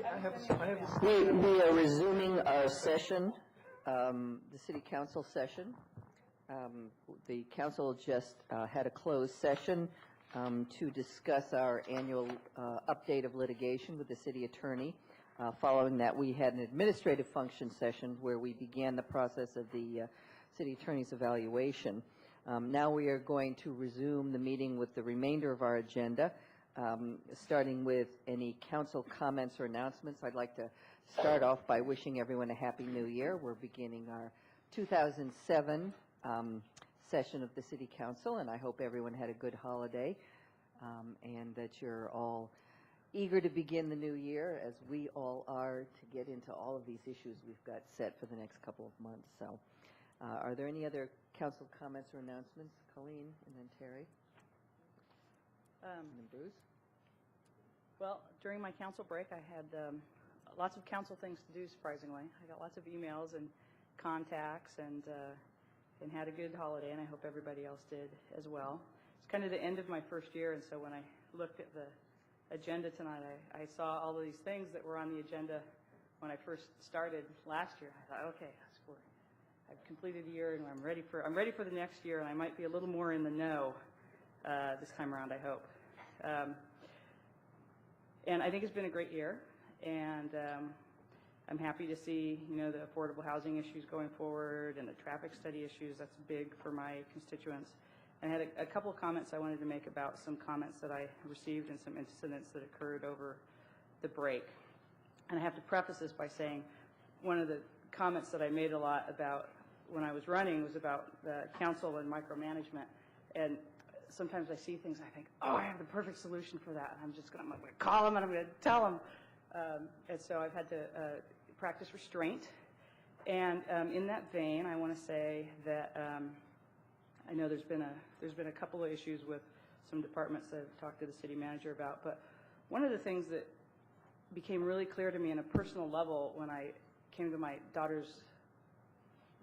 We are resuming our session, the City Council session. The Council just had a closed session to discuss our annual update of litigation with the City Attorney. Following that, we had an administrative function session where we began the process of the City Attorney's evaluation. Now we are going to resume the meeting with the remainder of our agenda. Starting with any council comments or announcements, I'd like to start off by wishing everyone a Happy New Year. We're beginning our 2007 session of the City Council, and I hope everyone had a good holiday and that you're all eager to begin the new year, as we all are, to get into all of these issues we've got set for the next couple of months. So, are there any other council comments or announcements? Colleen, and then Terry. And then Bruce. Well, during my council break, I had lots of council things to do, surprisingly. I got lots of emails and contacts and had a good holiday, and I hope everybody else did as well. It's kind of the end of my first year, and so when I looked at the agenda tonight, I saw all of these things that were on the agenda when I first started last year. I thought, okay, I've completed a year, and I'm ready for the next year, and I might be a little more in the know this time around, I hope. And I think it's been a great year, and I'm happy to see, the affordable housing issues going forward and the traffic study issues. That's big for my constituents. And I had a couple of comments I wanted to make about some comments that I received and some incidents that occurred over the break. And I have to preface this by saying one of the comments that I made a lot about when I was running was about the council and micromanagement. And sometimes I see things, I think, oh, I have the perfect solution for that. And I'm going to call them and I'm going to tell them. And so I've had to practice restraint. And in that vein, I want to say that I know there's been a couple of issues with some departments that I've talked to the city manager about. But one of the things that became really clear to me on a personal level when I came to my daughter's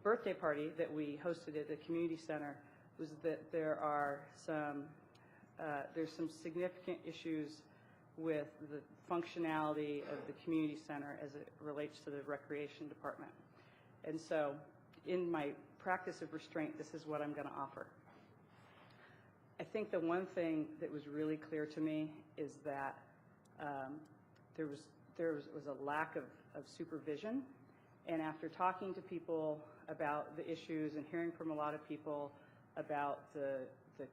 birthday party that we hosted at the community center was that there's some significant issues with the functionality of the community center as it relates to the recreation department. And so in my practice of restraint, this is what I'm going to offer. I think the one thing that was really clear to me is that there was a lack of supervision. And after talking to people about the issues and hearing from a lot of people about the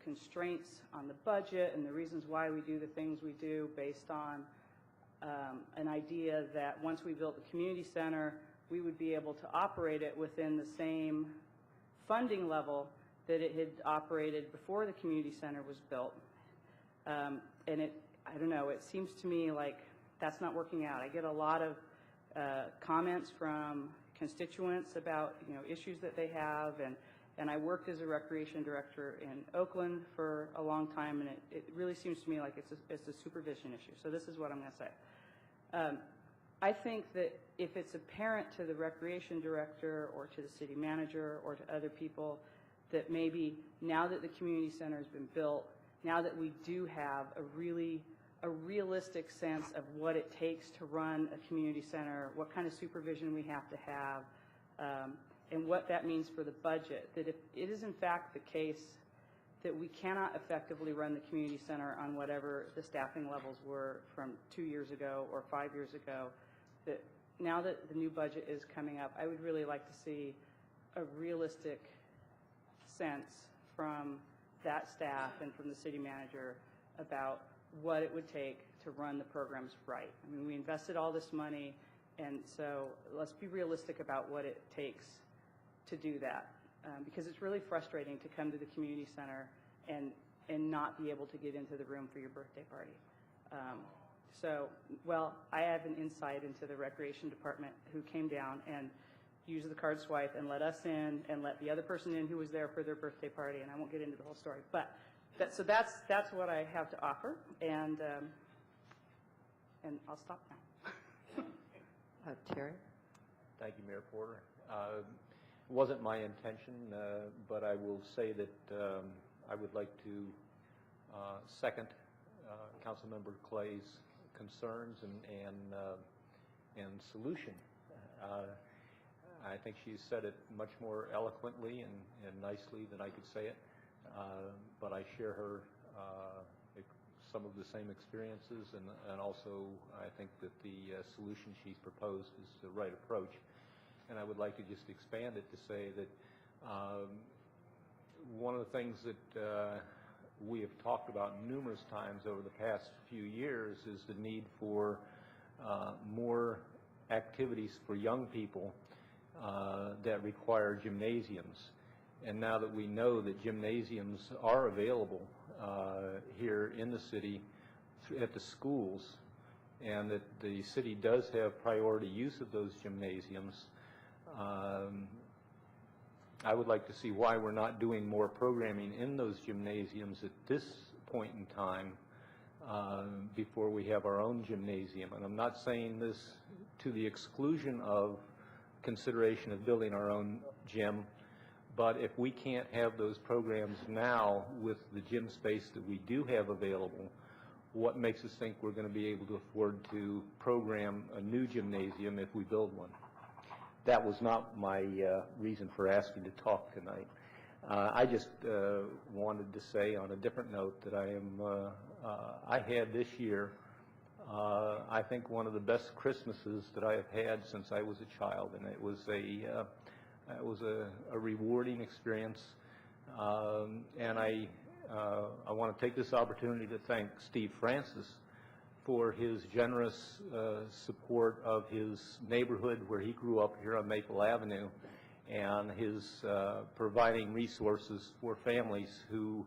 constraints on the budget and the reasons why we do the things we do based on an idea that once we built the community center, we would be able to operate it within the same funding level that it had operated before the community center was built. And I don't know, it seems to me like that's not working out. I get a lot of comments from constituents about issues that they have, and I worked as a recreation director in Oakland for a long time, and it really seems to me like it's a supervision issue. So this is what I'm going to say. I think that if it's apparent to the recreation director or to the city manager or to other people that maybe now that the community center has been built, now that we do have a realistic sense of what it takes to run a community center, what kind of supervision we have to have, and what that means for the budget, that if it is in fact the case that we cannot effectively run the community center on whatever the staffing levels were from 2 years ago or 5 years ago, that now that the new budget is coming up, I would really like to see a realistic sense from that staff and from the city manager about what it would take to run the programs right. I mean, we invested all this money, and so let's be realistic about what it takes to do that, because it's really frustrating to come to the community center and not be able to get into the room for your birthday party. I have an insight into the recreation department who came down and used the card swipe and let us in and let the other person in who was there for their birthday party, and I won't get into the whole story. But that's what I have to offer, and I'll stop now. Terry? Thank you, Mayor Porter. It wasn't my intention, but I will say that I would like to second Councilmember Clay's concerns and and solution. I think she said it much more eloquently and nicely than I could say it, but I share her some of the same experiences, and also I think that the solution she's proposed is the right approach. And I would like to just expand it to say that one of the things that we have talked about numerous times over the past few years is the need for more activities for young people that require gymnasiums. And now that we know that gymnasiums are available here in the city at the schools, and that the city does have priority use of those gymnasiums, I would like to see why we're not doing more programming in those gymnasiums at this point in time before we have our own gymnasium. And I'm not saying this to the exclusion of consideration of building our own gym, but if we can't have those programs now with the gym space that we do have available, what makes us think we're going to be able to afford to program a new gymnasium if we build one? That was not my reason for asking to talk tonight. I just wanted to say on a different note that I had this year, I think one of the best Christmases that I have had since I was a child, and it was a rewarding experience. And I want to take this opportunity to thank Steve Francis for his generous support of his neighborhood where he grew up here on Maple Avenue, and his providing resources for families who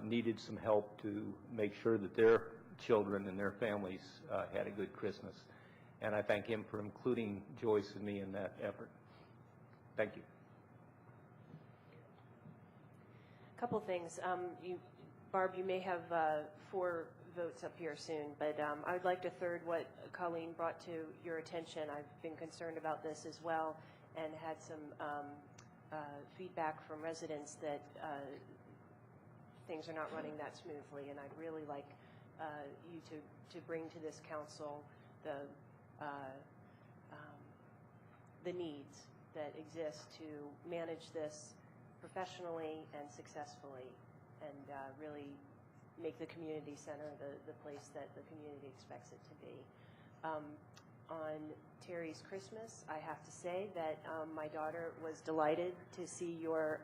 needed some help to make sure that their children and their families had a good Christmas. And I thank him for including Joyce and me in that effort. Thank you. A couple things. Barb, you may have 4 votes up here soon, but I would like to third what Colleen brought to your attention. I've been concerned about this as well, and had some feedback from residents that things are not running that smoothly, and I'd really like you to bring to this council the needs that exist to manage this professionally and successfully, and really make the community center the place that the community expects it to be. On Terry's Christmas, I have to say that my daughter was delighted to see your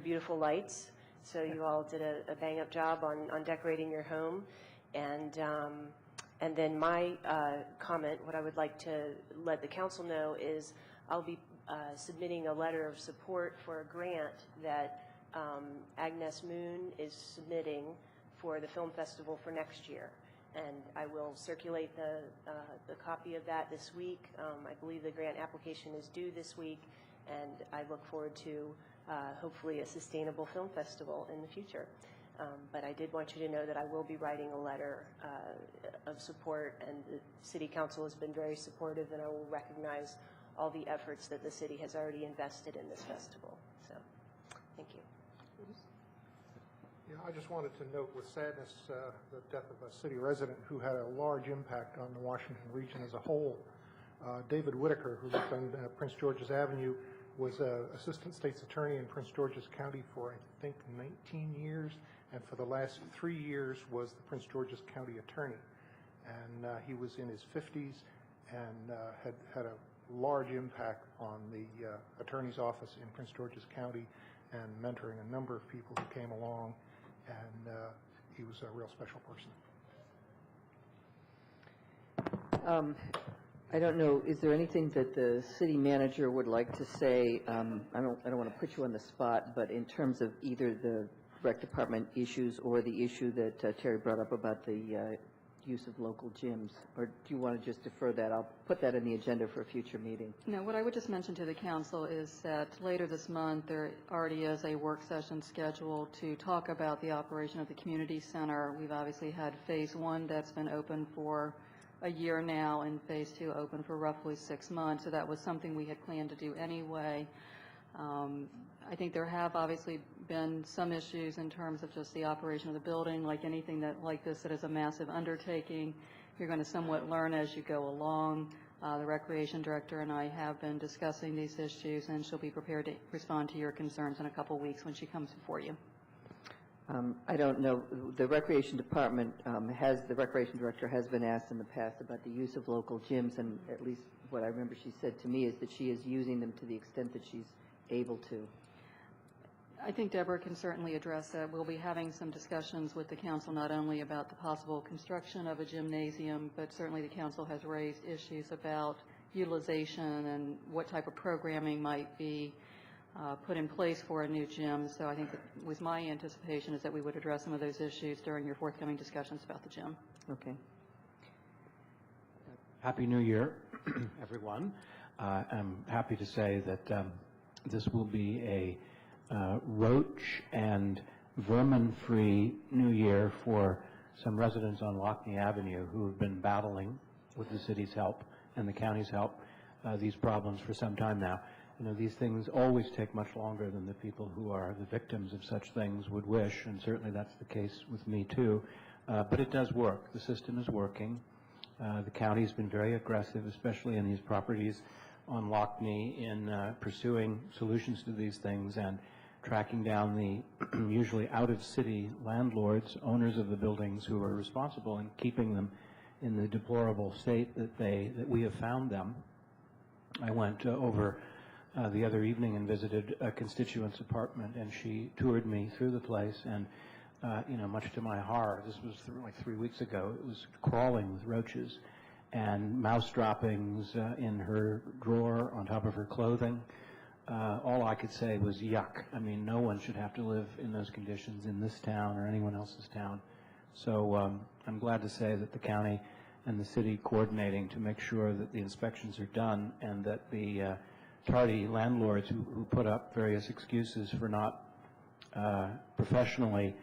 beautiful lights. So you all did a bang-up job on decorating your home. And then my comment, what I would like to let the council know is I'll be submitting a letter of support for a grant that Agnes Moon is submitting for the film festival for next year. And I will circulate the copy of that this week. I believe the grant application is due this week, and I look forward to hopefully a sustainable film festival in the future. But I did want you to know that I will be writing a letter of support, and the City Council has been very supportive, and I will recognize all the efforts that the city has already invested in this festival. So, thank you. Yeah, I just wanted to note with sadness the death of a city resident who had a large impact on the Washington region as a whole. David Whitaker, who lived on Prince George's Avenue, was Assistant State's Attorney in Prince George's County for, I think, 19 years, and for the last 3 years was the Prince George's County Attorney. And he was in his 50s and had a large impact on the attorney's office in Prince George's County, and mentoring a number of people who came along, and he was a real special person. I don't know, is there anything that the city manager would like to say? I don't want to put you on the spot, but in terms of either the rec department issues or the issue that Terry brought up about the use of local gyms, or do you want to just defer that? I'll put that in the agenda for a future meeting. No, what I would just mention to the council is that later this month there already is a work session scheduled to talk about the operation of the community center. We've obviously had phase 1 that's been open for a year now, and phase 2 open for roughly 6 months. So that was something we had planned to do anyway. I think there have obviously been some issues in terms of just the operation of the building, like anything like this that is a massive undertaking. You're going to somewhat learn as you go along. The Recreation Director and I have been discussing these issues, and she'll be prepared to respond to your concerns in a couple weeks when she comes before you. I don't know, the Recreation Department the Recreation Director has been asked in the past about the use of local gyms, and at least what I remember she said to me is that she is using them to the extent that she's able to. I think Deborah can certainly address that. We'll be having some discussions with the council not only about the possible construction of a gymnasium, but certainly the council has raised issues about utilization and what type of programming might be put in place for a new gym. So I think that was my anticipation is that we would address some of those issues during your forthcoming discussions about the gym. Okay. Happy New Year, everyone. I'm happy to say that this will be a roach and vermin-free New Year for some residents on Lockney Avenue who have been battling, with the city's help and the county's help, these problems for some time now. You know, these things always take much longer than the people who are the victims of such things would wish, and certainly that's the case with me too. But it does work. The system is working. The county's been very aggressive, especially in these properties on Lockney, in pursuing solutions to these things and tracking down the usually out-of-city landlords, owners of the buildings who are responsible and keeping them in the deplorable state that we have found them. I went over the other evening and visited a constituent's apartment, and she toured me through the place, and you know, much to my horror, this was like 3 weeks ago, it was crawling with roaches and mouse droppings in her drawer on top of her clothing. All I could say was yuck. I mean, no one should have to live in those conditions in this town or anyone else's town. So I'm glad to say that the county and the city coordinating to make sure that the inspections are done and that the tardy landlords who put up various excuses for not professionally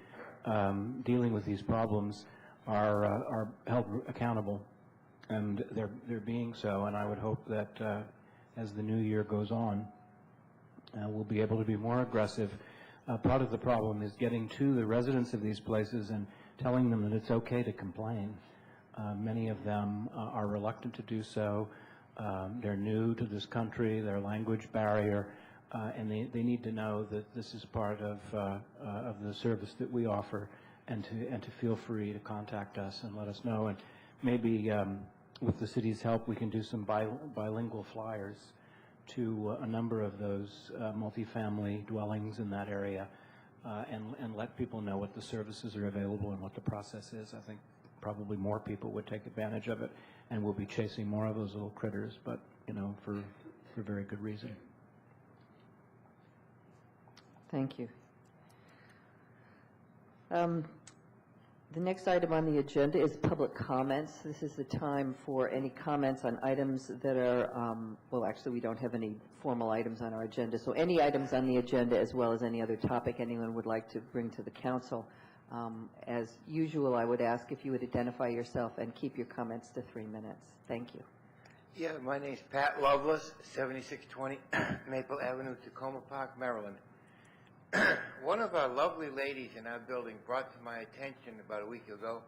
dealing with these problems are held accountable, and they're being so. And I would hope that as the new year goes on, we'll be able to be more aggressive. Part of the problem is getting to the residents of these places and telling them that it's okay to complain. Many of them are reluctant to do so. They're new to this country, their language barrier, and they need to know that this is part of the service that we offer, and to feel free to contact us and let us know. And maybe with the city's help, we can do some bilingual flyers to a number of those multifamily dwellings in that area, and let people know what the services are available and what the process is. I think probably more people would take advantage of it, and we'll be chasing more of those little critters, but you know, for very good reason. Thank you. The next item on the agenda is public comments. This is the time for any comments on items that are, well, actually, we don't have any formal items on our agenda, so any items on the agenda as well as any other topic anyone would like to bring to the council. As usual, I would ask if you would identify yourself and keep your comments to 3 minutes. Thank you. Yeah, my name's Pat Lovelace, 7620 Maple Avenue, Tacoma Park, Maryland. One of our lovely ladies in our building brought to my attention about a week ago,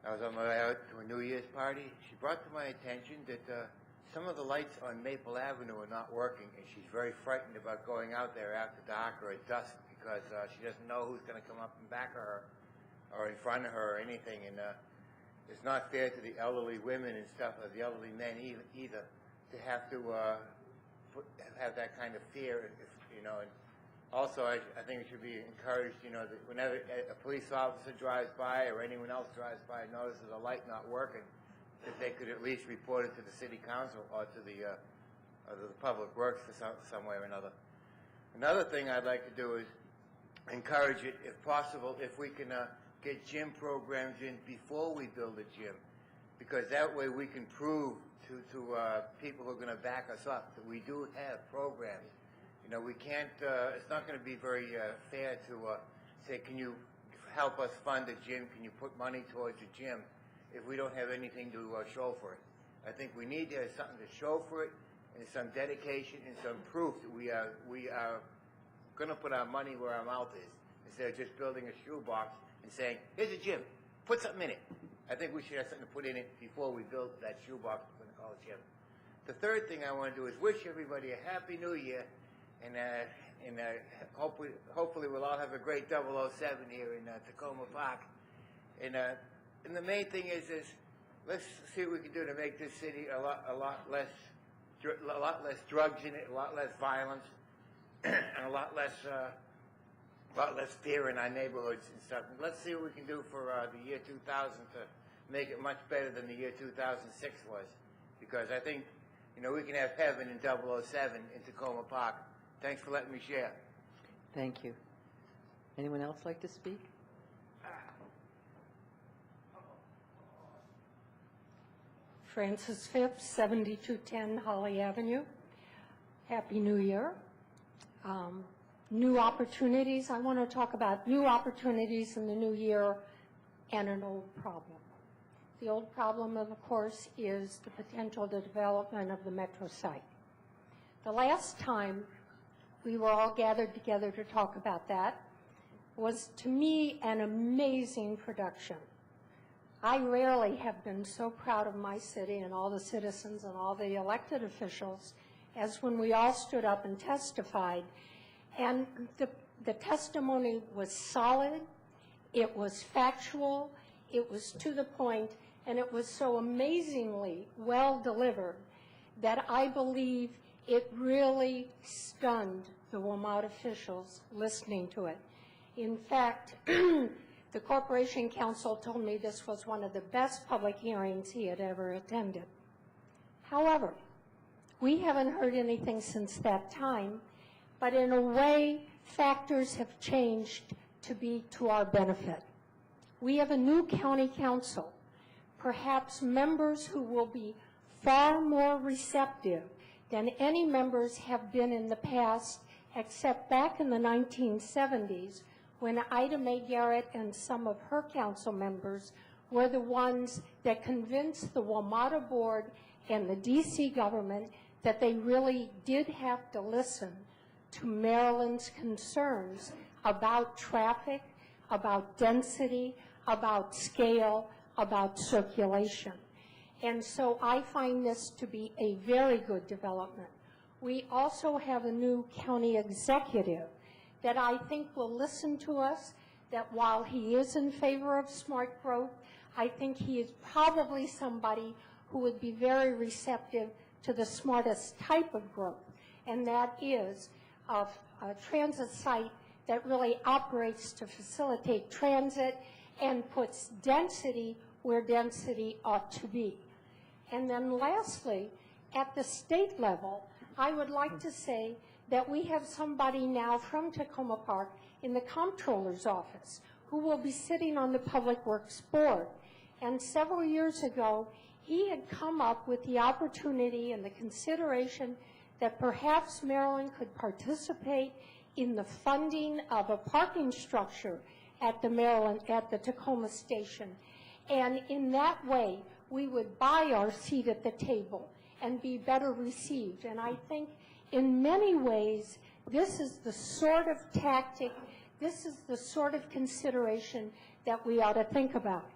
I was on my way out to a New Year's party, she brought to my attention that some of the lights on Maple Avenue are not working, and she's very frightened about going out there after dark or at dusk because she doesn't know who's going to come up in back of her or in front of her or anything, and it's not fair to the elderly women and stuff, or the elderly men either, to have to have that kind of fear, you know. And also, I think it should be encouraged, you know, that whenever a police officer drives by or anyone else drives by and notices a light not working, that they could at least report it to the city council or to the public works for some way or another. Another thing I'd like to do is encourage it, if possible, if we can get gym programs in before we build a gym, because that way we can prove to people who are going to back us up that we do have programs. You know, we can't, it's not going to be very fair to say, can you help us fund a gym, can you put money towards a gym, if we don't have anything to show for it. I think we need to have something to show for it, and some dedication and some proof that we are going to put our money where our mouth is, instead of just building a shoebox and saying, here's a gym, put something in it. I think we should have something to put in it before we build that shoebox for the Coliseum. The third thing I want to do is wish everybody a Happy New Year, and hopefully we'll all have a great 007 here in Tacoma Park. And the main thing is let's see what we can do to make this city a lot less drugs in it, a lot less violence, and a lot less fear in our neighborhoods and stuff. And let's see what we can do for the year 2000 to make it much better than the year 2006 was, because I think, we can have heaven in 007 in Tacoma Park. Thanks for letting me share. Thank you. Anyone else like to speak? Francis Phipps, 7210 Holly Avenue. Happy New Year. New opportunities. I want to talk about new opportunities in the new year and an old problem. The old problem, of course, is the potential development of the metro site. The last time we were all gathered together to talk about that was, to me, an amazing production. I rarely have been so proud of my city and all the citizens and all the elected officials as when we all stood up and testified. And the testimony was solid, it was factual, it was to the point, and it was so amazingly well delivered that I believe it really stunned the WMATA officials listening to it. In fact, the Corporation Counsel told me this was one of the best public hearings he had ever attended. However, we haven't heard anything since that time, but in a way, factors have changed to be to our benefit. We have a new county council, perhaps members who will be far more receptive than any members have been in the past, except back in the 1970s, when Ida Mae Garrett and some of her council members were the ones that convinced the WMATA board and the DC government that they really did have to listen to Maryland's concerns about traffic, about density, about scale, about circulation. And so I find this to be a very good development. We also have a new county executive that I think will listen to us, that while he is in favor of smart growth, I think he is probably somebody who would be very receptive to the smartest type of growth, and that is a transit site that really operates to facilitate transit and puts density where density ought to be. And then lastly, at the state level, I would like to say that we have somebody now from Tacoma Park in the comptroller's office who will be sitting on the Public Works Board. And several years ago, he had come up with the opportunity and the consideration that perhaps Maryland could participate in the funding of a parking structure at the Tacoma station. And in that way, we would buy our seat at the table and be better received. And I think in many ways, this is the sort of tactic, this is the sort of consideration that we ought to think about.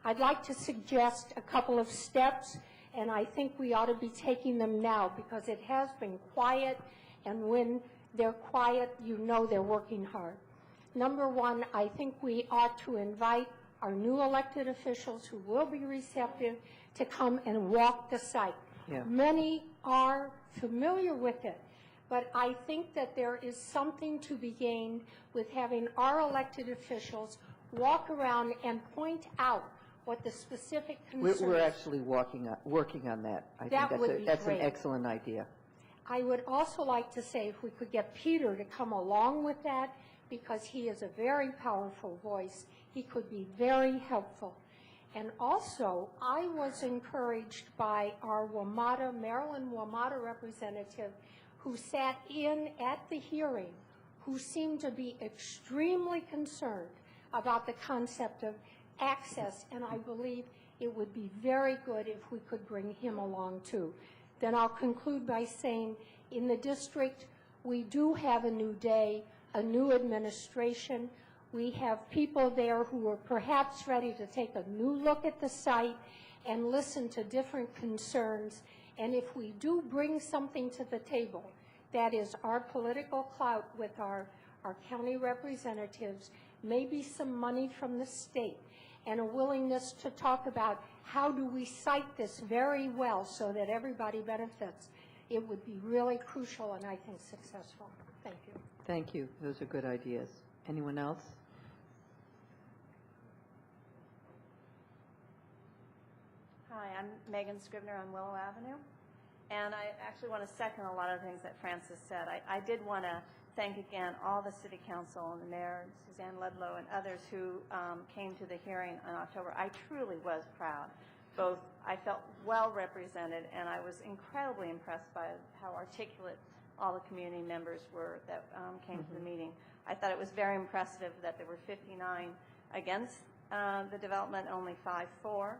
I'd like to suggest a couple of steps, and I think we ought to be taking them now because it has been quiet, and when they're quiet, you know they're working hard. Number one, I think we ought to invite our new elected officials who will be receptive to come and walk the site. Yeah. Many are familiar with it, but I think that there is something to be gained with having our elected officials walk around and point out what the specific concerns. We're actually working on that. I That think would be that's an great. excellent idea. I would also like to say if we could get Peter to come along with that, because he is a very powerful voice, he could be very helpful. And also, I was encouraged by our Maryland WMATA representative who sat in at the hearing, who seemed to be extremely concerned about the concept of access, and I believe it would be very good if we could bring him along too. Then I'll conclude by saying in the district, we do have a new day, a new administration. We have people there who are perhaps ready to take a new look at the site and listen to different concerns. And if we do bring something to the table, that is our political clout with our county representatives, maybe some money from the state, and a willingness to talk about how do we cite this very well so that everybody benefits, it would be really crucial and I think successful. Thank you. Thank you. Those are good ideas. Anyone else? Hi, I'm Megan Scribner on Willow Avenue, and I actually want to second a lot of the things that Francis said. I did want to thank again all the City Council and the Mayor, Suzanne Ludlow, and others who came to the hearing in October. I truly was proud. Both, I felt well represented, and I was incredibly impressed by how articulate all the community members were that came to the meeting. I thought it was very impressive that there were 59 against the development, only 5 for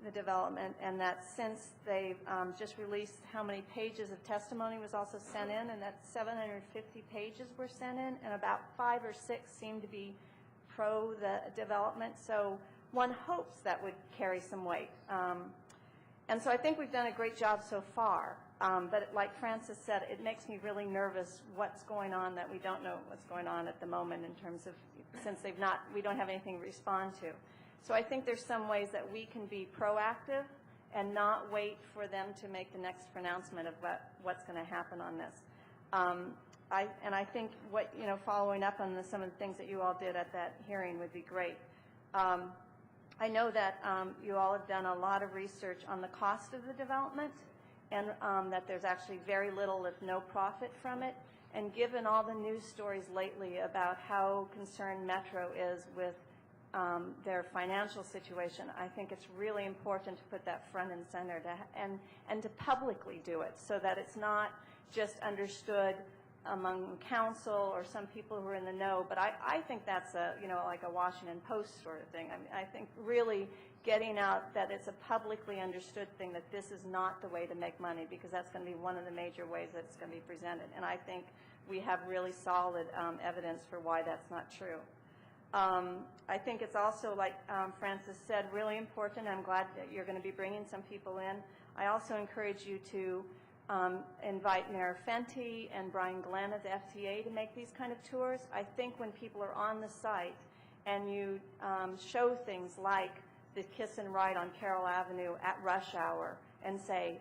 the development, and that since they've just released how many pages of testimony was also sent in, and that 750 pages were sent in, and about 5 or 6 seemed to be pro the development. So one hopes that would carry some weight. And so I think we've done a great job so far. But like Francis said, it makes me really nervous what's going on that we don't know what's going on at the moment in terms of, since we don't have anything to respond to. So I think there's some ways that we can be proactive and not wait for them to make the next pronouncement of what's going to happen on this. I think following up on some of the things that you all did at that hearing would be great. I know that you all have done a lot of research on the cost of the development, and that there's actually very little, if no profit from it. And given all the news stories lately about how concerned Metro is with their financial situation, I think it's really important to put that front and center and to publicly do it so that it's not just understood among council or some people who are in the know. But I think that's like a Washington Post sort of thing. I mean, I think really getting out that it's a publicly understood thing, that this is not the way to make money, because that's going to be one of the major ways that it's going to be presented. And I think we have really solid evidence for why that's not true. I think it's also, like Francis said, really important. I'm glad that you're going to be bringing some people in. I also encourage you to invite Mayor Fenty and Brian Glenn of the FTA to make these kind of tours. I think when people are on the site and you show things like the kiss and ride on Carroll Avenue at rush hour and say,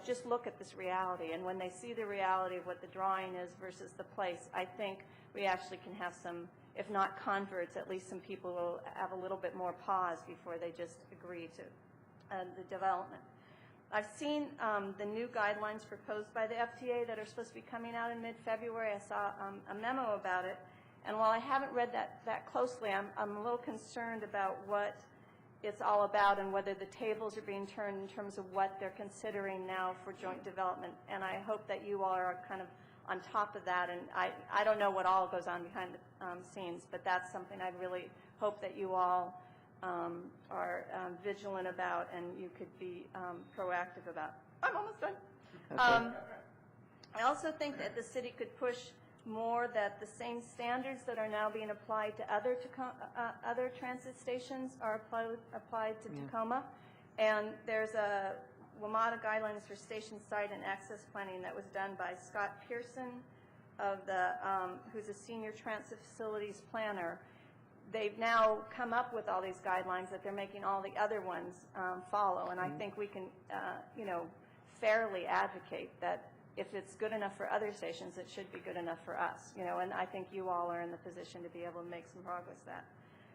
just look at this reality. And when they see the reality of what the drawing is versus the place, I think we actually can have some, if not converts, at least some people will have a little bit more pause before they just agree to the development. I've seen the new guidelines proposed by the FTA that are supposed to be coming out in mid-February. I saw a memo about it. And while I haven't read that closely, I'm a little concerned about what it's all about and whether the tables are being turned in terms of what they're considering now for joint development. And I hope that you all are kind of on top of that. And I don't know what all goes on behind the scenes, but that's something I really hope that you all are vigilant about and you could be proactive about. I'm almost done. Okay. I also think that the city could push more that the same standards that are now being applied to other transit stations are applied to Tacoma. And there's a WMATA guidelines for station site and access planning that was done by Scott Pearson, who's a senior transit facilities planner. They've now come up with all these guidelines that they're making all the other ones follow. And I think we can, fairly advocate that if it's good enough for other stations, it should be good enough for us, and I think you all are in the position to be able to make some progress with that.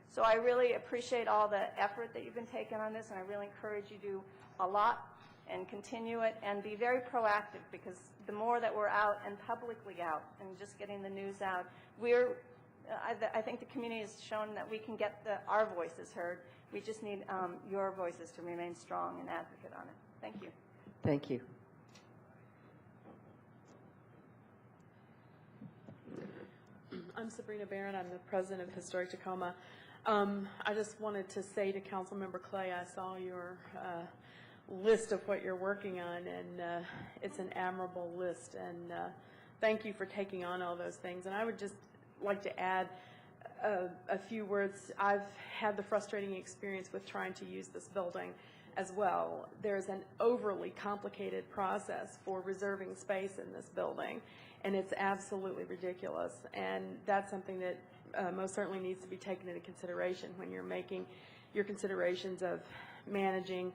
So I really appreciate all the effort that you've been taking on this, and I really encourage you to do a lot and continue it and be very proactive, because the more that we're out and publicly out and just getting the news out, I think the community has shown that we can get our voices heard. We just need your voices to remain strong and advocate on it. Thank you. Thank you. I'm Sabrina Barron. I'm the president of Historic Tacoma. I just wanted to say to Councilmember Clay, I saw your list of what you're working on, and it's an admirable list. And thank you for taking on all those things. And I would just like to add, a few words. I've had the frustrating experience with trying to use this building as well. There's an overly complicated process for reserving space in this building, and it's absolutely ridiculous. And that's something that most certainly needs to be taken into consideration when you're making your considerations of managing,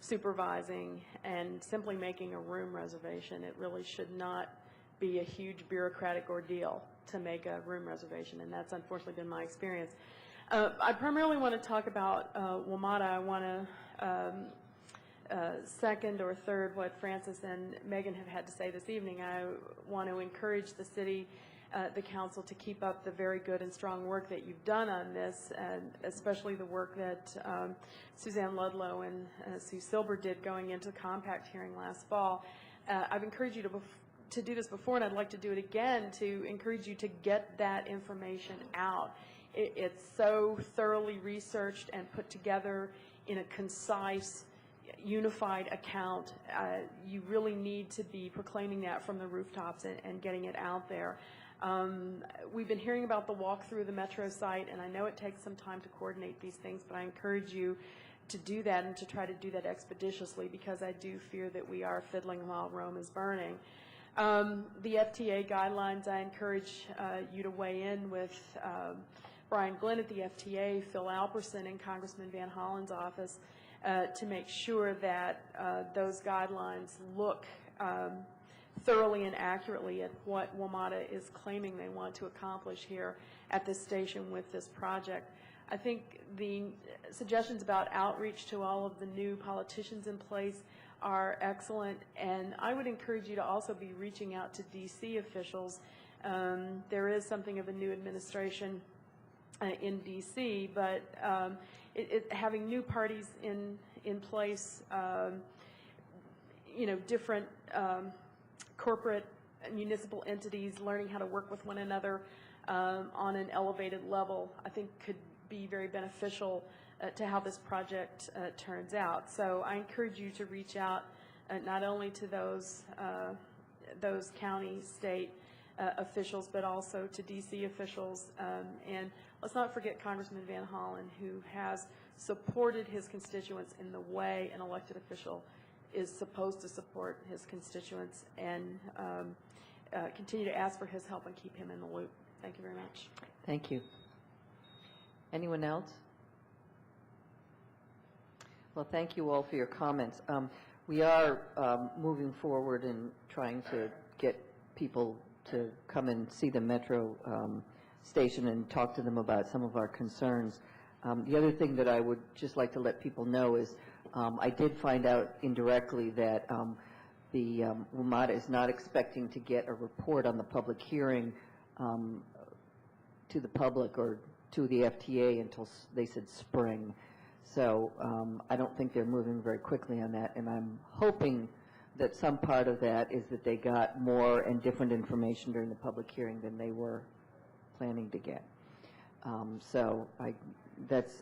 supervising, and simply making a room reservation. It really should not be a huge bureaucratic ordeal to make a room reservation, and that's unfortunately been my experience. I primarily want to talk about WMATA. I want to second or third what Francis and Megan have had to say this evening. I want to encourage the city, the council, to keep up the very good and strong work that you've done on this, and especially the work that Suzanne Ludlow and Sue Silber did going into the compact hearing last fall. I've encouraged you to do this before, and I'd like to do it again to encourage you to get that information out. It's so thoroughly researched and put together in a concise, unified account. You really need to be proclaiming that from the rooftops and getting it out there. We've been hearing about the walk through the Metro site, and I know it takes some time to coordinate these things, but I encourage you to do that and to try to do that expeditiously, because I do fear that we are fiddling while Rome is burning. The FTA guidelines, I encourage you to weigh in with Brian Glenn at the FTA, Phil Alperson in Congressman Van Hollen's office, to make sure that those guidelines look thoroughly and accurately at what WMATA is claiming they want to accomplish here at this station with this project. I think the suggestions about outreach to all of the new politicians in place are excellent, and I would encourage you to also be reaching out to D.C. officials. There is something of a new administration in D.C., but having new parties in place, different corporate and municipal entities learning how to work with one another on an elevated level, I think could be very beneficial to how this project turns out. So I encourage you to reach out not only to those county, state officials, but also to D.C. officials. And let's not forget Congressman Van Hollen, who has supported his constituents in the way an elected official is supposed to support his constituents, and continue to ask for his help and keep him in the loop. Thank you very much. Thank you. Anyone else? Well, thank you all for your comments. We are moving forward and trying to get people to come and see the Metro station and talk to them about some of our concerns. The other thing that I would just like to let people know is I did find out indirectly that the WMATA is not expecting to get a report on the public hearing to the public or to the FTA until they said spring. So I don't think they're moving very quickly on that, and I'm hoping that some part of that is that they got more and different information during the public hearing than they were planning to get. So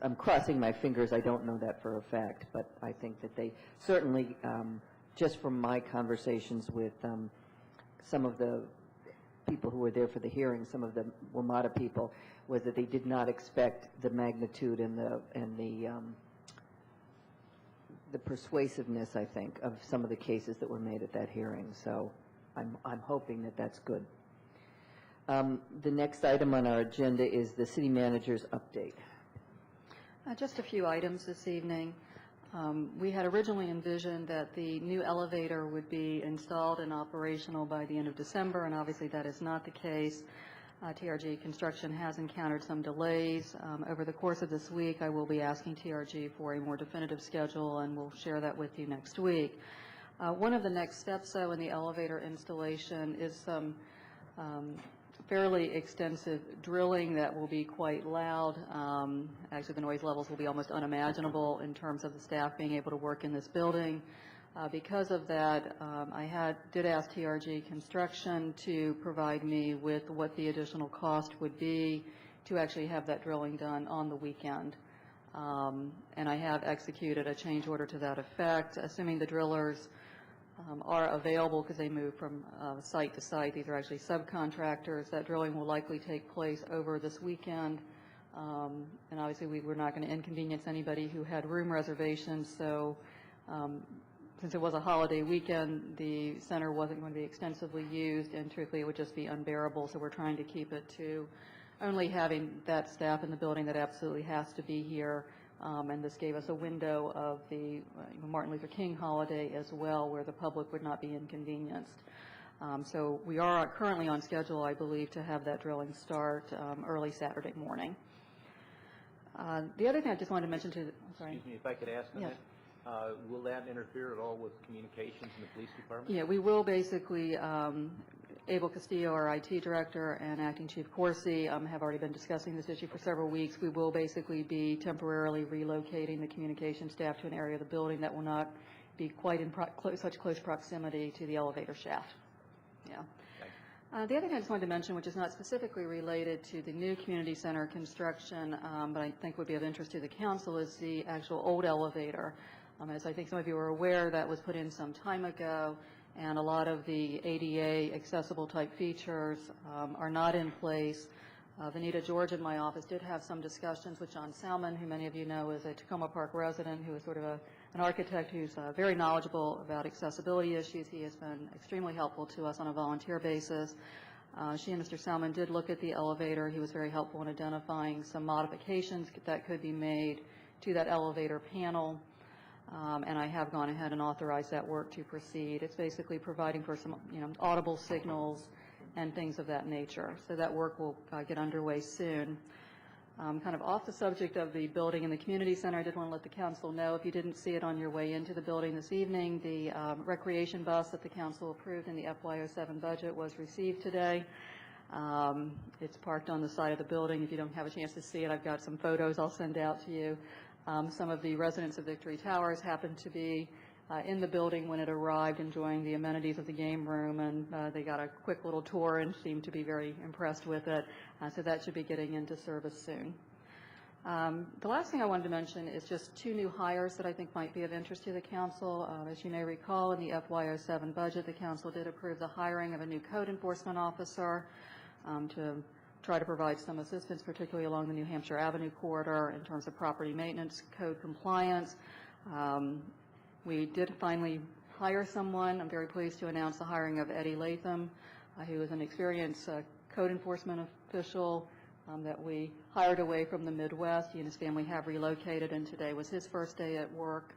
I'm crossing my fingers. I don't know that for a fact, but I think that they certainly, just from my conversations with some of the people who were there for the hearing, some of the WMATA people, was that they did not expect the magnitude and the persuasiveness, I think, of some of the cases that were made at that hearing. So I'm hoping that that's good. The next item on our agenda is the city manager's update. Just a few items this evening. We had originally envisioned that the new elevator would be installed and operational by the end of December, and obviously that is not the case. TRG Construction has encountered some delays. Over the course of this week, I will be asking TRG for a more definitive schedule, and we'll share that with you next week. One of the next steps, though, in the elevator installation is some fairly extensive drilling that will be quite loud. Actually, the noise levels will be almost unimaginable in terms of the staff being able to work in this building. Because of that, I did ask TRG Construction to provide me with what the additional cost would be to actually have that drilling done on the weekend. And I have executed a change order to that effect, assuming the drillers are available because they move from site to site. These are actually subcontractors. That drilling will likely take place over this weekend. And obviously, we're not going to inconvenience anybody who had room reservations. So since it was a holiday weekend, the center wasn't going to be extensively used, and truthfully, it would just be unbearable. So we're trying to keep it to only having that staff in the building that absolutely has to be here. And this gave us a window of the Martin Luther King holiday as well, where the public would not be inconvenienced. So we are currently on schedule, I believe, to have that drilling start early Saturday morning. The other thing I just wanted to mention to, I'm sorry. Excuse me, if I could ask on Yes. that, will that interfere at all with communications in the police department? Yeah, we will basically, Abel Castillo, our IT director, and Acting Chief Corsi have already been discussing this issue for several weeks. We will basically be temporarily relocating the communication staff to an area of the building that will not be quite in such close proximity to the elevator shaft. Yeah. The other thing I just wanted to mention, which is not specifically related to the new community center construction, but I think would be of interest to the council, is the actual old elevator. As I think some of you are aware, that was put in some time ago, and a lot of the ADA accessible type features are not in place. Vanita George in my office did have some discussions with John Salmon, who many of you know is a Tacoma Park resident, who is sort of an architect who's very knowledgeable about accessibility issues. He has been extremely helpful to us on a volunteer basis. She and Mr. Salmon did look at the elevator. He was very helpful in identifying some modifications that could be made to that elevator panel. And I have gone ahead and authorized that work to proceed. It's basically providing for some, audible signals and things of that nature. So that work will get underway soon. Kind of off the subject of the building and the community center, I did want to let the council know, if you didn't see it on your way into the building this evening, the recreation bus that the council approved in the FY07 budget was received today. It's parked on the side of the building. If you don't have a chance to see it, I've got some photos I'll send out to you. Some of the residents of Victory Towers happened to be in the building when it arrived, enjoying the amenities of the game room, and they got a quick little tour and seemed to be very impressed with it. So that should be getting into service soon. The last thing I wanted to mention is just 2 new hires that I think might be of interest to the council. As you may recall, in the FY07 budget, the council did approve the hiring of a new code enforcement officer to try to provide some assistance, particularly along the New Hampshire Avenue corridor in terms of property maintenance, code compliance. We did finally hire someone. I'm very pleased to announce the hiring of Eddie Latham, who is an experienced code enforcement official that we hired away from the Midwest. He and his family have relocated, and today was his first day at work.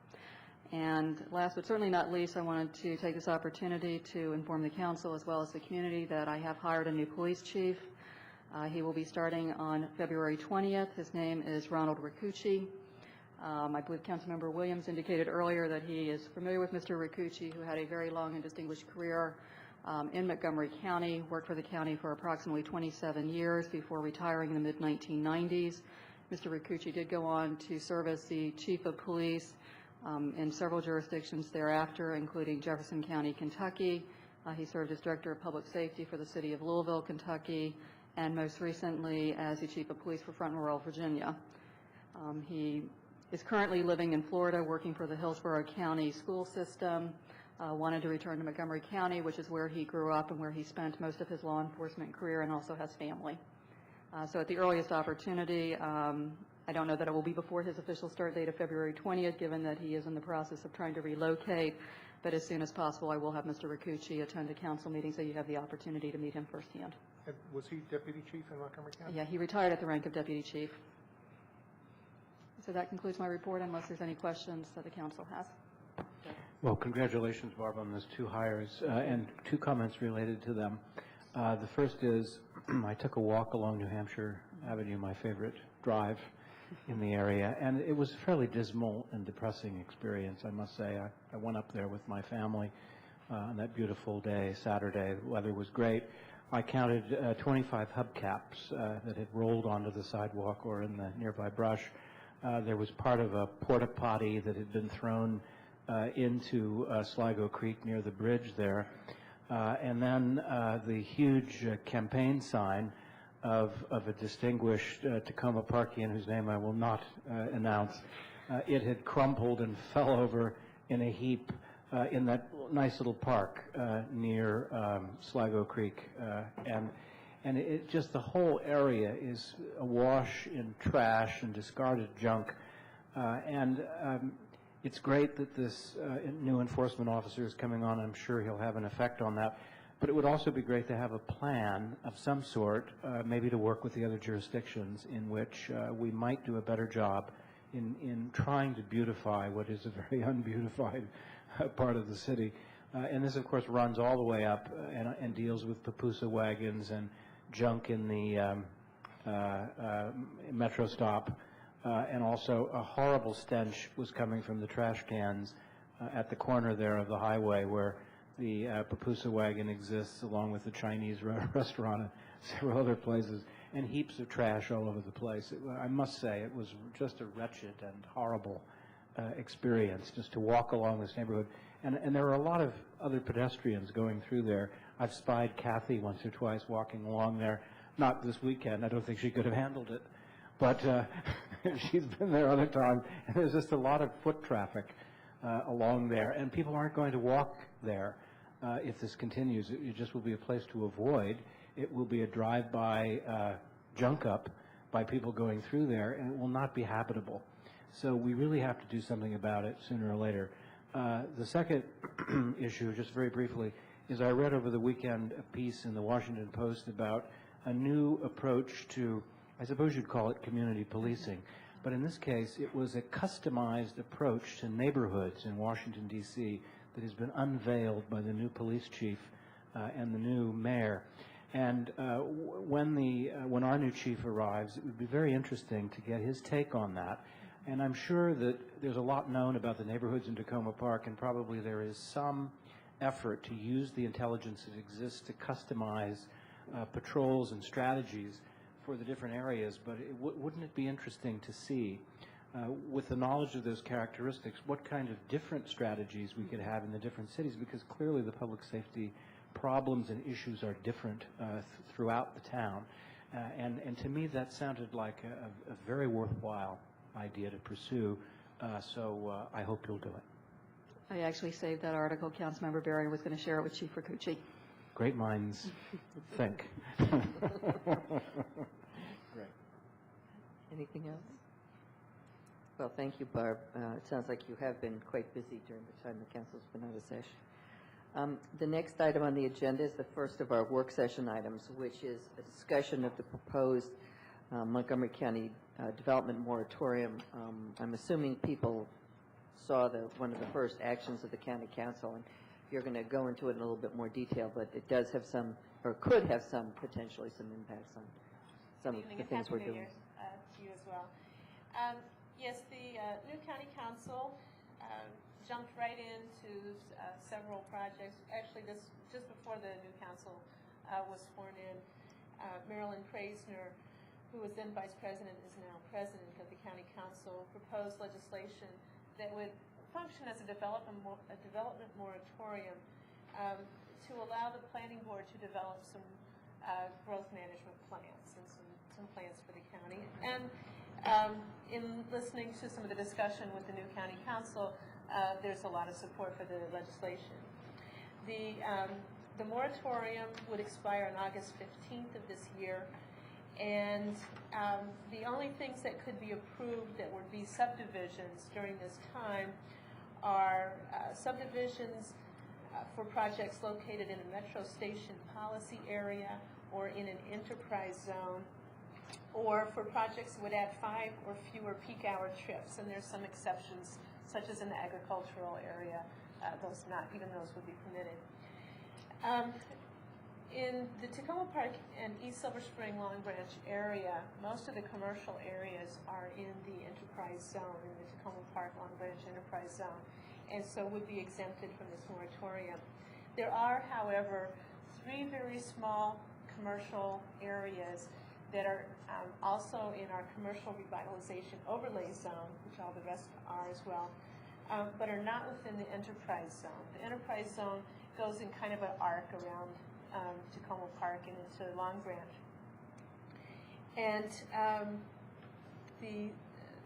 And last but certainly not least, I wanted to take this opportunity to inform the council as well as the community that I have hired a new police chief. He will be starting on February 20th. His name is Ronald Ricucci. I believe Councilmember Williams indicated earlier that he is familiar with Mr. Ricucci, who had a very long and distinguished career in Montgomery County, worked for the county for approximately 27 years before retiring in the mid-1990s. Mr. Ricucci did go on to serve as the chief of police in several jurisdictions thereafter, including Jefferson County, Kentucky. He served as director of public safety for the city of Louisville, Kentucky, and most recently as the chief of police for Front Royal, Virginia. He is currently living in Florida, working for the Hillsborough County school system, wanted to return to Montgomery County, which is where he grew up and where he spent most of his law enforcement career, and also has family. So at the earliest opportunity, I don't know that it will be before his official start date of February 20th, given that he is in the process of trying to relocate, but as soon as possible, I will have Mr. Ricucci attend a council meeting so you have the opportunity to meet him firsthand. And was he deputy chief in Montgomery County? Yeah, he retired at the rank of deputy chief. So that concludes my report, unless there's any questions that the council has. Well, congratulations, Barb, on those 2 hires, and 2 comments related to them. The first is, I took a walk along New Hampshire Avenue, my favorite drive in the area, and it was a fairly dismal and depressing experience, I must say. I went up there with my family on that beautiful day, Saturday. The weather was great. I counted 25 hubcaps that had rolled onto the sidewalk or in the nearby brush. There was part of a porta potty that had been thrown into Sligo Creek near the bridge there. And then the huge campaign sign of a distinguished Tacoma Parkian, whose name I will not announce. It had crumpled and fell over in a heap in that nice little park near Sligo Creek, and it just, the whole area is awash in trash and discarded junk, and it's great that this new enforcement officer is coming on. I'm sure he'll have an effect on that. But it would also be great to have a plan of some sort, maybe to work with the other jurisdictions, in which we might do a better job in trying to beautify what is a very unbeautified part of the city. And this, of course, runs all the way up and deals with pupusa wagons and junk in the metro stop. And also a horrible stench was coming from the trash cans at the corner there of the highway, where the pupusa wagon exists, along with the Chinese restaurant and several other places, and heaps of trash all over the place. I must say, it was just a wretched and horrible experience just to walk along this neighborhood. And there were a lot of other pedestrians going through there. I've spied Kathy once or twice walking along there. Not this weekend. I don't think she could have handled it. But she's been there other times. And there's just a lot of foot traffic along there. And people aren't going to walk there if this continues. It just will be a place to avoid. It will be a drive-by junk up by people going through there, and it will not be habitable. So we really have to do something about it sooner or later. The second issue, just very briefly, is I read over the weekend a piece in the Washington Post about a new approach to, I suppose you'd call it community policing. But in this case, it was a customized approach to neighborhoods in Washington, D.C. that has been unveiled by the new police chief and the new mayor. And when our new chief arrives, it would be very interesting to get his take on that. And I'm sure that there's a lot known about the neighborhoods in Tacoma Park, and probably there is some effort to use the intelligence that exists to customize patrols and strategies for the different areas. But wouldn't it be interesting to see, with the knowledge of those characteristics, what kind of different strategies we could have in the different cities? Because clearly the public safety problems and issues are different throughout the town. And to me, that sounded like a very worthwhile idea to pursue. So I hope you'll do it. I actually saved that article. Councilmember Barron was going to share it with Chief Rakucci. Great minds think. Great. Anything else? Well, thank you, Barb. It sounds like you have been quite busy during the time the council's been out of session. The next item on the agenda is the first of our work session items, which is a discussion of the proposed Montgomery County development moratorium. I'm assuming people saw one of the first actions of the county council, and you're going to go into it in a little bit more detail, but it does have some, or could have potentially some impacts on some of the things we're doing. To you as well. Yes, the new county council jumped right into several projects. Actually, this just before the new council was sworn in. Marilyn Krasner, who was then vice president, is now president of the county council, proposed legislation that would function as a development moratorium to allow the planning board to develop some growth management plans and some plans for the county. And in listening to some of the discussion with the new county council, there's a lot of support for the legislation. The moratorium would expire on August 15th of this year, and the only things that could be approved that would be subdivisions during this time are subdivisions for projects located in a metro station policy area or in an enterprise zone, or for projects that would add 5 or fewer peak hour trips. And there's some exceptions, such as in the agricultural area. Even those would be permitted. In the Tacoma Park and East Silver Spring Long Branch area, most of the commercial areas are in the enterprise zone, in the Tacoma Park Long Branch enterprise zone, and so would be exempted from this moratorium. There are, however, 3 very small commercial areas that are also in our commercial revitalization overlay zone, which all the rest are as well, but are not within the enterprise zone. The enterprise zone goes in kind of an arc around Tacoma Park and into Long Branch. And the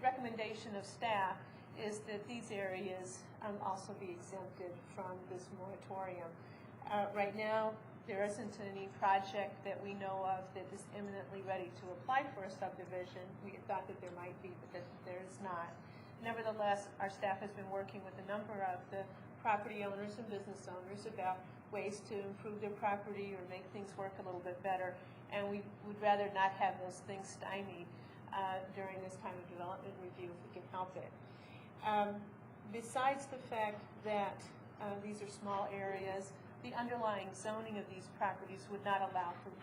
recommendation of staff is that these areas also be exempted from this moratorium. Right now, there isn't any project that we know of that is imminently ready to apply for a subdivision. We thought that there might be, but that there is not. Nevertheless, our staff has been working with a number of the property owners and business owners about ways to improve their property or make things work a little bit better, and we would rather not have those things stymied during this time of development review if we can help it. Besides the fact that these are small areas, the underlying zoning of these properties would not allow for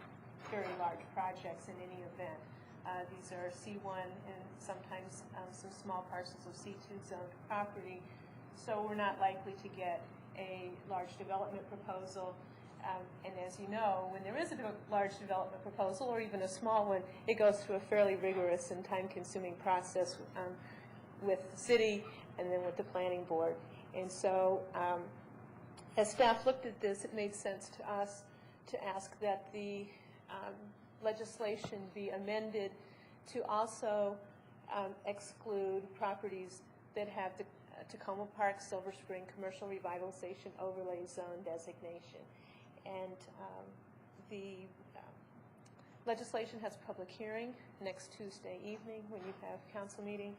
very large projects in any event. These are C1 and sometimes some small parcels of C2 zoned property, so we're not likely to get a large development proposal. And as you know, when there is a large development proposal, or even a small one, it goes through a fairly rigorous and time-consuming process with the city and then with the planning board. And so as staff looked at this, it made sense to us to ask that the legislation be amended to also exclude properties that have the Tacoma Park Silver Spring Commercial Revitalization Overlay Zone designation. And the legislation has a public hearing next Tuesday evening when you have council meeting.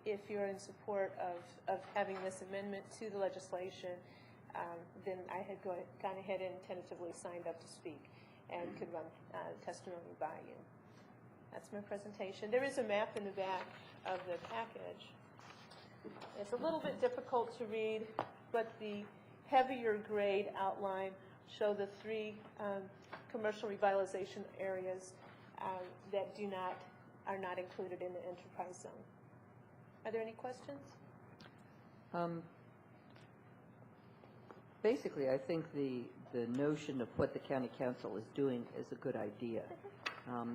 If you're in support of having this amendment to the legislation, then I had gone ahead and tentatively signed up to speak and could run testimony by you. That's my presentation. There is a map in the back of the package. It's a little bit difficult to read, but the heavier grade outline show the three commercial revitalization areas that are not included in the enterprise zone. Are there any questions? Basically, I think the notion of what the county council is doing is a good idea.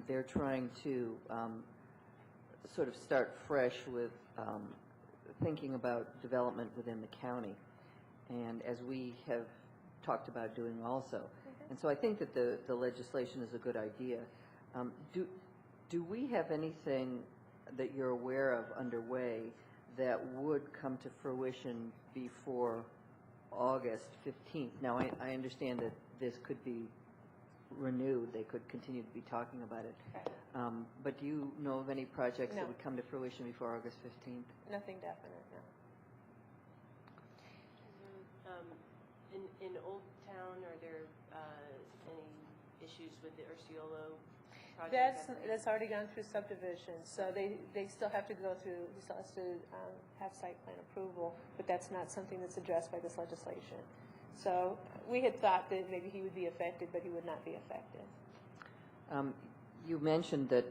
They're trying to sort of start fresh with thinking about development within the county, and as we have talked about doing also. And so I think that the legislation is a good idea. Do we have anything that you're aware of underway that would come to fruition before August 15th? Now, I understand that this could be renewed. They could continue to be talking about it. Okay. But do you know of any projects No. that would come to fruition before August 15th? Nothing definite, no. In Old Town, are there any issues with the Ursiolo project? That's already gone through subdivision, so they still have to go through, he still has to have site plan approval, but that's not something that's addressed by this legislation. So we had thought that maybe he would be affected, but he would not be affected. You mentioned that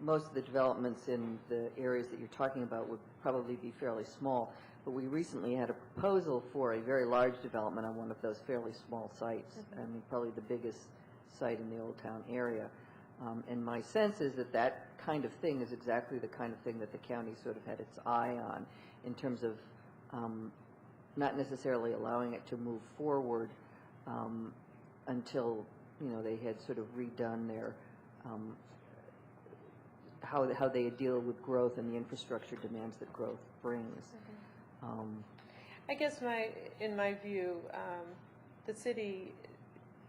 most of the developments in the areas that you're talking about would probably be fairly small, but we recently had a proposal for a very large development on one of those fairly small sites. I mean, probably the biggest site in the Old Town area. And my sense is that that kind of thing is exactly the kind of thing that the county sort of had its eye on in terms of not necessarily allowing it to move forward until, you know, they had sort of redone their how they deal with growth and the infrastructure demands that growth brings. I guess in my view, the city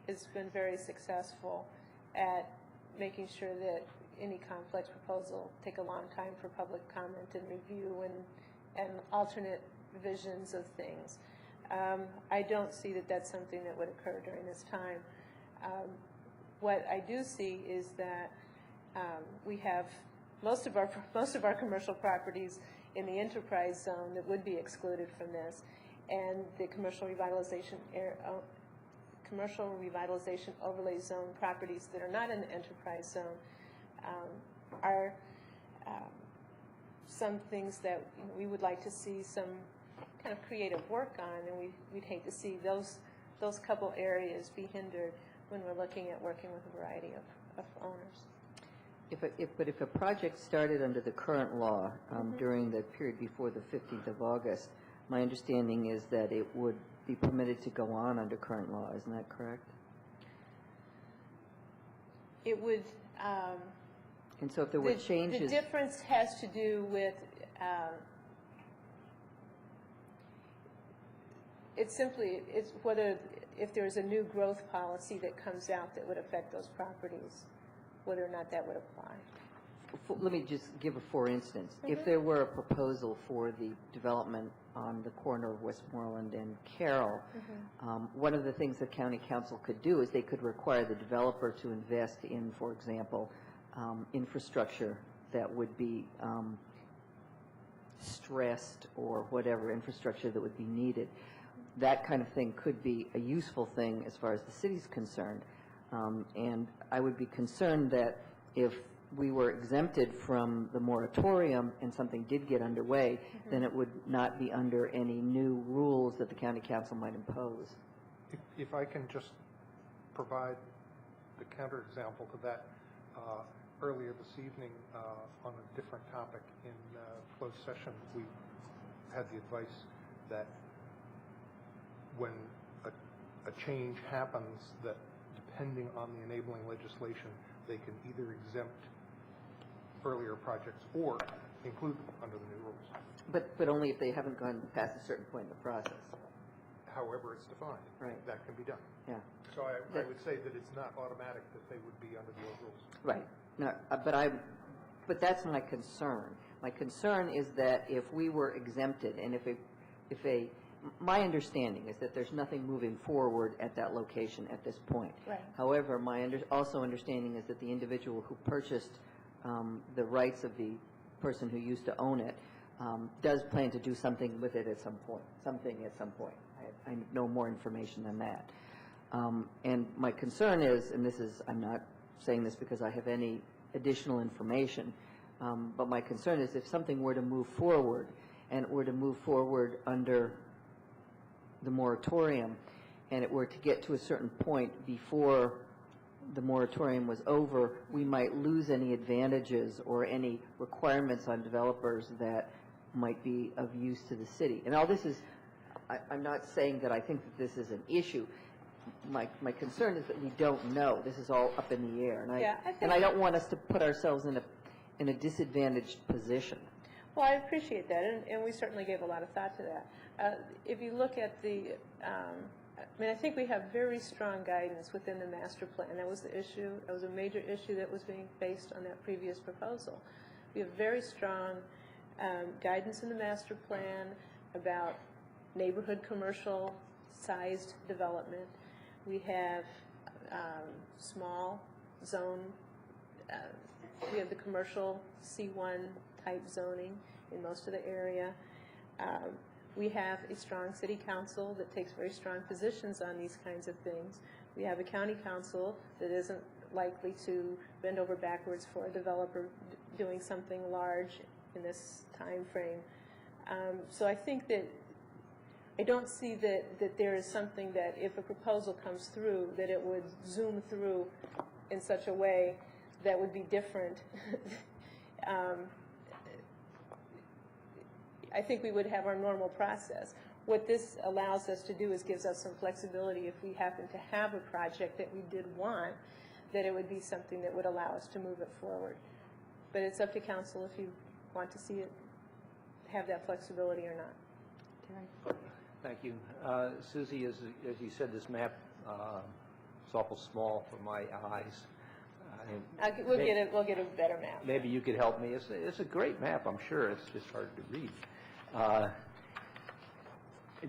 has been very successful at making sure that any complex proposal take a long time for public comment and review and alternate visions of things. I don't see that that's something that would occur during this time. What I do see is that we have most of our commercial properties in the enterprise zone that would be excluded from this, and the commercial revitalization overlay zone properties that are not in the enterprise zone are some things that we would like to see some kind of creative work on, and we'd hate to see those couple areas be hindered when we're looking at working with a variety of owners. But if a project started under the current law during the period before the 15th of August, my understanding is that it would be permitted to go on under current law. Isn't that correct? It would. And so if there were The changes, difference has to do with, it's simply, it's whether, if there's a new growth policy that comes out that would affect those properties, whether or not that would apply. let me just give a for instance. If there were a proposal for the development on the corner of Westmoreland and Carroll, one of the things the county council could do is they could require the developer to invest in, for example, infrastructure that would be stressed, or whatever infrastructure that would be needed. That kind of thing could be a useful thing as far as the city's concerned. And I would be concerned that if we were exempted from the moratorium and something did get underway, then it would not be under any new rules that the county council might impose. If I can just provide the counterexample to that, earlier this evening on a different topic in closed session, we had the advice that when a change happens, that depending on the enabling legislation, they can either exempt earlier projects or include them under the new rules. But only if they haven't gone past a certain point in the process. However it's defined. Right. That can be done. Yeah. So I would say that it's not automatic that they would be under the old rules. Right. No, but that's my concern. My concern is that if we were exempted, and my understanding is that there's nothing moving forward at that location at this point. Right. However, my also understanding is that the individual who purchased the rights of the person who used to own it does plan to do something with it at some point, I know more information than that. And my concern is, and I'm not saying this because I have any additional information, but my concern is if something were to move forward, and it were to move forward under the moratorium, and it were to get to a certain point before the moratorium was over, we might lose any advantages or any requirements on developers that might be of use to the city. And all this is, I'm not saying that I think that this is an issue. My concern is that we don't know. This is all up in the air, and I don't want us to put ourselves in a disadvantaged position. Well, I appreciate that, and we certainly gave a lot of thought to that. If you look at I think we have very strong guidance within the master plan. That was the issue. That was a major issue that was being faced on that previous proposal. We have very strong guidance in the master plan about neighborhood commercial-sized development. We have small zone, we have the commercial C1 type zoning in most of the area. We have a strong city council that takes very strong positions on these kinds of things. We have a county council that isn't likely to bend over backwards for a developer doing something large in this time frame. So I think that I don't see that there is something that if a proposal comes through, that it would zoom through in such a way that would be different. I think we would have our normal process. What this allows us to do is gives us some flexibility if we happen to have a project that we did want, that it would be something that would allow us to move it forward. But it's up to council if you want to see it have that flexibility or not. Terry? Thank you. Susie, as you said, this map is awful small for my eyes. We'll get a better map. Maybe you could help me. It's a great map, I'm sure. It's just hard to read.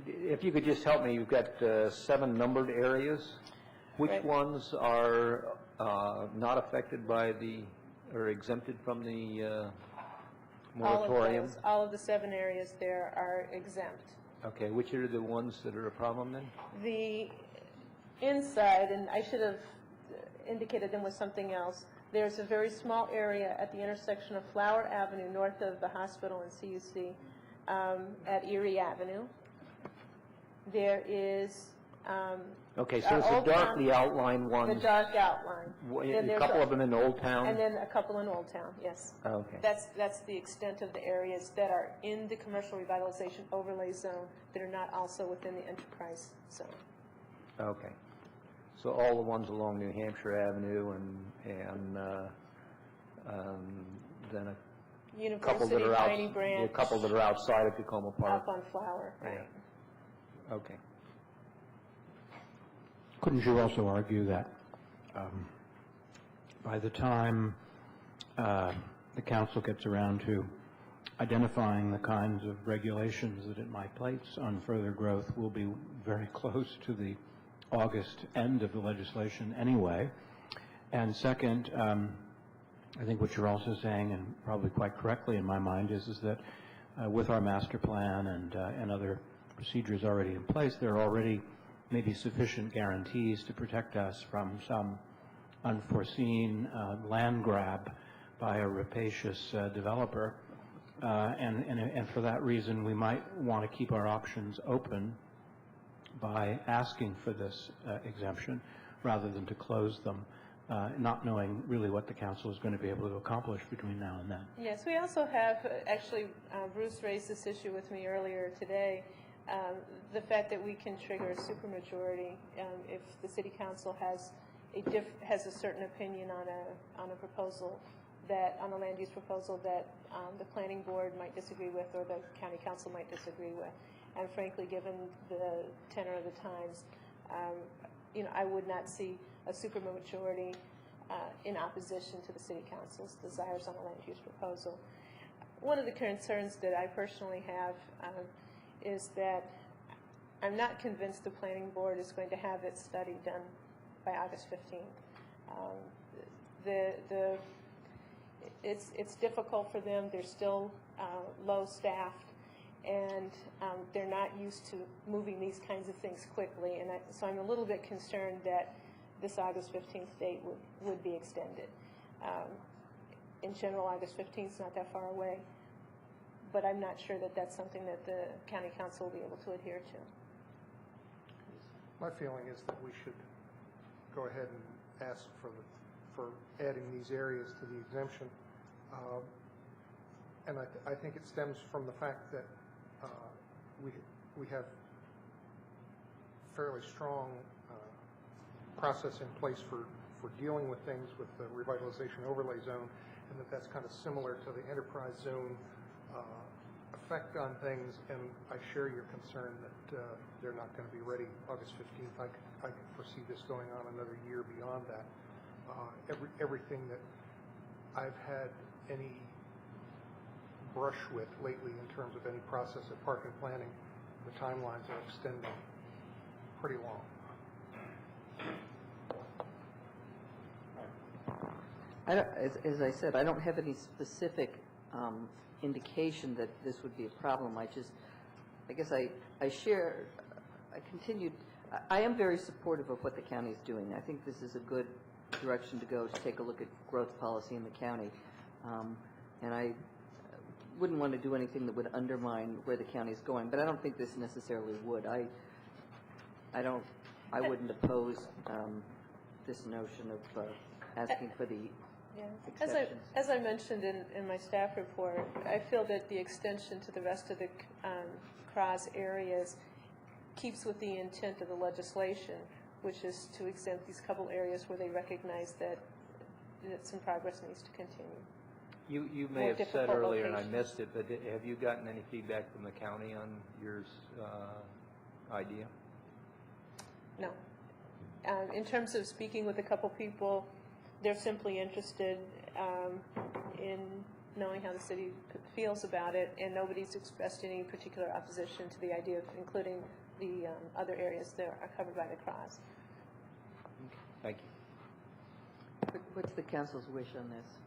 If you could just help me, you've got 7 numbered areas. Which ones are not affected by or exempted from the moratorium? All of the 7 areas there are exempt. Okay, which are the ones that are a problem then? The inside, and I should have indicated them with something else, there's a very small area at the intersection of Flower Avenue north of the hospital and CUC at Erie Avenue. There is okay, so it's the darkly outlined ones. The dark outline. A couple of them in Old Town? And then a couple in Old Town, yes. Okay. That's the extent of the areas that are in the commercial revitalization overlay zone that are not also within the enterprise zone. Okay. So all the ones along New Hampshire Avenue and than a couple that University, are Piney Branch. a couple that are outside of Tacoma Park. Up on Flower, right. Okay. Couldn't you also argue that by the time the council gets around to identifying the kinds of regulations that it might place on further growth, we'll be very close to the August end of the legislation anyway? And second, I think what you're also saying, and probably quite correctly in my mind, is that with our master plan and other procedures already in place, there are already maybe sufficient guarantees to protect us from some unforeseen land grab by a rapacious developer. And for that reason, we might want to keep our options open by asking for this exemption rather than to close them, not knowing really what the council is going to be able to accomplish between now and then. Yes, we also have, actually, Bruce raised this issue with me earlier today, the fact that we can trigger a supermajority if the city council has a certain opinion on a proposal on a land use proposal that the planning board might disagree with or the county council might disagree with. And frankly, given the tenor of the times, I would not see a supermajority in opposition to the city council's desires on a land use proposal. One of the concerns that I personally have is that I'm not convinced the planning board is going to have its study done by August 15th. It's difficult for them. They're still low staffed, and they're not used to moving these kinds of things quickly. And so I'm a little bit concerned that this August 15th date would be extended. In general, August 15th is not that far away, but I'm not sure that that's something that the county council will be able to adhere to. My feeling is that we should go ahead and ask for adding these areas to the exemption. And I think it stems from the fact that we have fairly strong process in place for dealing with things with the revitalization overlay zone, and that's kind of similar to the enterprise zone effect on things. And I share your concern that they're not going to be ready August 15th. I can foresee this going on another year beyond that. Everything that I've had any brush with lately in terms of any process of park and planning, the timelines are extending pretty long. As I said, I don't have any specific indication that this would be a problem. I guess I am very supportive of what the county is doing. I think this is a good direction to go to take a look at growth policy in the county. And I wouldn't want to do anything that would undermine where the county is going, but I don't think this necessarily would. I wouldn't oppose this notion of asking for the exceptions. As I mentioned in my staff report, I feel that the extension to the rest of the CRAS areas keeps with the intent of the legislation, which is to exempt these couple areas where they recognize that some progress needs to continue. You may have said earlier, and I missed it, but have you gotten any feedback from the county on your idea? No. In terms of speaking with a couple people, they're simply interested in knowing how the city feels about it, and nobody's expressed any particular opposition to the idea of including the other areas that are covered by the CRAS. Thank you. What's the council's wish on this?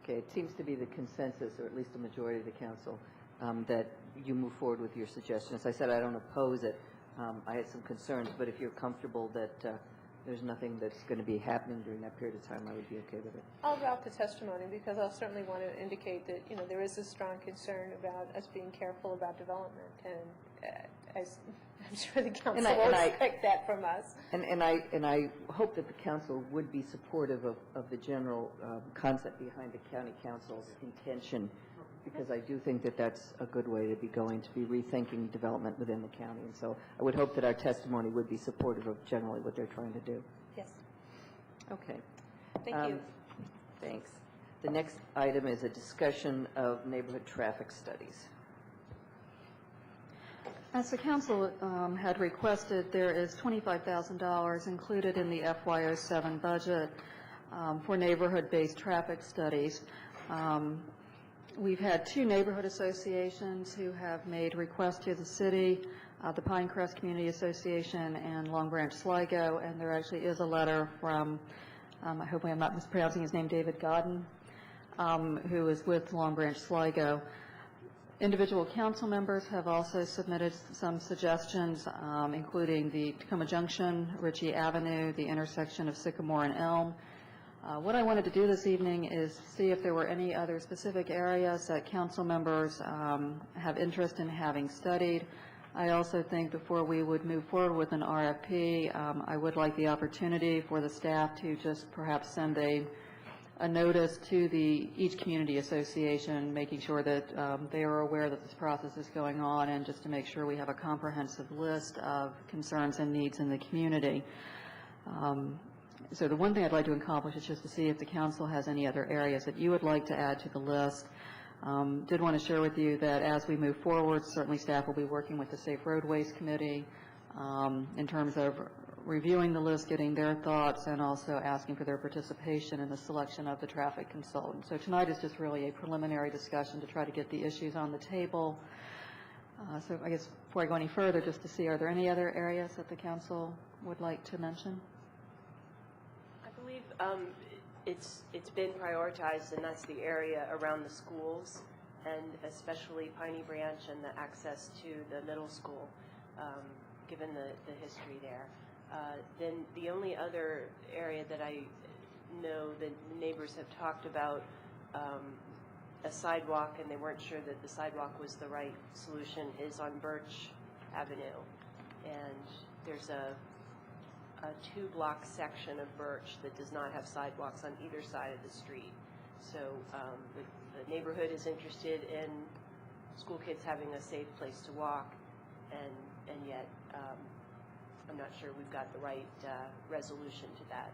Okay, it seems to be the consensus, or at least the majority of the council, that you move forward with your suggestion. As I said, I don't oppose it. I had some concerns, but if you're comfortable that there's nothing that's going to be happening during that period of time, I would be okay with it. I'll drop the testimony because I'll certainly want to indicate that, there is a strong concern about us being careful about development, and I'm sure the council will expect that from us. And I hope that the council would be supportive of the general concept behind the county council's intention, because I do think that that's a good way to be going, to be rethinking development within the county. And so I would hope that our testimony would be supportive of generally what they're trying to do. Yes. Okay. Thank you. Thanks. The next item is a discussion of neighborhood traffic studies. As the council had requested, there is $25,000 included in the FY07 budget for neighborhood-based traffic studies. We've had two neighborhood associations who have made requests to the city, the Pinecrest Community Association and Long Branch Sligo, and there actually is a letter from, I hope I'm not mispronouncing his name, David Godden, who is with Long Branch Sligo. Individual council members have also submitted some suggestions, including the Tacoma Junction, Ritchie Avenue, the intersection of Sycamore and Elm. What I wanted to do this evening is see if there were any other specific areas that council members have interest in having studied. I also think before we would move forward with an RFP, I would like the opportunity for the staff to just perhaps send a notice to each community association, making sure that they are aware that this process is going on, and just to make sure we have a comprehensive list of concerns and needs in the community. So the one thing I'd like to accomplish is just to see if the council has any other areas that you would like to add to the list. Did want to share with you that as we move forward, certainly staff will be working with the Safe Roadways Committee in terms of reviewing the list, getting their thoughts, and also asking for their participation in the selection of the traffic consultant. So tonight is just really a preliminary discussion to try to get the issues on the table. So I guess before I go any further, just to see, are there any other areas that the council would like to mention? I believe it's been prioritized, and that's the area around the schools, and especially Piney Branch and the access to the middle school, given the history there. Then the only other area that I know that the neighbors have talked about a sidewalk, and they weren't sure that the sidewalk was the right solution, is on Birch Avenue. And there's a two-block section of Birch that does not have sidewalks on either side of the street. So the neighborhood is interested in school kids having a safe place to walk, and yet I'm not sure we've got the right resolution to that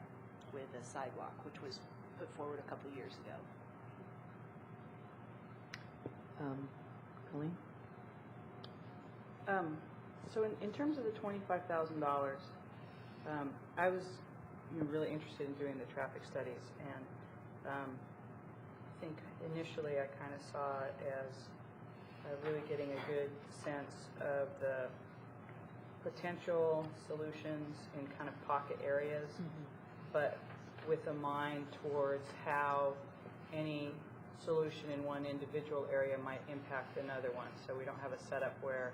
with a sidewalk, which was put forward a couple years ago. Colleen? So in terms of the $25,000, I was really interested in doing the traffic studies, and I think initially I kind of saw it as really getting a good sense of the potential solutions in kind of pocket areas, but with a mind towards how any solution in one individual area might impact another one. So we don't have a setup where,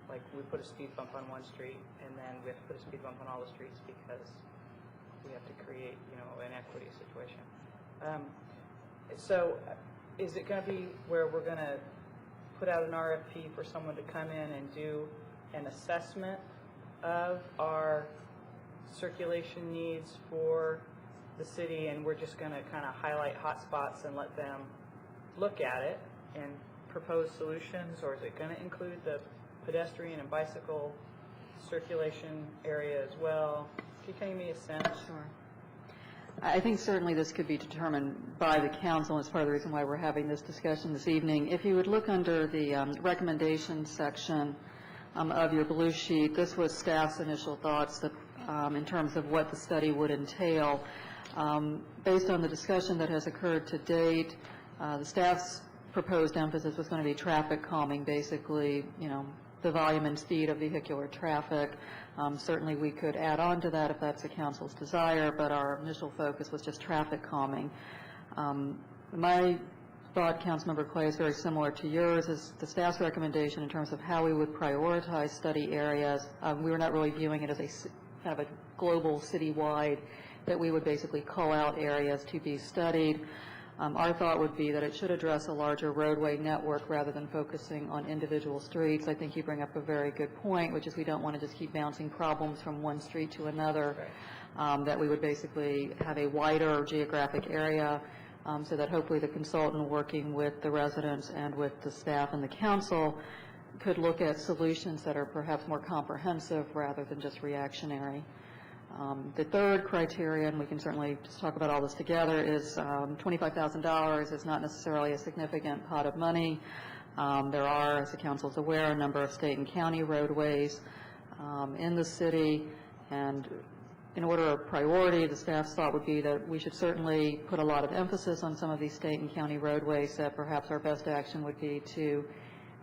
like, we put a speed bump on one street and then we have to put a speed bump on all the streets because we have to create, an equity situation. So is it going to be where we're going to put out an RFP for someone to come in and do an assessment of our circulation needs for the city, and we're just going to kind of highlight hot spots and let them look at it and propose solutions, or is it going to include the pedestrian and bicycle circulation area as well? Can you give me a sense? Sure. I think certainly this could be determined by the council, and it's part of the reason why we're having this discussion this evening. If you would look under the recommendations section of your blue sheet, this was staff's initial thoughts that, in terms of what the study would entail. Based on the discussion that has occurred to date, the staff's proposed emphasis was going to be traffic calming, basically, the volume and speed of vehicular traffic. Certainly we could add on to that if that's the council's desire, but our initial focus was just traffic calming. My thought, Councilmember Clay, is very similar to yours, is the staff's recommendation in terms of how we would prioritize study areas. We were not really viewing it as a kind of a global citywide, that we would basically call out areas to be studied. Our thought would be that it should address a larger roadway network rather than focusing on individual streets. I think you bring up a very good point, which is we don't want to just keep bouncing problems from one street to another, that we would basically have a wider geographic area so that hopefully the consultant working with the residents and with the staff and the council could look at solutions that are perhaps more comprehensive rather than just reactionary. The third criterion, we can certainly just talk about all this together, is $25,000 is not necessarily a significant pot of money. There are, as the council is aware, a number of state and county roadways in the city, and in order of priority, the staff's thought would be that we should certainly put a lot of emphasis on some of these state and county roadways, that perhaps our best action would be to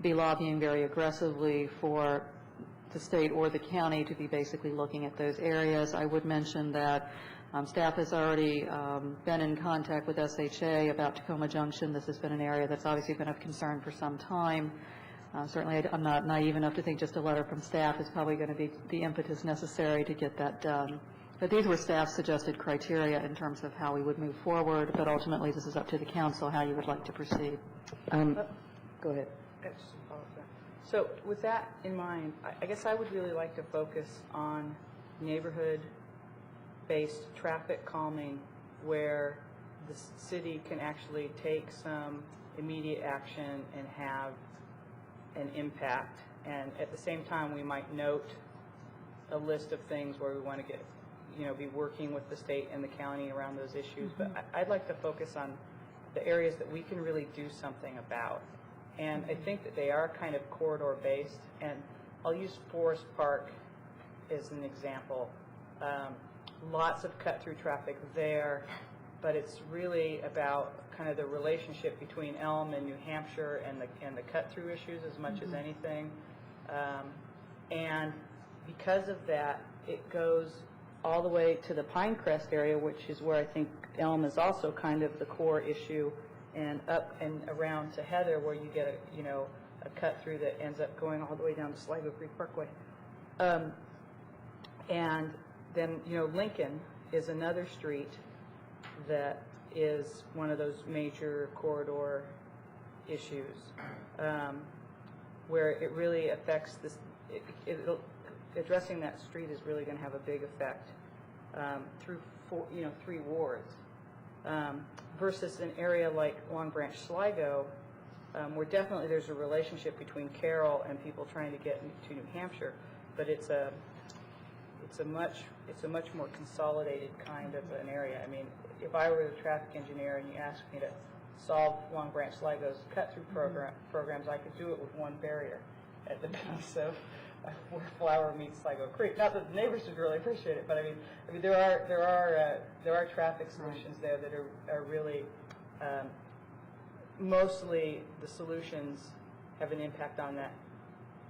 be lobbying very aggressively for the state or the county to be basically looking at those areas. I would mention that staff has already been in contact with SHA about Tacoma Junction. This has been an area that's obviously been of concern for some time. Certainly, I'm not naive enough to think just a letter from staff is probably going to be the impetus necessary to get that done. But these were staff's suggested criteria in terms of how we would move forward, but ultimately this is up to the council how you would like to proceed. Go ahead. So with that in mind, I guess I would really like to focus on neighborhood-based traffic calming where the city can actually take some immediate action and have an impact. And at the same time, we might note a list of things where we want to get, be working with the state and the county around those issues. But I'd like to focus on the areas that we can really do something about. And I think that they are kind of corridor-based. And I'll use Forest Park as an example. Lots of cut-through traffic there, but it's really about kind of the relationship between Elm and New Hampshire and the cut-through issues as much as anything. And because of that, it goes all the way to the Pinecrest area, which is where I think Elm is also kind of the core issue, and up and around to Heather, where you get a cut-through that ends up going all the way down to Sligo Creek Parkway. And then, Lincoln is another street that is one of those major corridor issues, where it really affects this. Addressing that street is really going to have a big effect through 3 wards, versus an area like Long Branch Sligo, where definitely there's a relationship between Carroll and people trying to get to New Hampshire, but it's a much more consolidated kind of an area. I mean, if I were the traffic engineer and you asked me to solve Long Branch Sligo's cut-through programs, I could do it with one barrier at the base of where Flower meets Sligo Creek. Not that the neighbors would really appreciate it, but I mean there are traffic solutions there that are really mostly the solutions have an impact on that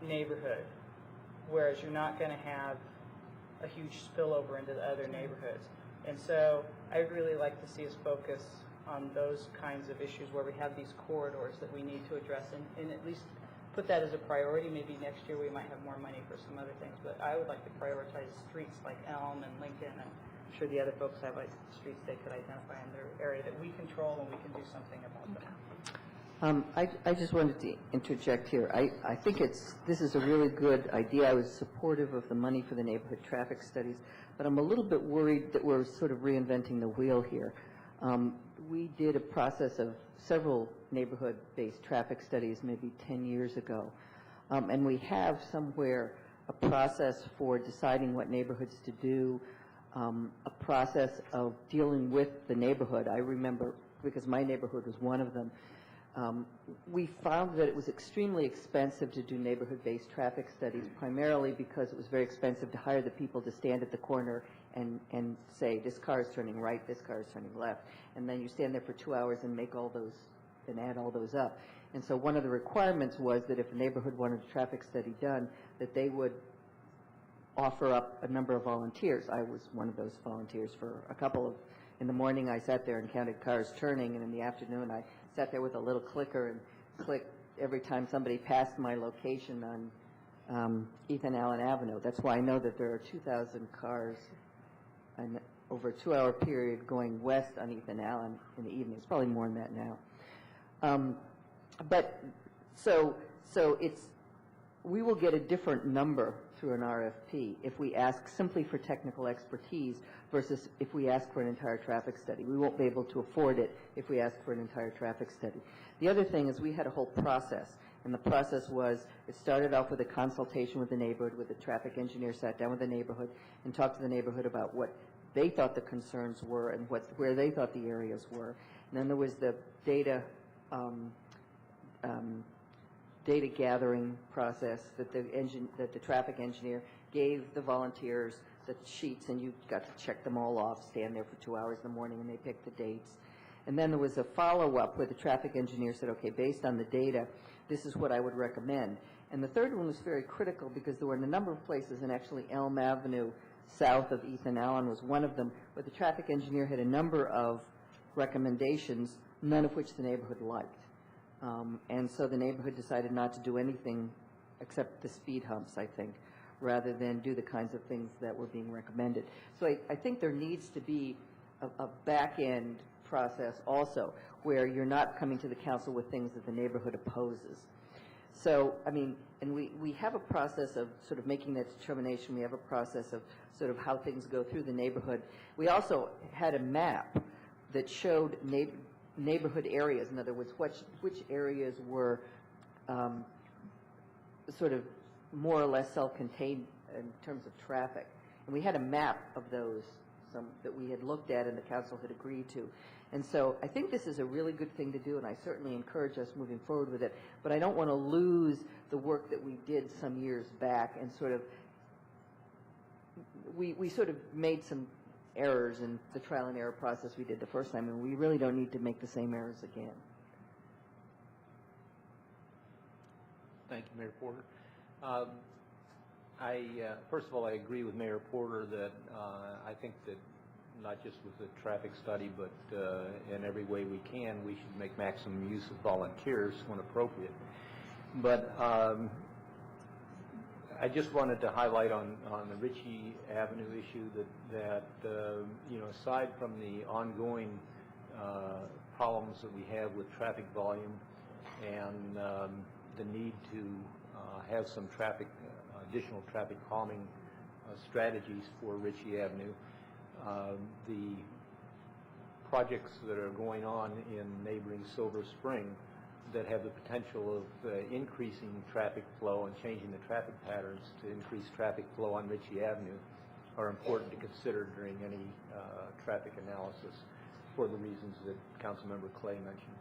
neighborhood, whereas you're not going to have a huge spillover into the other neighborhoods. And so I'd really like to see us focus on those kinds of issues where we have these corridors that we need to address, and at least put that as a priority. Maybe next year we might have more money for some other things, but I would like to prioritize streets like Elm and Lincoln, and I'm sure the other folks have like streets they could identify in their area that we control and we can do something about them. I just wanted to interject here. I think this is a really good idea. I was supportive of the money for the neighborhood traffic studies, but I'm a little bit worried that we're sort of reinventing the wheel here. We did a process of several neighborhood-based traffic studies maybe 10 years ago, and we have somewhere a process for deciding what neighborhoods to do, a process of dealing with the neighborhood. I remember, because my neighborhood was one of them, we found that it was extremely expensive to do neighborhood-based traffic studies, primarily because it was very expensive to hire the people to stand at the corner and say, this car is turning right, this car is turning left. And then you stand there for 2 hours and make all those, and add all those up. And so one of the requirements was that if a neighborhood wanted a traffic study done, that they would offer up a number of volunteers. I was one of those volunteers for a couple of, in the morning I sat there and counted cars turning, and in the afternoon I sat there with a little clicker and clicked every time somebody passed my location on Ethan Allen Avenue. That's why I know that there are 2,000 cars over a 2-hour period going west on Ethan Allen in the evening. It's probably more than that now. But so we will get a different number through an RFP if we ask simply for technical expertise versus if we ask for an entire traffic study. We won't be able to afford it if we ask for an entire traffic study. The other thing is we had a whole process, And the process was, it started off with a consultation with the neighborhood, with the traffic engineer sat down with the neighborhood and talked to the neighborhood about what they thought the concerns were and where they thought the areas were. And then there was the data gathering process that the traffic engineer gave the volunteers the sheets, and you got to check them all off, stand there for 2 hours in the morning, and they picked the dates. And then there was a follow-up where the traffic engineer said, okay, based on the data, this is what I would recommend. And the third one was very critical because there were a number of places, and actually Elm Avenue south of Ethan Allen was one of them, where the traffic engineer had a number of recommendations, none of which the neighborhood liked. And so the neighborhood decided not to do anything except the speed humps, I think, rather than do the kinds of things that were being recommended. So I think there needs to be a back-end process also where you're not coming to the council with things that the neighborhood opposes. So, I mean, and we have a process of sort of making that determination. We have a process of sort of how things go through the neighborhood. We also had a map that showed neighborhood areas. In other words, which areas were sort of more or less self-contained in terms of traffic. And we had a map of those, some that we had looked at and the council had agreed to. And so I think this is a really good thing to do, and I certainly encourage us moving forward with it. But I don't want to lose the work that we did some years back and sort of, we sort of made some errors in the trial and error process we did the first time, and we really don't need to make the same errors again. Thank you, Mayor Porter. First of all, I agree with Mayor Porter that I think that not just with the traffic study, but in every way we can, we should make maximum use of volunteers when appropriate. But I just wanted to highlight on the Ritchie Avenue issue that you know, aside from the ongoing problems that we have with traffic volume and the need to have some additional traffic calming strategies for Ritchie Avenue, the projects that are going on in neighboring Silver Spring that have the potential of increasing traffic flow and changing the traffic patterns to increase traffic flow on Ritchie Avenue are important to consider during any traffic analysis for the reasons that Councilmember Clay mentioned.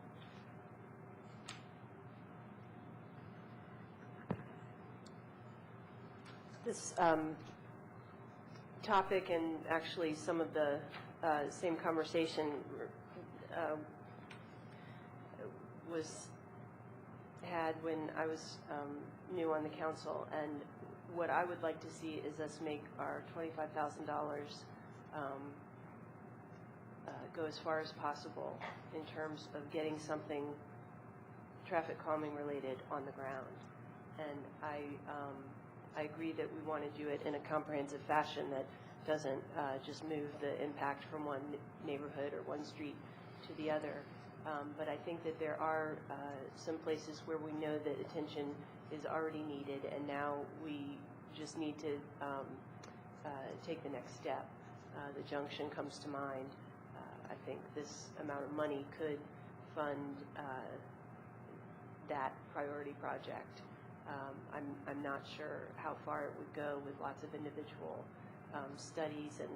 This topic and actually some of the same conversation was had when I was new on the council, and what I would like to see is us make our $25,000 go as far as possible in terms of getting something traffic calming related on the ground. And I agree that we want to do it in a comprehensive fashion that doesn't just move the impact from one neighborhood or one street to the other. But I think that there are some places where we know that attention is already needed, and now we just need to take the next step. The junction comes to mind. I think this amount of money could fund that priority project. I'm not sure how far it would go with lots of individual studies and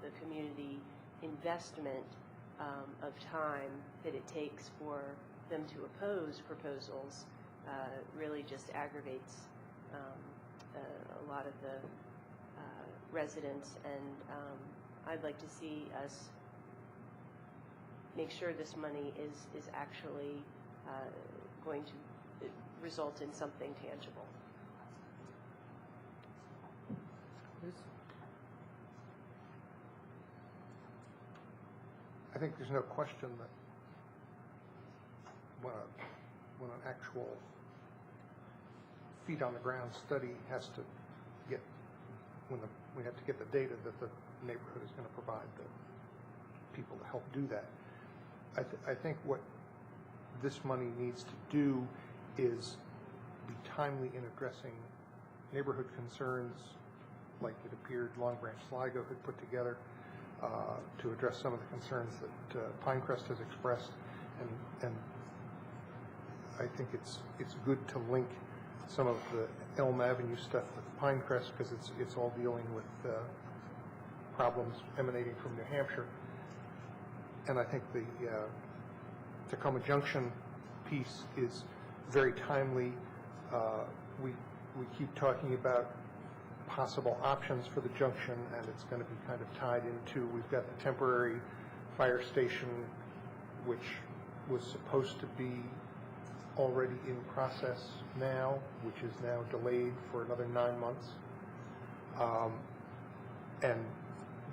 the community investment of time that it takes for them to oppose proposals really just aggravates a lot of the residents, and I'd like to see us make sure this money is actually going to result in something tangible. I think there's no question that when an actual feet on the ground study has to get, we have to get the data that the neighborhood is going to provide the people to help do that. I think what this money needs to do is be timely in addressing neighborhood concerns like it appeared Long Branch Sligo had put together to address some of the concerns that Pinecrest has expressed, and I think it's good to link some of the Elm Avenue stuff with Pinecrest because it's all dealing with problems emanating from New Hampshire. And I think the Tacoma Junction piece is very timely. We keep talking about possible options for the junction, and it's going to be kind of tied into, we've got the temporary fire station, which was supposed to be already in process now, which is now delayed for another 9 months. And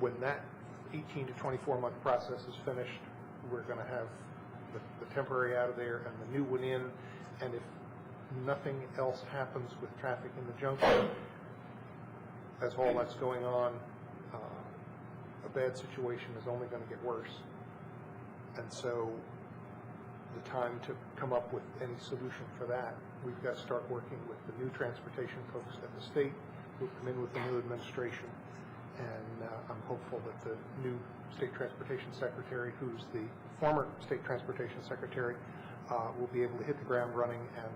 when that 18 to 24-month process is finished, we're going to have the temporary out of there and the new one in. And if nothing else happens with traffic in the junction, as all that's going on, a bad situation is only going to get worse. And so the time to come up with any solution for that, we've got to start working with the new transportation folks at the state who come in with the new administration. And I'm hopeful that the new state transportation secretary, who's the former state transportation secretary, will be able to hit the ground running and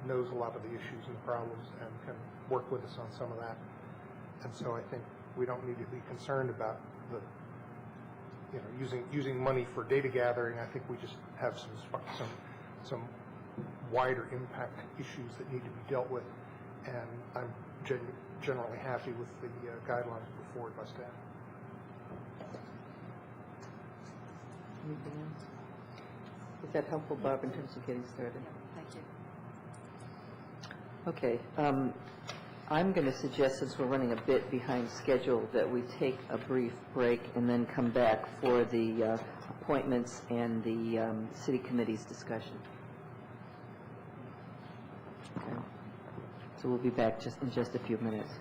knows a lot of the issues and the problems and can work with us on some of that. And so I think we don't need to be concerned about the, using money for data gathering. I think we just have some wider impact issues that need to be dealt with. And I'm generally happy with the guidelines put forward by staff. Anything else? Is that helpful, Bob, in terms of getting started? Thank you. Okay. I'm going to suggest, since we're running a bit behind schedule, that we take a brief break and then come back for the appointments and the city committee's discussion. Okay. So we'll be back in just a few minutes.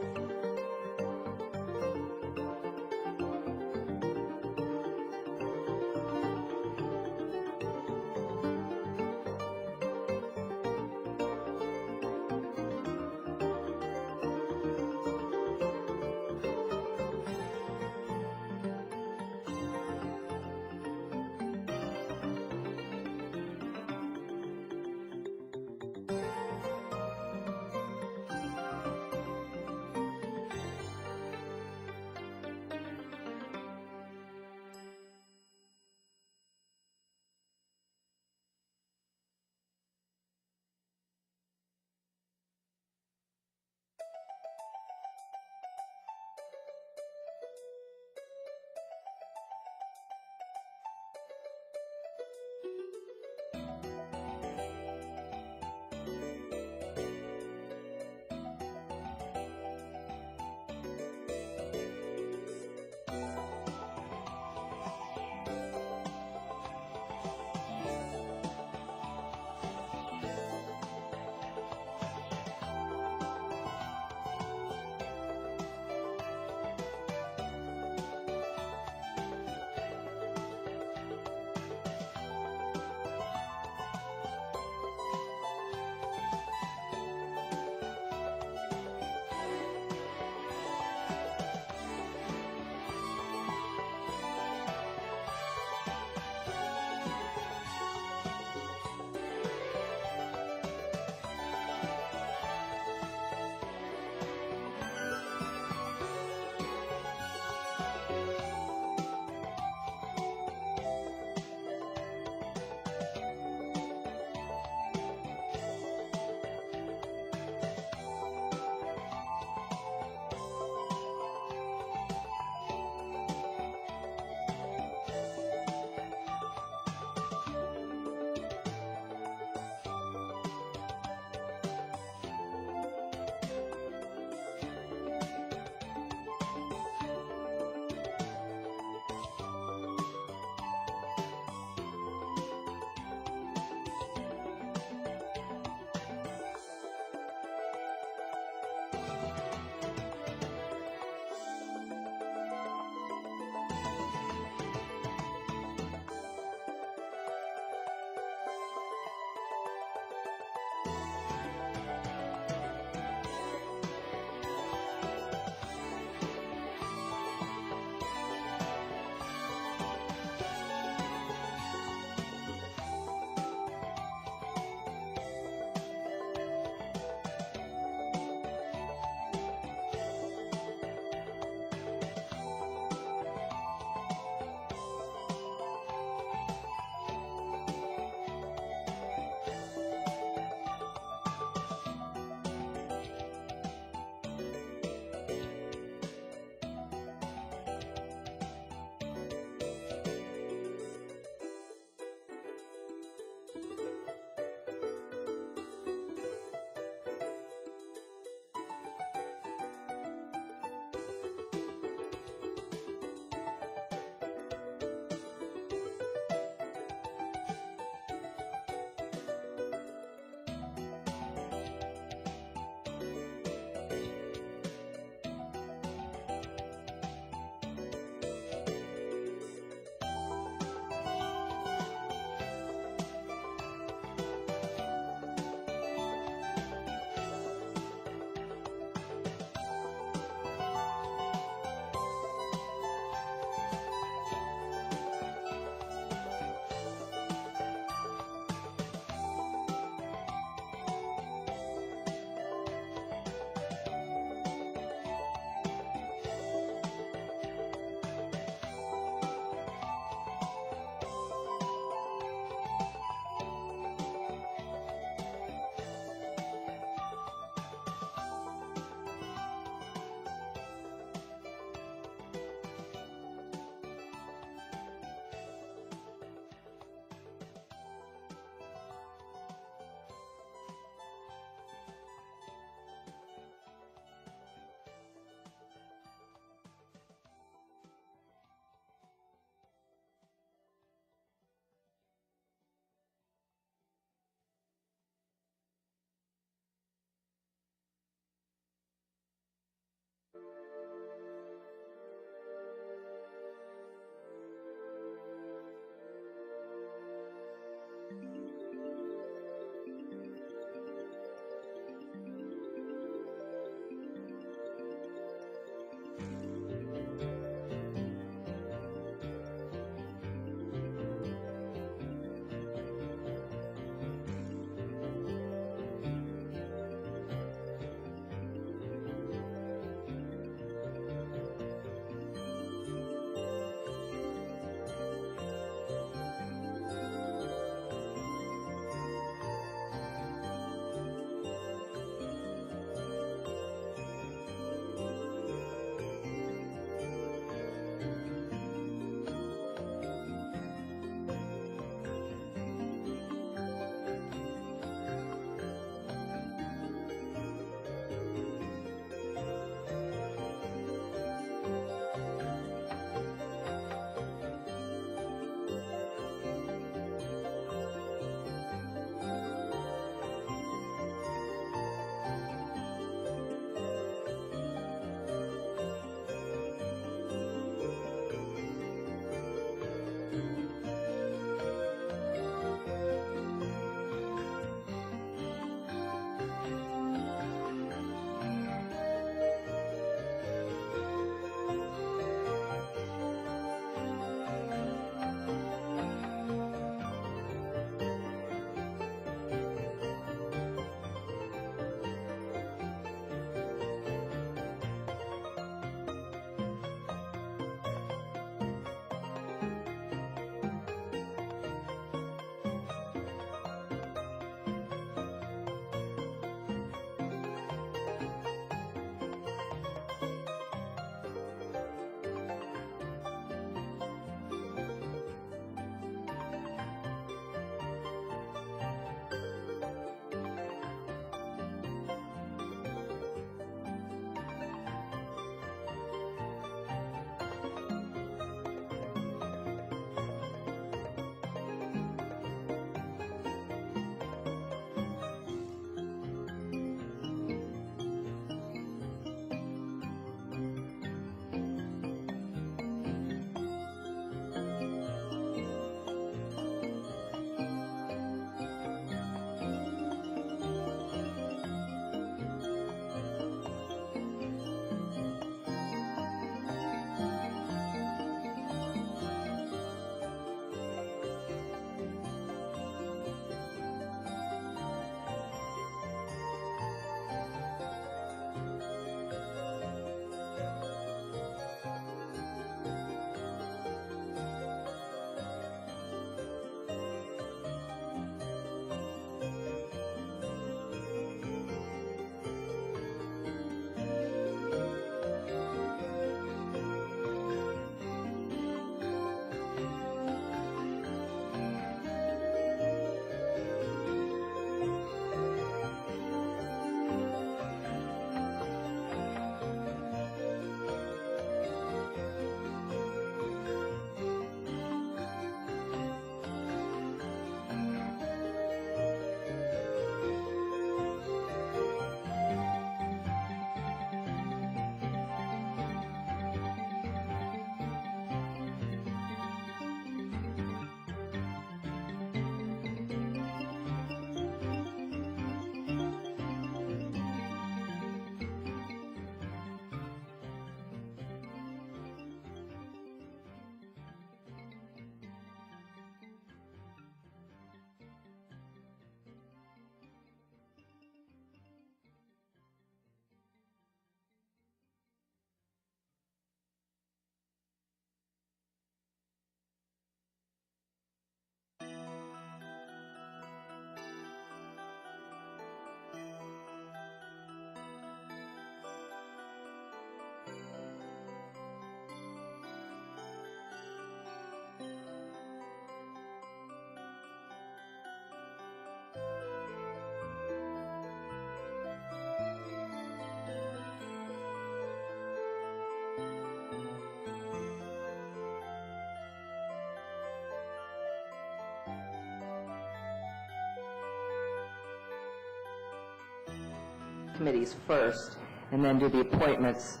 committees first, and then do the appointments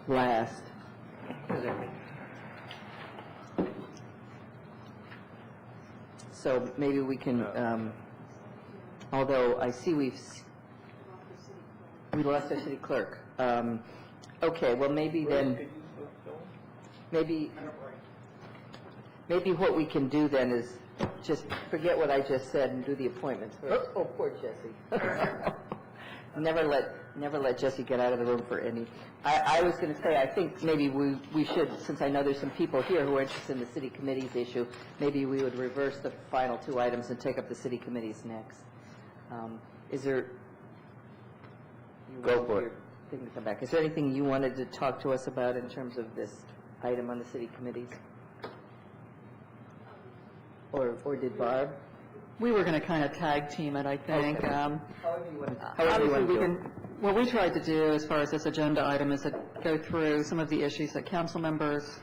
last. So maybe we can, although I see we lost our city clerk. Okay, well, maybe then, maybe what we can do then is just forget what I just said and do the appointments first. Oh, poor Jesse. Never let Jesse get out of the room for any. I was going to say, I think maybe we should, since I know there's some people here who are interested in the city committees issue, maybe we would reverse the final two items and take up the city committees next. Is there? Go for it. Thing to come back. Is there anything you wanted to talk to us about in terms of this item on the city committees? Or did Barb? We were going to kind of tag team it, I think. Okay. However you want Obviously, to do it. what we tried to do as far as this agenda item is to go through some of the issues that council members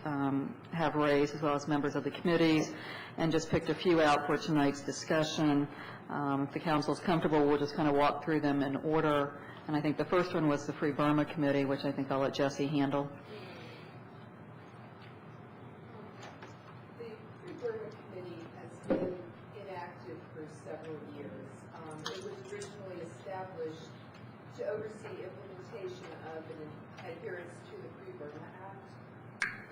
have raised, as well as members of the committees, and just picked a few out for tonight's discussion. If the council's comfortable, we'll just kind of walk through them in order. And I think the first one was the Free Burma Committee, which I think I'll let Jesse handle. The Free Burma Committee has been inactive for several years. It was originally established to oversee implementation of and adherence to the Free Burma Act.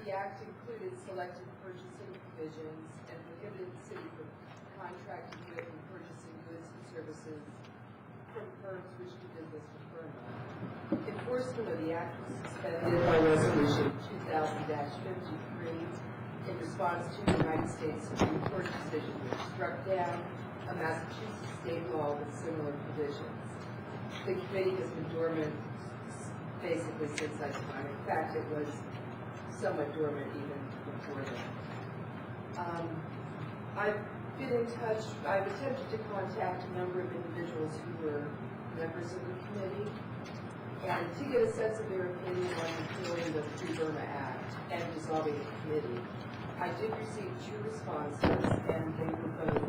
The act included selective purchasing provisions and prohibited the city from contracting with and purchasing goods and services from firms which do business with Burma. Enforcement of the act was suspended by Resolution 2000-53 in response to the United States Supreme Court decision which struck down a Massachusetts state law with similar provisions. The committee has been dormant basically since that time. In fact, it was somewhat dormant even before that. I've been in touch, I've attempted to contact a number of individuals who were members of the committee and to get a sense of their opinion on repealing the Free Burma Act and dissolving the committee. I did receive 2 responses and they were both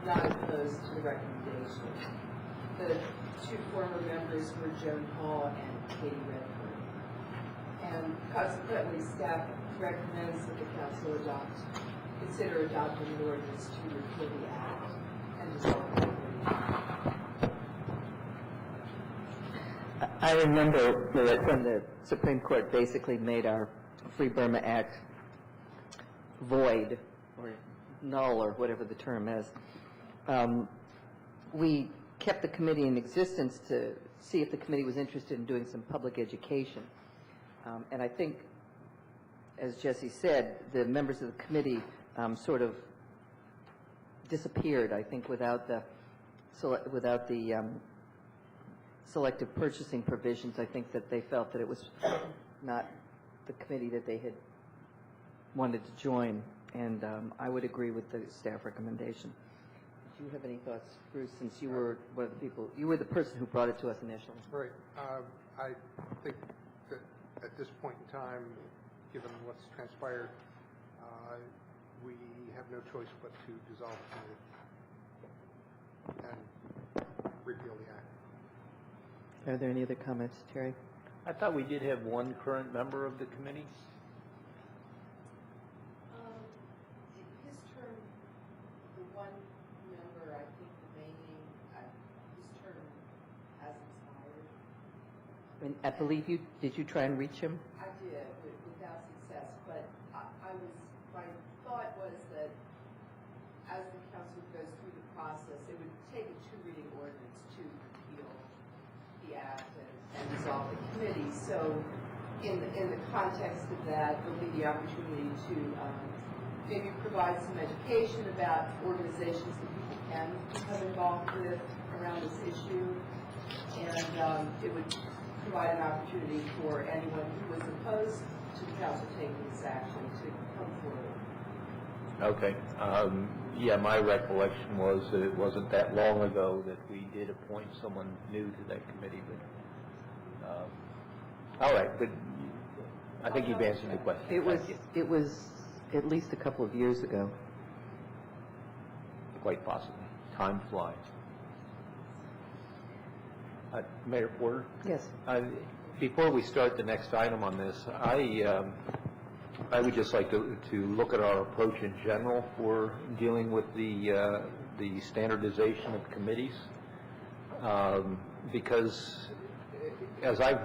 not opposed to the recommendation. The 2 former members were Joan Hall and Katie Redford. And consequently, staff recommends that the council consider adopting an ordinance to repeal the act and dissolve the committee. I remember that when the Supreme Court basically made our Free Burma Act void or null or whatever the term is, we kept the committee in existence to see if the committee was interested in doing some public education. And I think, as Jesse said, the members of the committee sort of disappeared, I think, without the selective purchasing provisions. I think that they felt that it was not the committee that they had wanted to join, and I would agree with the staff recommendation. Do you have any thoughts, Bruce, since you were one of the people, you were the person who brought it to us initially? Right. I think that at this point in time, given what's transpired, we have no choice but to dissolve the committee and repeal the act. Are there any other comments, Terry? I thought we did have one current member of the committee. His term, the one member, I think the remaining, his term has expired. And I believe did you try and reach him? I did, without success, but my thought was that as the council goes through the process, it would take a 2-reading ordinance to repeal the act and dissolve the committee. So in the context of that, there'll be the opportunity to maybe provide some education about organizations that people can become involved with around this issue. And it would provide an opportunity for anyone who was opposed to the council taking this action to come forward. Okay. Yeah, my recollection was that it wasn't that long ago that we did appoint someone new to that committee. But all right, but I think you've answered the question. It was at least a couple of years ago. Quite possibly. Time flies. Mayor Porter? Yes. Before we start the next item on this, I would just like to look at our approach in general for dealing with the standardization of committees, because as I've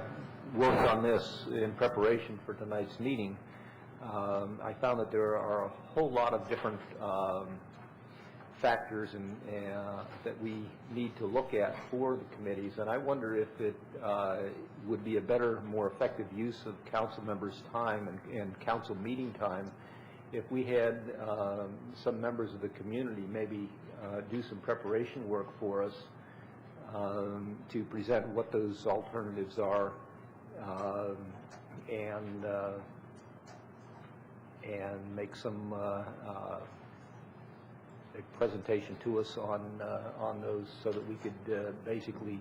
worked on this in preparation for tonight's meeting, I found that there are a whole lot of different factors that we need to look at for the committees, and I wonder if it would be a better, more effective use of council members' time and council meeting time if we had some members of the community maybe do some preparation work for us to present what those alternatives are, and make some a presentation to us on those, so that we could basically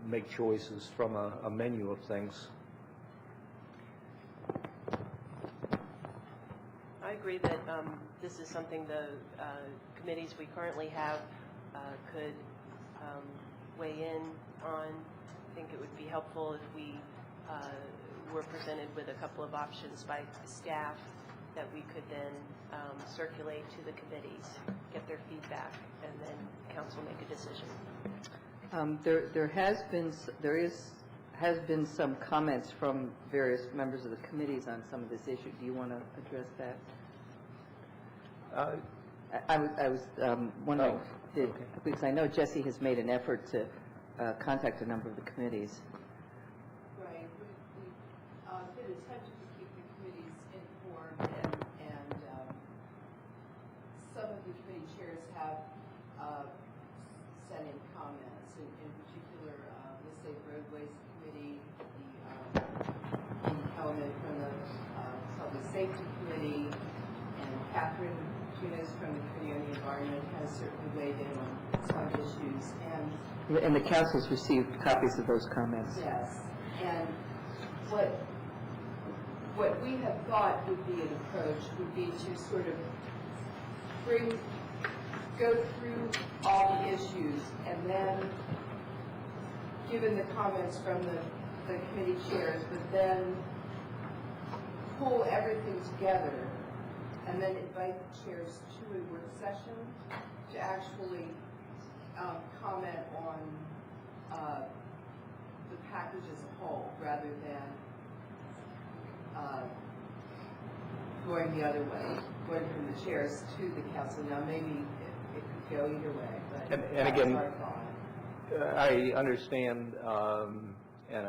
make choices from a menu of things. I agree that this is something the committees we currently have could weigh in on. I think it would be helpful if we were presented with a couple of options by staff that we could then circulate to the committees, get their feedback, and then council make a decision. Has been some comments from various members of the committees on some of this issue. Do you want to address that? I was wondering, because I know Jesse has made an effort to contact a number of the committees. Right. We've been attempting to keep the committees informed, and some of the committee chairs have sent in comments. In particular, the Safe Roadways Committee, the element from the Public Safety Committee, and Catherine Tunis from the Committee on the Environment has certainly weighed in on some issues. And the council's received copies of those comments. Yes. And what we have thought would be an approach would be to sort of go through all the issues, and then, given the comments from the committee chairs, but then pull everything together and then invite the chairs to a work session to actually comment on the package as a whole, rather than going the other way, going from the chairs to the council. Now, maybe it could go either way, but and again, that's our thought. I understand, and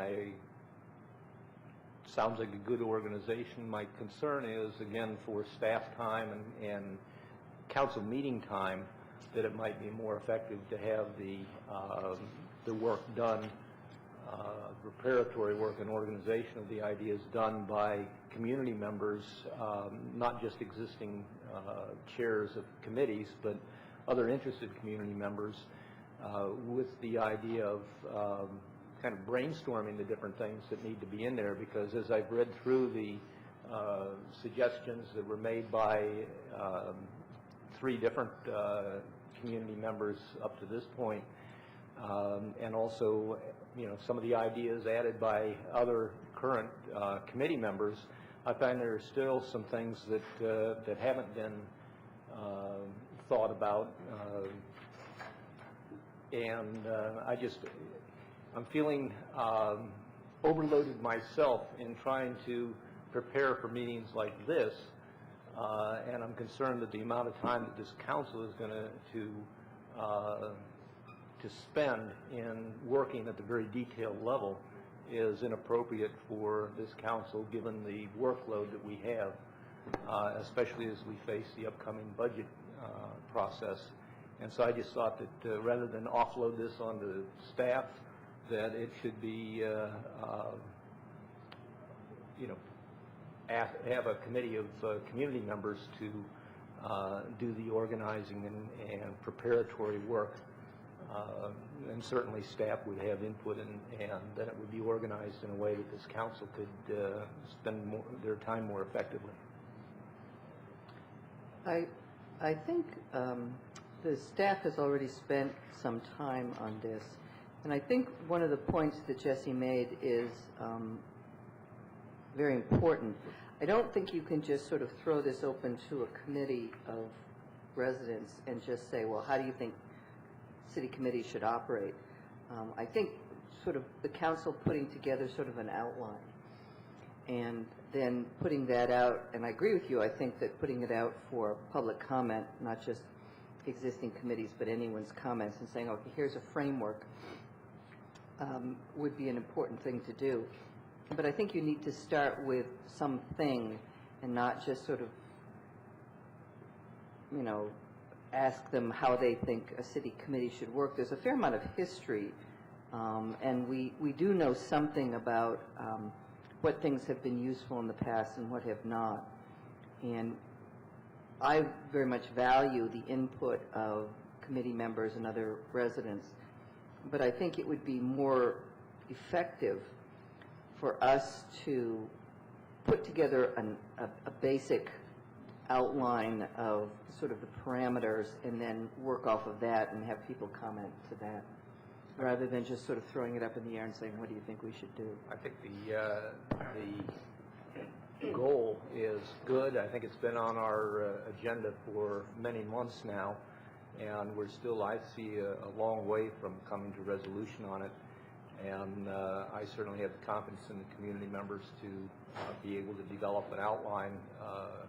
sounds like a good organization. My concern is, again, for staff time and council meeting time, that it might be more effective to have the work done, preparatory work and organization of the ideas done by community members, not just existing chairs of committees, but other interested community members, with the idea of kind of brainstorming the different things that need to be in there. Because as I've read through the suggestions that were made by 3 different community members up to this point, and also, some of the ideas added by other current committee members, I find there are still some things that haven't been thought about, and I'm feeling overloaded myself in trying to prepare for meetings like this, and I'm concerned that the amount of time that this council is going to spend in working at the very detailed level is inappropriate for this council, given the workload that we have, especially as we face the upcoming budget process. And so I just thought that rather than offload this onto staff, that it should be, have a committee of community members to do the organizing and preparatory work. And certainly staff would have input, and then it would be organized in a way that this council could spend their time more effectively. I think the staff has already spent some time on this, And I think one of the points that Jesse made is very important. I don't think you can just sort of throw this open to a committee of residents and just say, well, how do you think city committees should operate? I think sort of the council putting together sort of an outline and then putting that out, and I agree with you, I think that putting it out for public comment, not just existing committees, but anyone's comments, and saying, okay, here's a framework, would be an important thing to do. But I think you need to start with something and not just sort of, you know, ask them how they think a city committee should work. There's a fair amount of history, and we do know something about what things have been useful in the past and what have not. And I very much value the input of committee members and other residents, but I think it would be more effective for us to put together a basic outline of sort of the parameters and then work off of that and have people comment to that, rather than just sort of throwing it up in the air and saying, what do you think we should do? I think the goal is good. I think it's been on our agenda for many months now, and we're still, I see, a long way from coming to resolution on it. And I certainly have the confidence in the community members to be able to develop an outline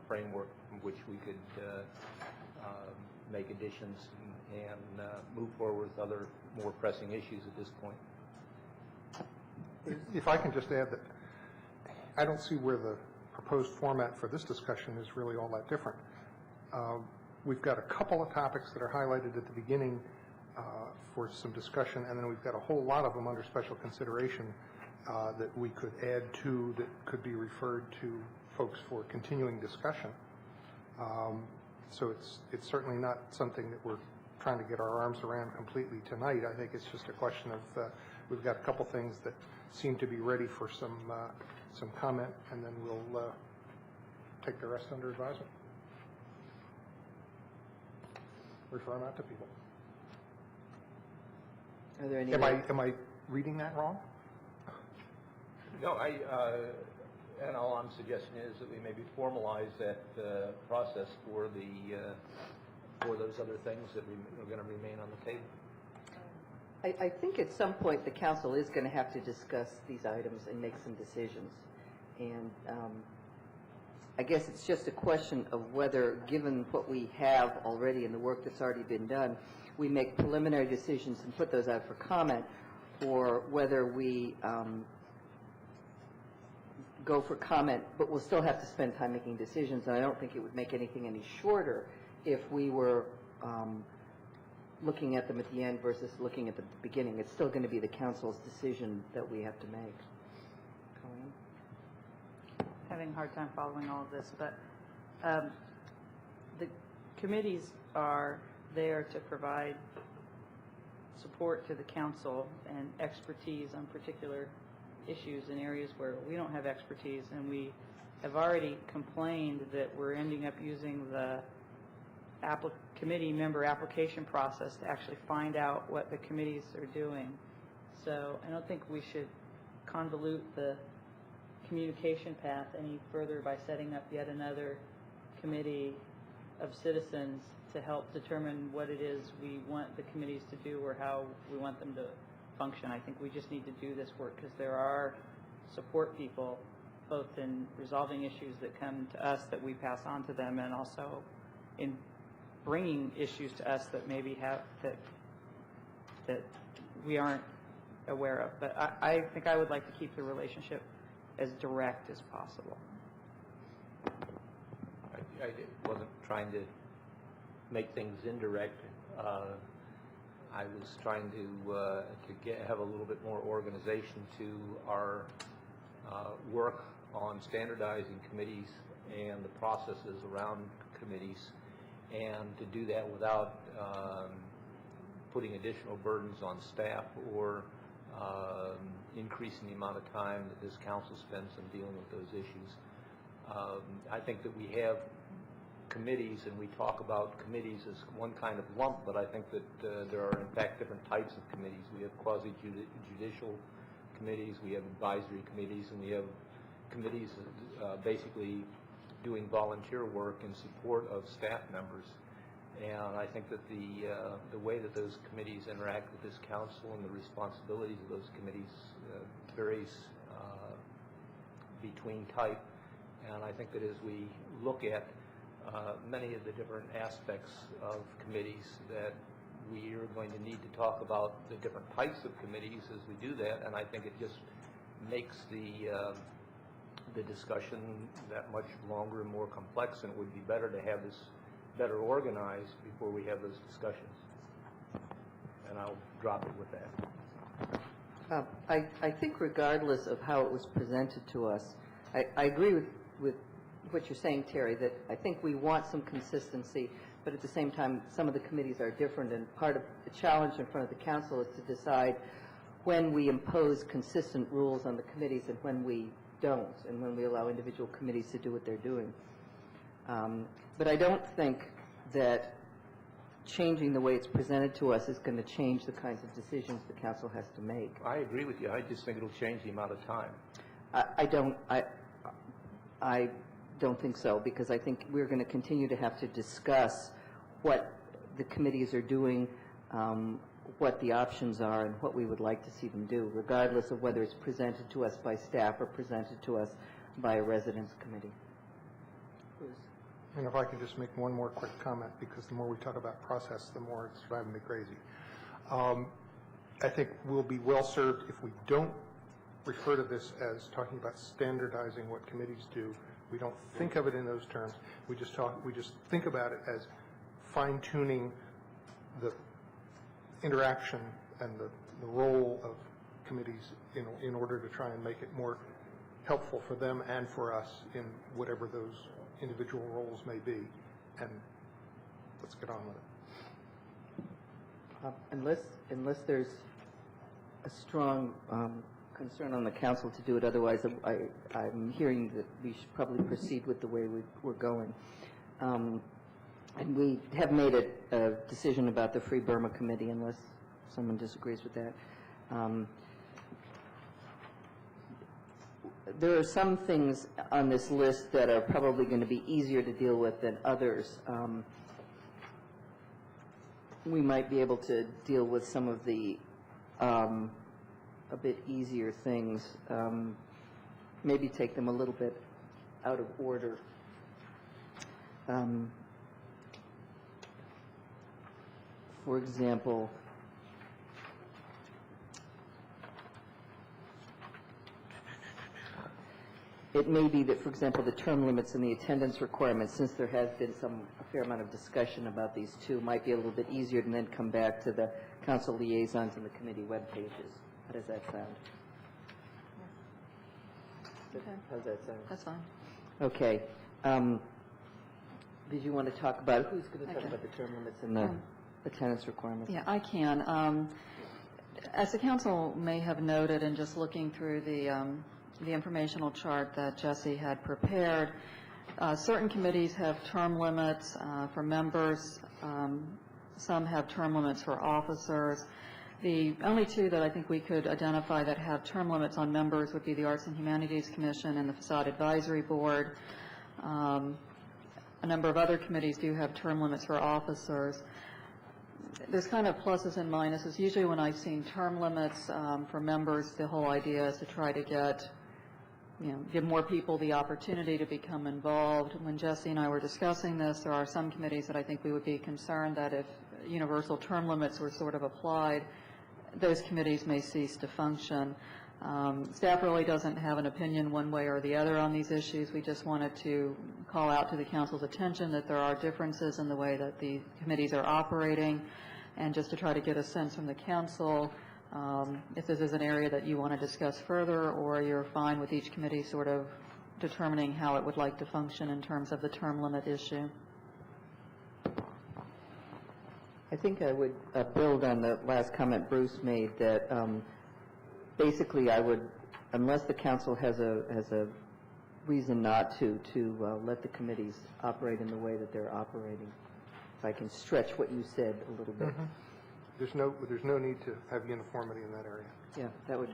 framework from which we could make additions and move forward with other more pressing issues at this point. If I can just add that I don't see where the proposed format for this discussion is really all that different. We've got a couple of topics that are highlighted at the beginning for some discussion, and then we've got a whole lot of them under special consideration that we could add to, that could be referred to folks for continuing discussion. So it's certainly not something that we're trying to get our arms around completely tonight. I think it's just a question of we've got a couple things that seem to be ready for some comment, and then we'll take the rest under advisement. Refer them out to people. Are there any? Am I reading that wrong? No, and all I'm suggesting is that we maybe formalize that process for those other things that are going to remain on the table. I think at some point the council is going to have to discuss these items and make some decisions. And I guess it's just a question of whether, given what we have already and the work that's already been done, we make preliminary decisions and put those out for comment, or whether we go for comment, but we'll still have to spend time making decisions. And I don't think it would make anything any shorter if we were looking at them at the end versus looking at the beginning. It's still going to be the council's decision that we have to make. Colleen? Having a hard time following all of this, but the committees are there to provide support to the council and expertise on particular issues in areas where we don't have expertise, and we have already complained that we're ending up using the committee member application process to actually find out what the committees are doing. So I don't think we should convolute the communication path any further by setting up yet another committee of citizens to help determine what it is we want the committees to do or how we want them to function. I think we just need to do this work because there are support people both in resolving issues that come to us that we pass on to them, and also in bringing issues to us that maybe have that we aren't aware of. But I think I would like to keep the relationship as direct as possible. I wasn't trying to make things indirect. I was trying to have a little bit more organization to our work on standardizing committees and the processes around committees, and to do that without putting additional burdens on staff or increasing the amount of time that this council spends in dealing with those issues. I think that we have committees, and we talk about committees as one kind of lump, but I think that there are in fact different types of committees. We have quasi-judicial committees, we have advisory committees, and we have committees basically doing volunteer work in support of staff members. And I think that the way that those committees interact with this council and the responsibilities of those committees varies between type. And I think that as we look at many of the different aspects of committees, that we are going to need to talk about the different types of committees as we do that. And I think it just makes the discussion that much longer and more complex, and it would be better to have this better organized before we have those discussions. And I'll drop it with that. I think regardless of how it was presented to us, I agree with what you're saying, Terry, that I think we want some consistency, but at the same time, some of the committees are different, and part of the challenge in front of the council is to decide when we impose consistent rules on the committees and when we don't, and when we allow individual committees to do what they're doing. But I don't think that changing the way it's presented to us is going to change the kinds of decisions the council has to make. I agree with you. I just think it'll change the amount of time. I don't think so, because I think we're going to continue to have to discuss what the committees are doing, what the options are, and what we would like to see them do, regardless of whether it's presented to us by staff or presented to us by a residents committee. And if I can just make one more quick comment, because the more we talk about process, the more it's driving me crazy. I think we'll be well served if we don't refer to this as talking about standardizing what committees do. We don't think of it in those terms. We just think about it as fine-tuning the interaction and the role of committees in order to try and make it more helpful for them and for us in whatever those individual roles may be. And let's get on with it. Unless there's a strong concern on the council to do it, otherwise I'm hearing that we should probably proceed with the way we're going. And we have made a decision about the Free Burma Committee, unless someone disagrees with that. There are some things on this list that are probably going to be easier to deal with than others. We might be able to deal with some of the a bit easier things, maybe take them a little bit out of order. For example, it may be that, for example, the term limits and the attendance requirements, since there has been a fair amount of discussion about these two, might be a little bit easier to then come back to the council liaisons and the committee web pages. How does that sound? Okay. How's that sound? That's fine. Okay. Did you want to talk about, who's going to talk about the term limits and the attendance requirements? Yeah, I can. As the council may have noted in just looking through the informational chart that Jesse had prepared, certain committees have term limits for members. Some have term limits for officers. The only two that I think we could identify that have term limits on members would be the Arts and Humanities Commission and the Facade Advisory Board. A number of other committees do have term limits for officers. There's kind of pluses and minuses. Usually when I've seen term limits for members, the whole idea is to try to get, give more people the opportunity to become involved. When Jesse and I were discussing this, there are some committees that I think we would be concerned that if universal term limits were sort of applied, those committees may cease to function. Staff really doesn't have an opinion one way or the other on these issues. We just wanted to call out to the council's attention that there are differences in the way that the committees are operating, and just to try to get a sense from the council if this is an area that you want to discuss further, or you're fine with each committee sort of determining how it would like to function in terms of the term limit issue. I think I would build on the last comment Bruce made, that basically I would, unless the council has a reason not to let the committees operate in the way that they're operating. If I can stretch what you said a little bit. There's no need to have uniformity in that area. Yeah,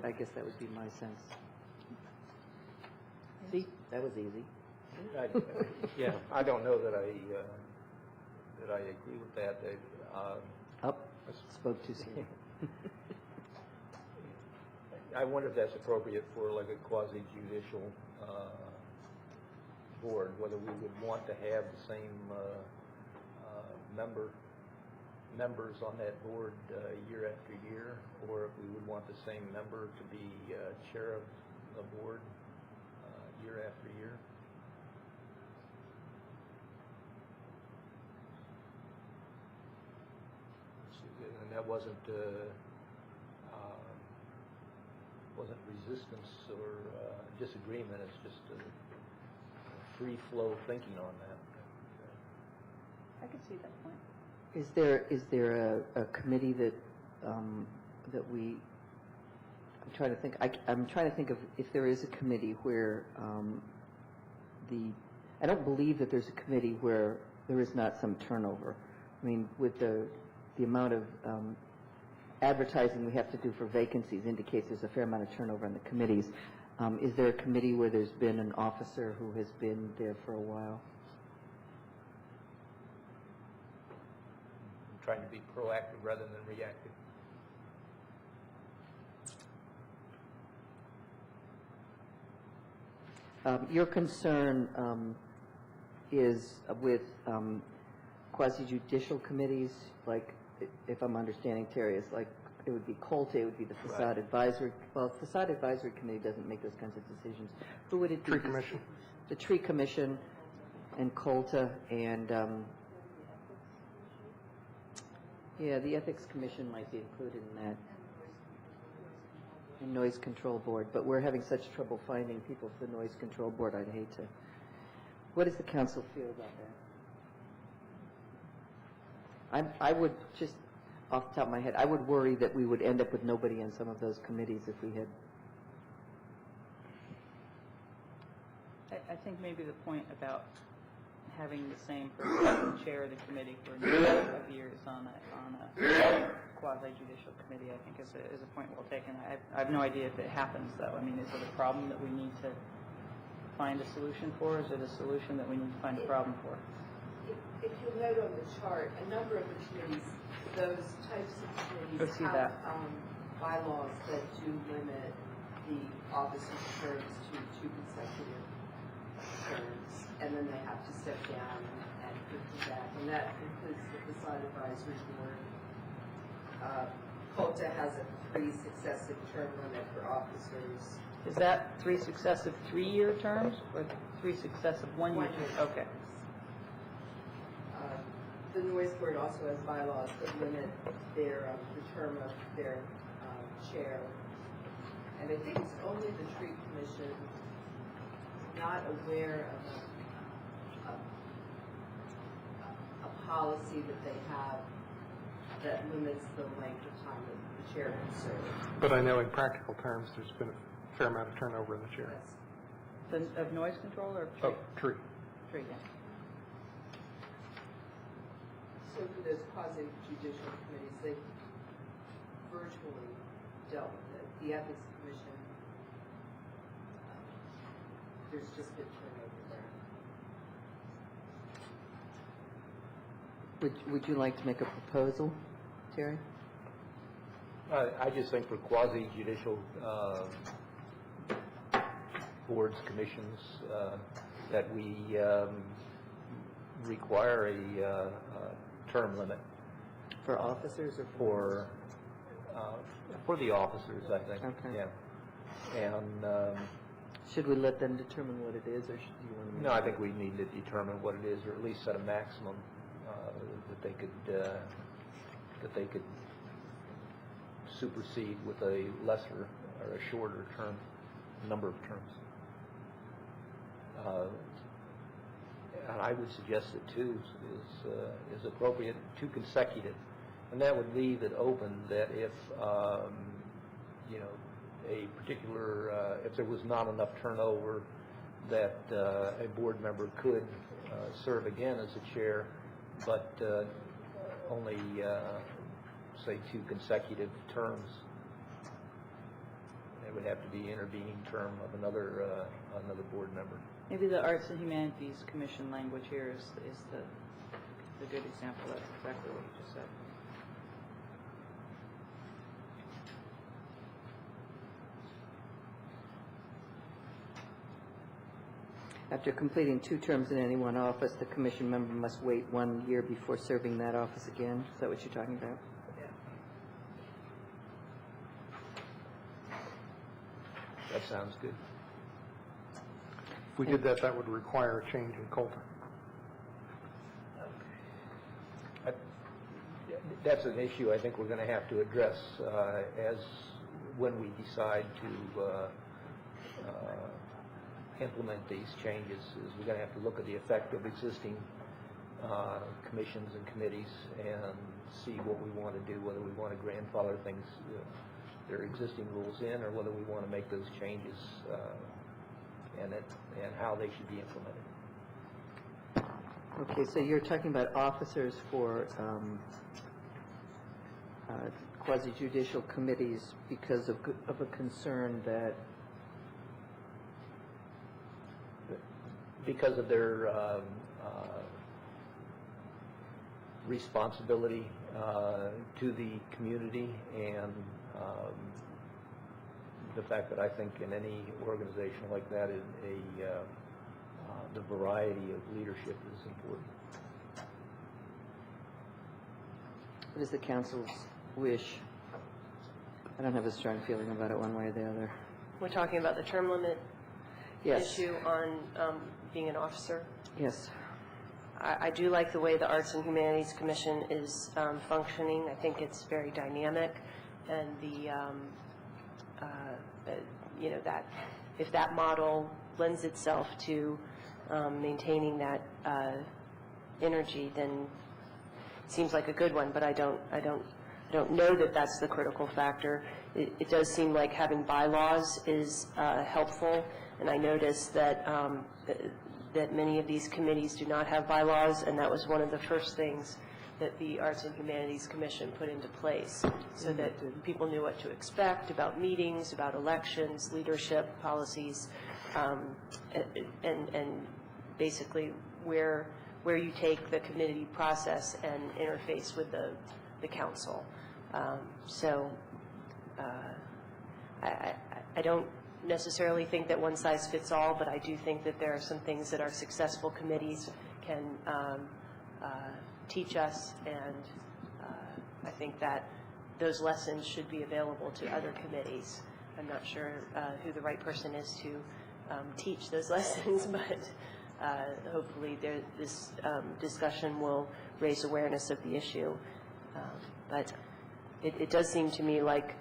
I guess that would be my sense. See, that was easy. Yeah, I don't know that I agree with that. Spoke too soon. I wonder if that's appropriate for like a quasi-judicial board, whether we would want to have the same members on that board year after year, or if we would want the same member to be chair of the board year after year. And that wasn't resistance or disagreement. It's just free flow thinking on that. I could see that point. Is there a committee that we? I'm trying to think. I'm trying to think of if there is a committee where I don't believe that there's a committee where there is not some turnover. I mean, with the amount of advertising we have to do for vacancies indicates there's a fair amount of turnover on the committees. Is there a committee where there's been an officer who has been there for a while? I'm trying to be proactive rather than reactive. Your concern is with quasi-judicial committees, like, if I'm understanding Terry, it's like it would be COLTA, it would be the Facade Advisory. Well, Facade Advisory Committee doesn't make those kinds of decisions. Who would it be? Tree Commission. The Tree Commission and COLTA and, the Ethics Commission might be included in that. And Noise Control Board, but we're having such trouble finding people for the Noise Control Board, I'd hate to. What does the council feel about that? I would just, off the top of my head, I would worry that we would end up with nobody on some of those committees if we had. I think maybe the point about having the same person chair of the committee for a number of years on a quasi-judicial committee, I think is a point well taken. I have no idea if it happens, though. I mean, is it a problem that we need to find a solution for, or is it a solution that we need to find a problem for? If you'll note on the chart, a number of the committees, those types of committees have bylaws that do limit the officer's terms to 2 consecutive terms, and then they have to step down and put them back. And that includes the Facade Advisory Board. COLTA has a 3 successive term limit for officers. Is that 3 successive 3-year terms or 3 successive 1-year terms? Okay. The Noise Board also has bylaws that limit the term of their chair. And I think it's only the Tree Commission not aware of a policy that they have that limits the length of time that the chair can serve. But I know in practical terms, there's been a fair amount of turnover in the chair. Of noise control or tree? Tree. Tree, yeah. So for those quasi-judicial committees, they've virtually dealt with it. The Ethics Commission, there's just been turnover there. Would you like to make a proposal, Terry? I just think for quasi-judicial boards, commissions, that we require a term limit. For officers or for the officers, I think. Okay. Yeah. And should we let them determine what it is, or should you want to? No, I think we need to determine what it is, or at least set a maximum that they could supersede with a lesser or a shorter term number of terms. And I would suggest that 2 is appropriate, 2 consecutive, and that would leave it open that if a particular if there was not enough turnover, that a board member could serve again as a chair, but only, say, 2 consecutive terms. It would have to be intervening term of another board member. Maybe the Arts and Humanities Commission language here is the good example. That's exactly what you just said. After completing 2 terms in any one office, the commission member must wait 1 year before serving that office again. Is that what you're talking about? That sounds good. If we did that, that would require a change in Colton. That's an issue I think we're going to have to address as when we decide to implement these changes. Is we're going to have to look at the effect of existing commissions and committees and see what we want to do, whether we want to grandfather things, their existing rules in, or whether we want to make those changes and how they should be implemented. Okay, so you're talking about officers for quasi-judicial committees because of a concern that because of their responsibility to the community and the fact that I think in any organization like that, the variety of leadership is important. What is the council's wish? I don't have a strong feeling about it one way or the other. We're talking about the term limit Yes. issue on being an officer. Yes. I do like the way the Arts and Humanities Commission is functioning. I think it's very dynamic, and that if that model lends itself to maintaining that energy, then it seems like a good one. But I don't know that that's the critical factor. It does seem like having bylaws is helpful, and I noticed that that many of these committees do not have bylaws, and that was one of the first things that the Arts and Humanities Commission put into place, so that people knew what to expect about meetings, about elections, leadership, policies, and basically where you take the committee process and interface with the council. I don't necessarily think that one size fits all, but I do think that there are some things that our successful committees can teach us, and I think that those lessons should be available to other committees. I'm not sure who the right person is to teach those lessons, but hopefully this discussion will raise awareness of the issue. But it does seem to me like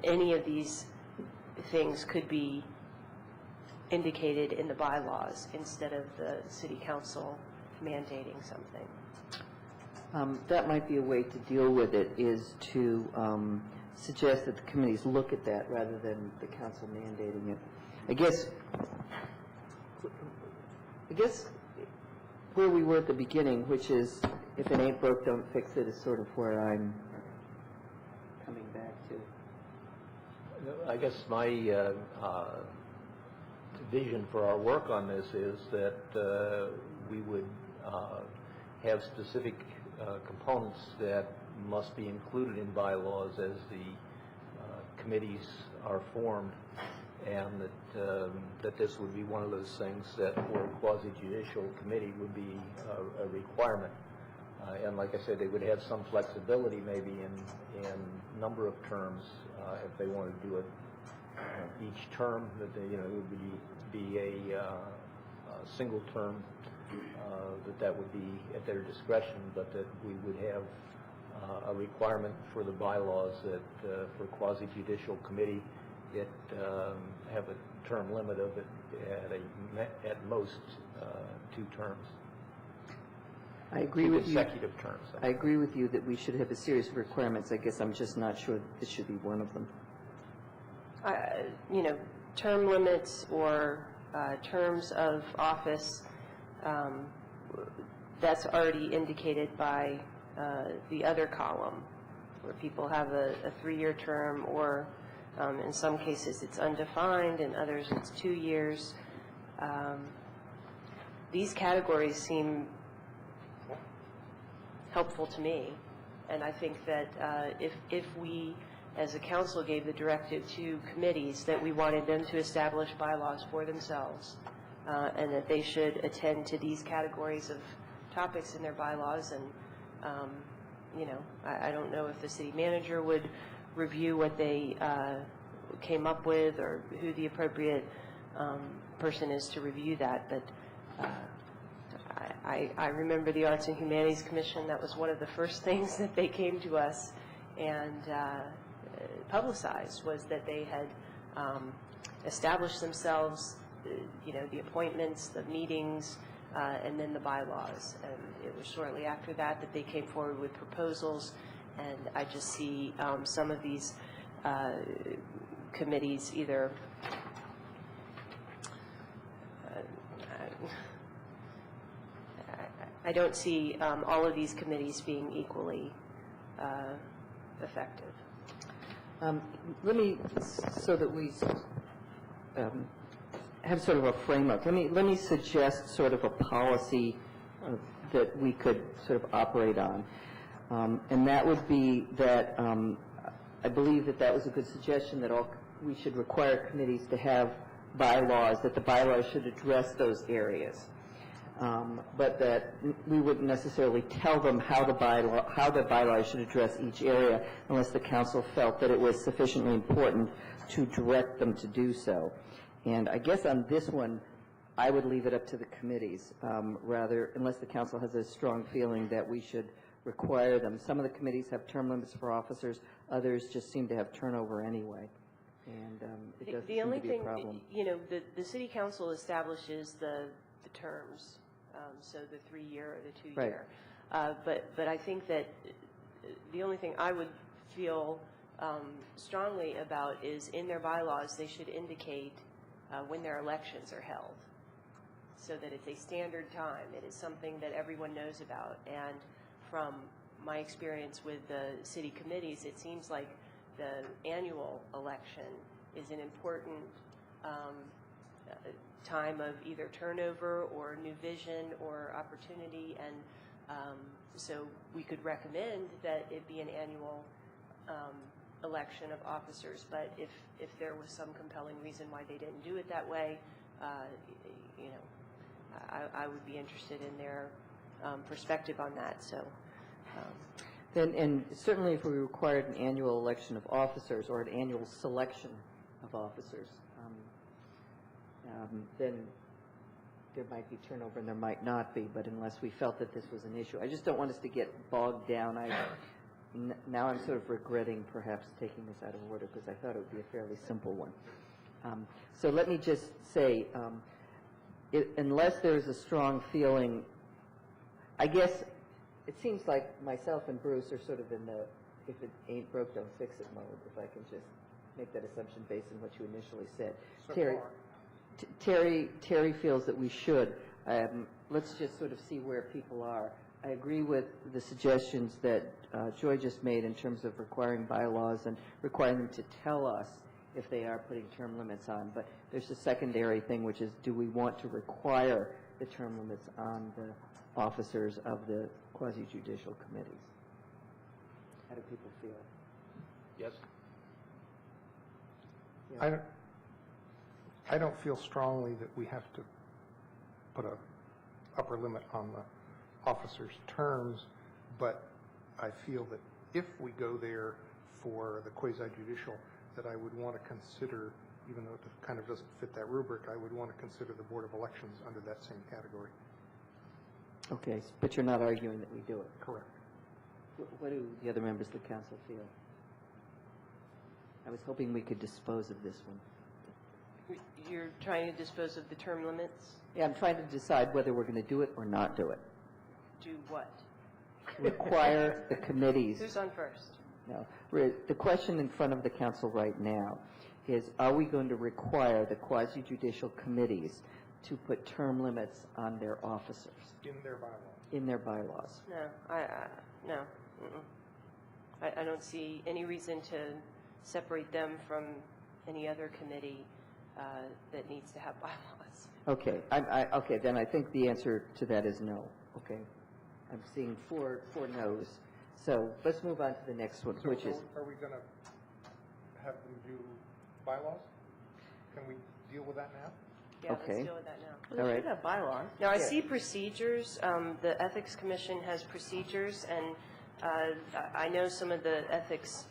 any of these things could be indicated in the bylaws instead of the city council mandating something. That might be a way to deal with it, is to suggest that the committees look at that rather than the council mandating it. I guess where we were at the beginning, which is if it ain't broke, don't fix it, is sort of where I'm coming back to. I guess my vision for our work on this is that we would have specific components that must be included in bylaws as the committees are formed, and that this would be one of those things that for a quasi-judicial committee would be a requirement. And like I said, they would have some flexibility maybe in number of terms if they wanted to do it each term, that it would be a single term, that would be at their discretion, but that we would have a requirement for the bylaws that for quasi-judicial committee it have a term limit of it at most 2 terms. I agree with you. Consecutive terms. I agree with you that we should have a series of requirements. I guess I'm just not sure it should be one of them. term limits or terms of office, that's already indicated by the other column, where people have a 3-year term, or in some cases it's undefined, in others it's 2 years. These categories seem helpful to me, and I think that if we, as a council, gave the directive to committees that we wanted them to establish bylaws for themselves, and that they should attend to these categories of topics in their bylaws, and you know, I don't know if the city manager would review what they came up with, or who the appropriate person is to review that, but I remember the Arts and Humanities Commission. That was one of the first things that they came to us and publicized, was that they had established themselves, you know, the appointments, the meetings, and then the bylaws. And it was shortly after that that they came forward with proposals, and I just see some of these committees either I don't see all of these committees being equally effective. Let me, so that we have sort of a framework, let me suggest sort of a policy that we could sort of operate on. And that would be that I believe that that was a good suggestion, that we should require committees to have bylaws, that the bylaws should address those areas. But that we wouldn't necessarily tell them how the bylaws should address each area unless the council felt that it was sufficiently important to direct them to do so. And I guess on this one, I would leave it up to the committees, rather, unless the council has a strong feeling that we should require them. Some of the committees have term limits for officers, others just seem to have turnover anyway. And it doesn't seem to be a problem. You know, the city council establishes the terms, so the 3-year or the 2-year. Right. But I think that the only thing I would feel strongly about is in their bylaws they should indicate when their elections are held, so that it's a standard time. It is something that everyone knows about. And from my experience with the city committees, it seems like the annual election is an important time of either turnover or new vision or opportunity, and so we could recommend that it be an annual election of officers. But if there was some compelling reason why they didn't do it that way, you know, I would be interested in their perspective on that. So. And certainly if we required an annual election of officers or an annual selection of officers, then there might be turnover and there might not be, but unless we felt that this was an issue. I just don't want us to get bogged down. Now I'm sort of regretting perhaps taking this out of order, because I thought it would be a fairly simple one. So let me just say, unless there's a strong feeling, I guess it seems like myself and Bruce are sort of in the if it ain't broke, don't fix it mode, if I can just make that assumption based on what you initially said. So Terry feels that we should. Let's just sort of see where people are. I agree with the suggestions that Joy just made in terms of requiring bylaws and requiring them to tell us if they are putting term limits on. But there's a secondary thing, which is, do we want to require the term limits on the officers of the quasi-judicial committees? How do people feel? Yes? Yeah. I don't feel strongly that we have to put a upper limit on the officers' terms, but I feel that if we go there for the quasi-judicial, that I would want to consider, even though it kind of doesn't fit that rubric, I would want to consider the Board of Elections under that same category. Okay, but you're not arguing that we do it? Correct. What do the other members of the council feel? I was hoping we could dispose of this one. You're trying to dispose of the term limits? Yeah, I'm trying to decide whether we're going to do it or not do it. Do what? Require the committees. Who's on first? No. The question in front of the council right now is, are we going to require the quasi-judicial committees to put term limits on their officers In their bylaws. in their bylaws? No, no. Mm-mm. I don't see any reason to separate them from any other committee that needs to have bylaws. Okay, okay, then I think the answer to that is no, okay? I'm seeing four no's. So let's move on to the next one, So which is, are we going to have them do bylaws? Can we deal with that now? Yeah, Okay. let's deal with that now. all right, have bylaws. Now, I see procedures. The Ethics Commission has procedures, and I know some of the Ethics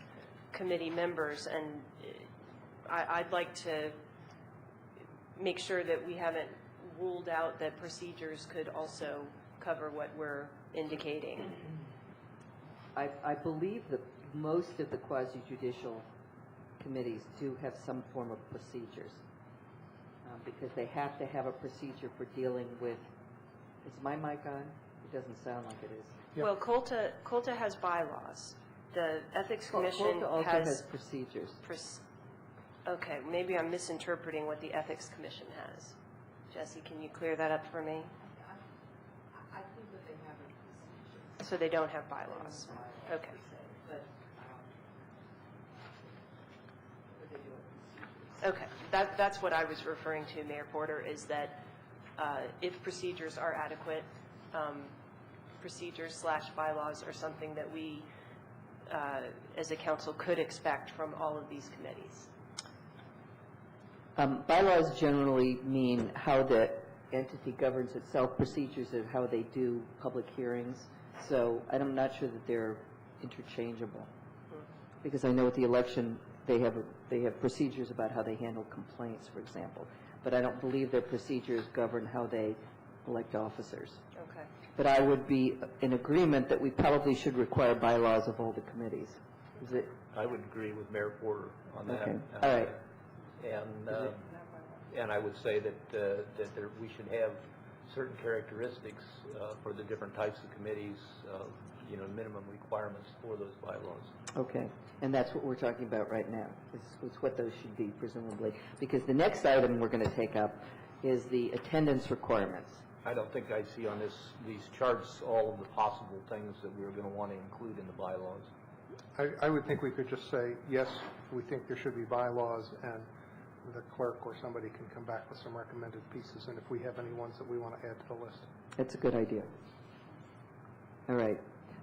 Committee members, and I'd like to make sure that we haven't ruled out that procedures could also cover what we're indicating. I believe that most of the quasi-judicial committees do have some form of procedures, because they have to have a procedure for dealing with, is my mic on? It doesn't sound like it is. Yeah. Well, COLTA has bylaws. The Ethics Commission COLTA also has has procedures. Okay, maybe I'm misinterpreting what the Ethics Commission has. Jesse, can you clear that up for me? I think that they have a procedure. So they don't have bylaws? Okay. Okay, that's what I was referring to, Mayor Porter, is that if procedures are adequate, procedures/bylaws are something that we, as a council, could expect from all of these committees. Bylaws generally mean how the entity governs itself, procedures of how they do public hearings. So I'm not sure that they're interchangeable. Because I know at the election, they have procedures about how they handle complaints, for example. But I don't believe their procedures govern how they elect officers. Okay. But I would be in agreement that we probably should require bylaws of all the committees. Is it? I would agree with Mayor Porter on that. Okay. All right. And I would say that we should have certain characteristics for the different types of committees, minimum requirements for those bylaws. Okay, and that's what we're talking about right now. It's what those should be, presumably. Because the next item we're going to take up is the attendance requirements. I don't think I see on these charts all of the possible things that we're going to want to include in the bylaws. I would think we could just say, yes, we think there should be bylaws, and the clerk or somebody can come back with some recommended pieces, and if we have any ones that we want to add to the list. That's a good idea. All right.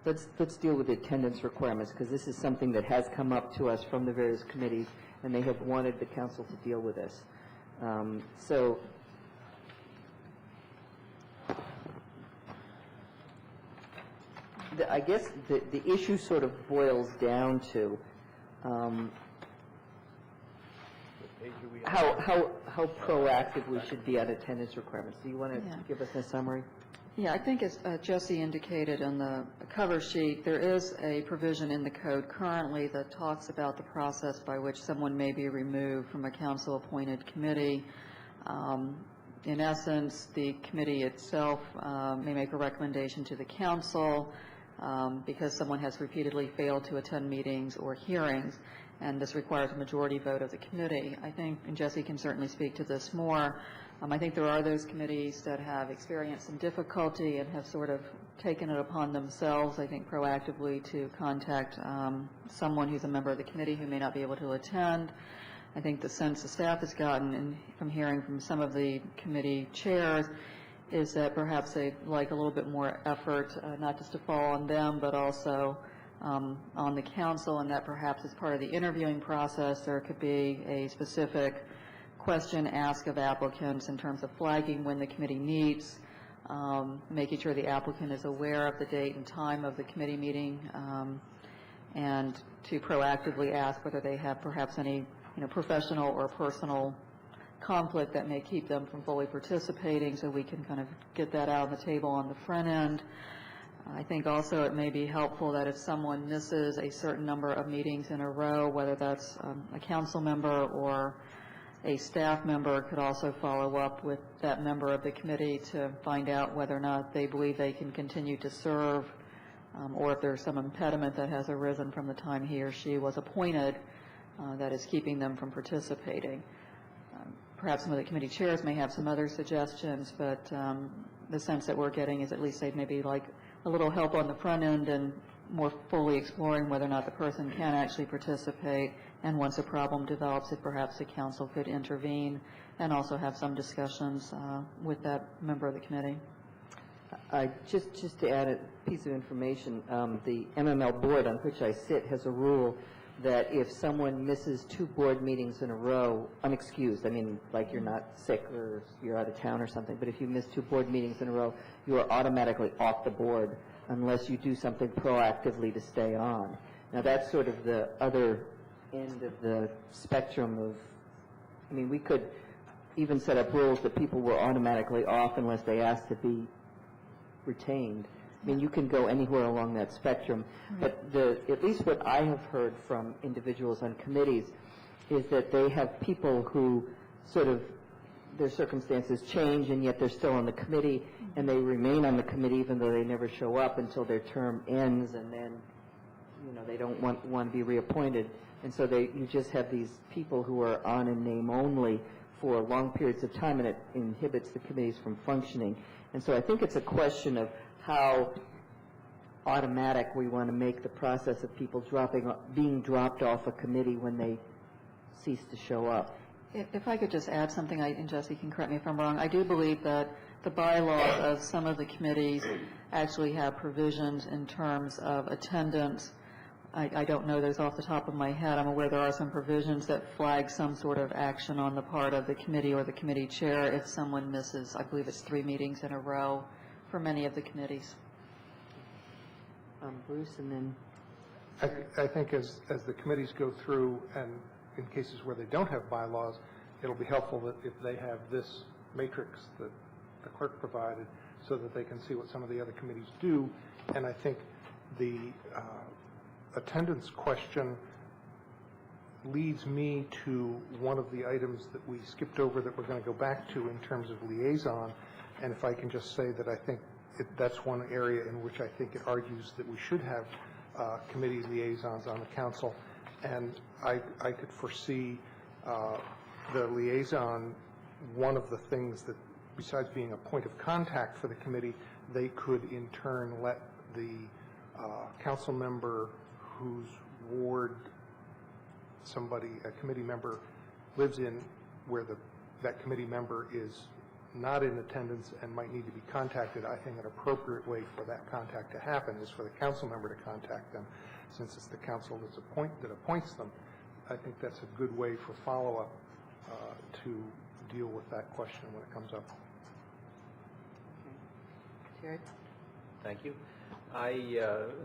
Let's deal with the attendance requirements, because this is something that has come up to us from the various committees, and they have wanted the council to deal with this. I guess the issue sort of boils down to how proactive we should be on attendance requirements. Do you want to give us a summary? Yeah, I think as Jesse indicated on the cover sheet, there is a provision in the code currently that talks about the process by which someone may be removed from a council-appointed committee. In essence, the committee itself may make a recommendation to the council because someone has repeatedly failed to attend meetings or hearings, and this requires a majority vote of the committee. I think, and Jesse can certainly speak to this more, I think there are those committees that have experienced some difficulty and have sort of taken it upon themselves, I think, proactively to contact someone who's a member of the committee who may not be able to attend. I think the sense the staff has gotten and from hearing from some of the committee chairs is that perhaps they'd like a little bit more effort, not just to fall on them, but also on the council, and that perhaps as part of the interviewing process, there could be a specific question asked of applicants in terms of flagging when the committee meets, making sure the applicant is aware of the date and time of the committee meeting, and to proactively ask whether they have perhaps any professional or personal conflict that may keep them from fully participating, so we can kind of get that out on the table on the front end. I think also it may be helpful that if someone misses a certain number of meetings in a row, whether that's a council member or a staff member, could also follow up with that member of the committee to find out whether or not they believe they can continue to serve, or if there's some impediment that has arisen from the time he or she was appointed that is keeping them from participating. Perhaps some of the committee chairs may have some other suggestions, but the sense that we're getting is at least they'd maybe like a little help on the front end and more fully exploring whether or not the person can actually participate, and once a problem develops, if perhaps the council could intervene and also have some discussions with that member of the committee. Just to add a piece of information, the MML board on which I sit has a rule that if someone misses 2 board meetings in a row, unexcused, I mean, like you're not sick or you're out of town or something, but if you miss 2 board meetings in a row, you are automatically off the board unless you do something proactively to stay on. Now, that's sort of the other end of the spectrum of, I mean, we could even set up rules that people were automatically off unless they asked to be retained. I mean, you can go anywhere along that spectrum, but at least what I have heard from individuals on committees is that they have people who sort of, their circumstances change and yet they're still on the committee, and they remain on the committee even though they never show up until their term ends, and then, you know, they don't want to be reappointed. And so you just have these people who are on in name only for long periods of time, and it inhibits the committees from functioning. And so I think it's a question of how automatic we want to make the process of people being dropped off a committee when they cease to show up. If I could just add something, and Jesse can correct me if I'm wrong, I do believe that the bylaws of some of the committees actually have provisions in terms of attendance. I don't know those off the top of my head. I'm aware there are some provisions that flag some sort of action on the part of the committee or the committee chair if someone misses, I believe it's 3 meetings in a row for many of the committees. Bruce, and then... I think as the committees go through, and in cases where they don't have bylaws, it'll be helpful that if they have this matrix that the clerk provided so that they can see what some of the other committees do. And I think the attendance question leads me to one of the items that we skipped over that we're going to go back to in terms of liaison. And if I can just say that I think that's one area in which I think it argues that we should have committee liaisons on the council. And I could foresee the liaison, one of the things that, besides being a point of contact for the committee, they could in turn let the council member whose ward a committee member lives in, where that committee member is not in attendance and might need to be contacted. I think an appropriate way for that contact to happen is for the council member to contact them. Since it's the council that appoints them, I think that's a good way for follow-up to deal with that question when it comes up. Terry? Thank you.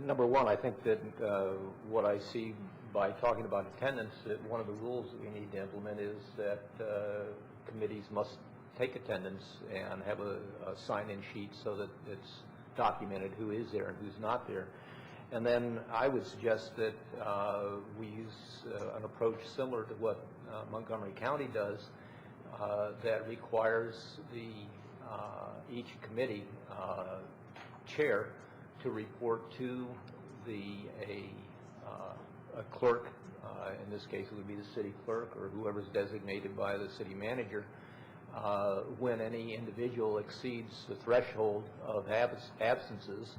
Number one, I think that what I see by talking about attendance, that one of the rules that we need to implement is that committees must take attendance and have a sign-in sheet so that it's documented who is there and who's not there. And then I would suggest that we use an approach similar to what Montgomery County does, that requires each committee chair to report to a clerk, in this case it would be the city clerk or whoever's designated by the city manager, when any individual exceeds the threshold of absences.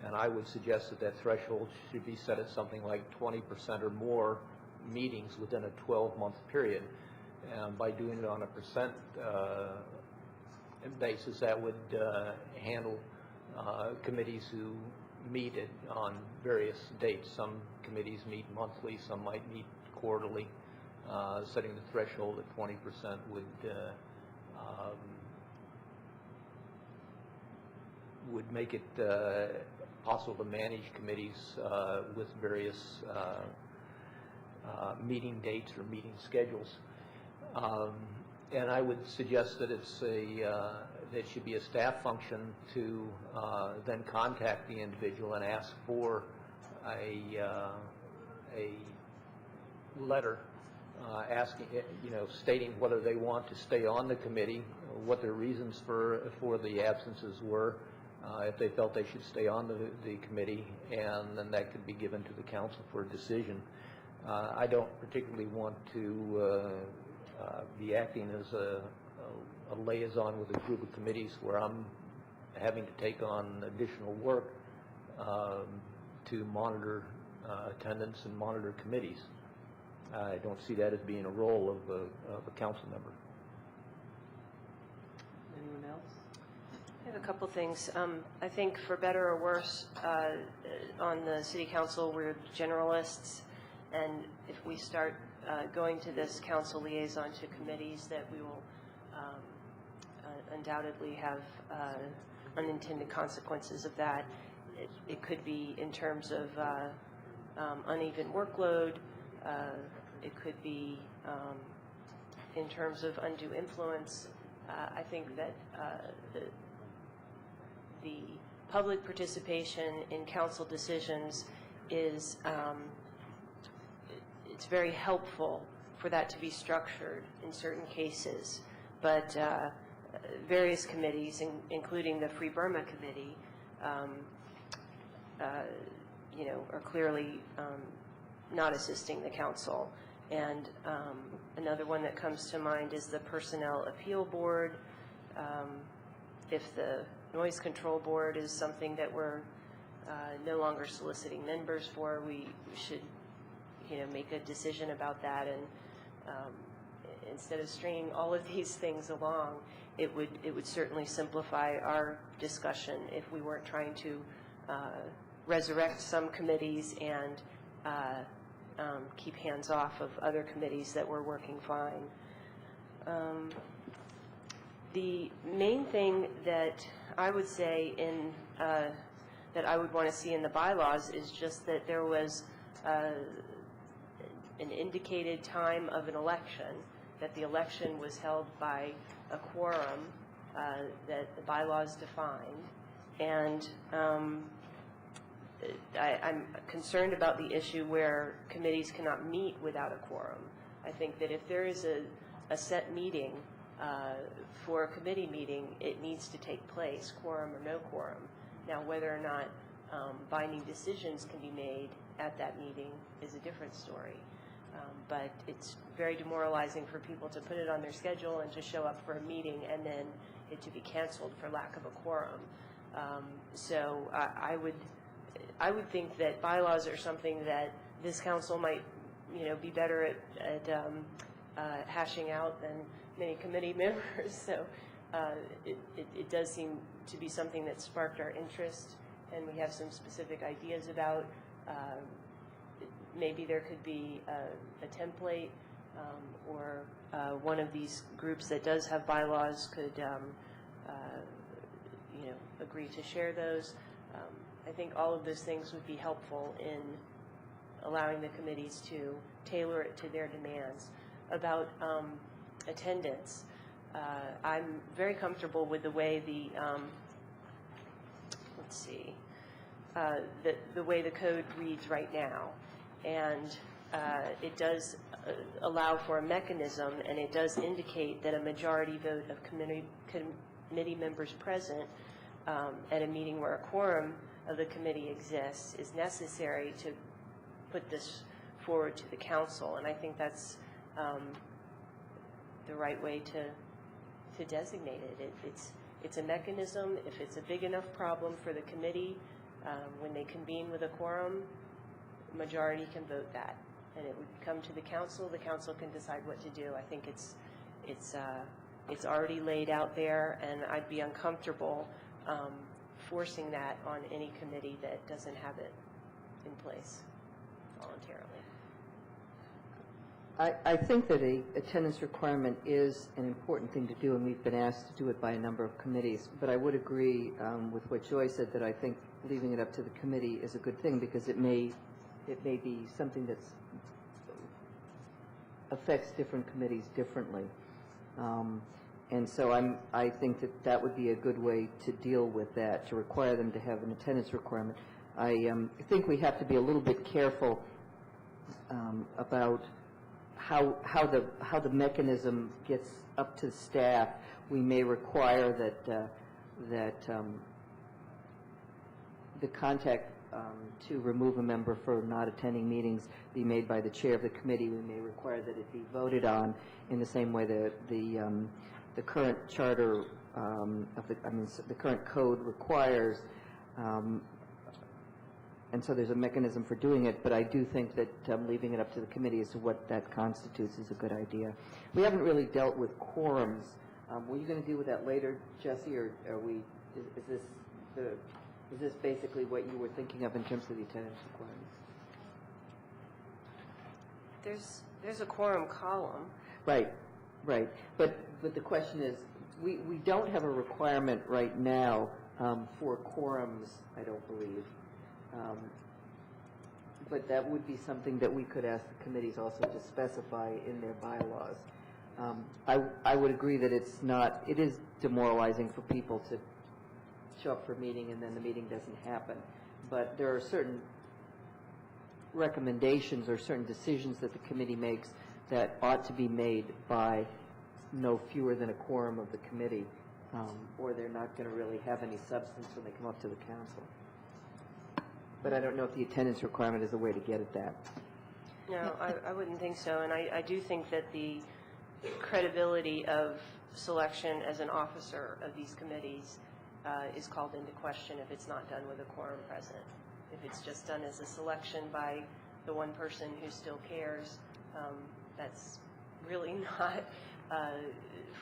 And I would suggest that that threshold should be set at something like 20% or more meetings within a 12-month period. And by doing it on a percent basis, that would handle committees who meet on various dates. Some committees meet monthly, some might meet quarterly. Setting the threshold at 20% would make it possible to manage committees with various meeting dates or meeting schedules. And I would suggest that it should be a staff function to then contact the individual and ask for a letter asking, stating whether they want to stay on the committee, what their reasons for the absences were, if they felt they should stay on the committee, and then that could be given to the council for a decision. I don't particularly want to be acting as a liaison with a group of committees where I'm having to take on additional work to monitor attendance and monitor committees. I don't see that as being a role of a council member. Anyone else? I have a couple things. I think for better or worse, on the city council, we're generalists, and if we start going to this council liaison to committees, that we will undoubtedly have unintended consequences of that. It could be in terms of uneven workload. It could be in terms of undue influence. I think that the public participation in council decisions is it's very helpful for that to be structured in certain cases. But various committees, including the Free Burma Committee, are clearly not assisting the council. And another one that comes to mind is the Personnel Appeal Board. If the Noise Control Board is something that we're no longer soliciting members for, we should, make a decision about that. And instead of stringing all of these things along, it would certainly simplify our discussion if we weren't trying to resurrect some committees and keep hands off of other committees that were working fine. The main thing that I would say that I would want to see in the bylaws is just that there was an indicated time of an election, that the election was held by a quorum that the bylaws defined. And I'm concerned about the issue where committees cannot meet without a quorum. I think that if there is a set meeting for a committee meeting, it needs to take place, quorum or no quorum. Now, whether or not binding decisions can be made at that meeting is a different story. But it's very demoralizing for people to put it on their schedule and to show up for a meeting and then it to be canceled for lack of a quorum. So I would think that bylaws are something that this council might, be better at hashing out than many committee members. So it does seem to be something that sparked our interest, and we have some specific ideas about. Maybe there could be a template, or one of these groups that does have bylaws could, agree to share those. I think all of those things would be helpful in allowing the committees to tailor it to their demands. About attendance, I'm very comfortable with the way the the way the code reads right now, and it does allow for a mechanism, and it does indicate that a majority vote of committee members present at a meeting where a quorum of the committee exists is necessary to put this forward to the council. And I think that's the right way to designate it. It's a mechanism. If it's a big enough problem for the committee, when they convene with a quorum, the majority can vote that, and it would come to the council. The council can decide what to do. I think it's already laid out there, and I'd be uncomfortable forcing that on any committee that doesn't have it in place voluntarily. I think that a attendance requirement is an important thing to do, and we've been asked to do it by a number of committees. But I would agree with what Joy said, that I think leaving it up to the committee is a good thing, because it may be something that affects different committees differently. And so I think that would be a good way to deal with that, to require them to have an attendance requirement. I think we have to be a little bit careful about how the mechanism gets up to staff. We may require that the contact to remove a member for not attending meetings be made by the chair of the committee. We may require that it be voted on in the same way that the current charter the current code requires. And so there's a mechanism for doing it, but I do think that leaving it up to the committee as to what that constitutes is a good idea. We haven't really dealt with quorums. Were you going to deal with that later, Jesse, or are we? Is this basically what you were thinking of in terms of the attendance requirements? There's a quorum column. Right. But the question is, we don't have a requirement right now for quorums, I don't believe. But that would be something that we could ask the committees also to specify in their bylaws. I would agree that it is demoralizing for people to show up for a meeting and then the meeting doesn't happen. But there are certain recommendations or certain decisions that the committee makes that ought to be made by no fewer than a quorum of the committee, or they're not going to really have any substance when they come up to the council. But I don't know if the attendance requirement is a way to get at that. No, I wouldn't think so. And I do think that the credibility of selection as an officer of these committees is called into question if it's not done with a quorum present. If it's just done as a selection by the one person who still cares, that's really not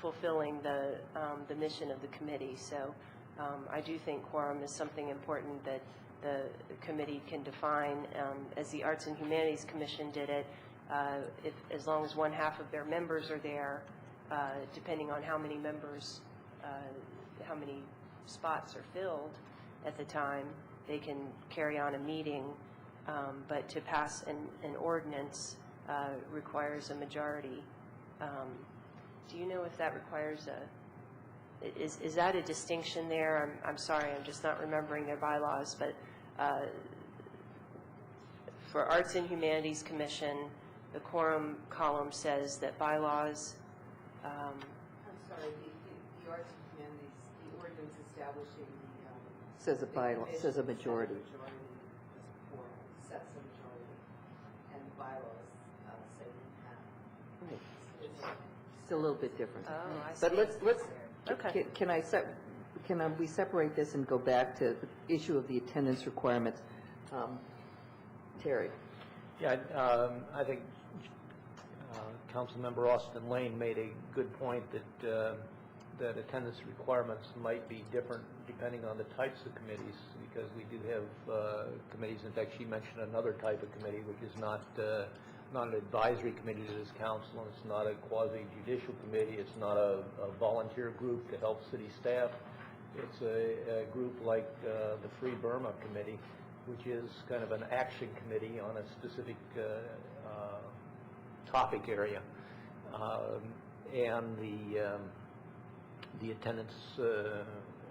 fulfilling the mission of the committee. So I do think quorum is something important that the committee can define, as the Arts and Humanities Commission did it. As long as 1/2 of their members are there, depending on how many members, how many spots are filled at the time, they can carry on a meeting. But to pass an ordinance requires a majority. Do you know if that requires is that a distinction there? I'm sorry, I'm just not remembering their bylaws, but for Arts and Humanities Commission, the quorum column says that bylaws. I'm sorry, the Arts and Humanities, the ordinance establishing the. Says a bylaw, says a majority. Sets a majority, and the bylaws say you have. Right. It's a little bit different. Oh, I see. But let's Okay. Can we separate this and go back to the issue of the attendance requirements? Terry. Yeah, I think Councilmember Austin Lane made a good point that attendance requirements might be different depending on the types of committees, because we do have committees. In fact, she mentioned another type of committee, which is not an advisory committee to this council, and it's not a quasi-judicial committee. It's not a volunteer group to help city staff. It's a group like the Free Burma Committee, which is kind of an action committee on a specific topic area. And the attendance,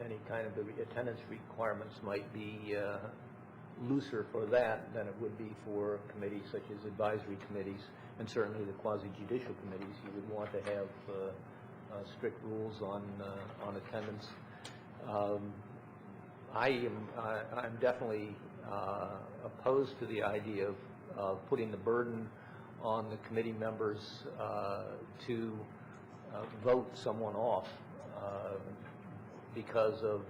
any kind of the attendance requirements might be looser for that than it would be for committees such as advisory committees, and certainly the quasi-judicial committees. You would want to have strict rules on attendance. I'm definitely opposed to the idea of putting the burden on the committee members to vote someone off because of,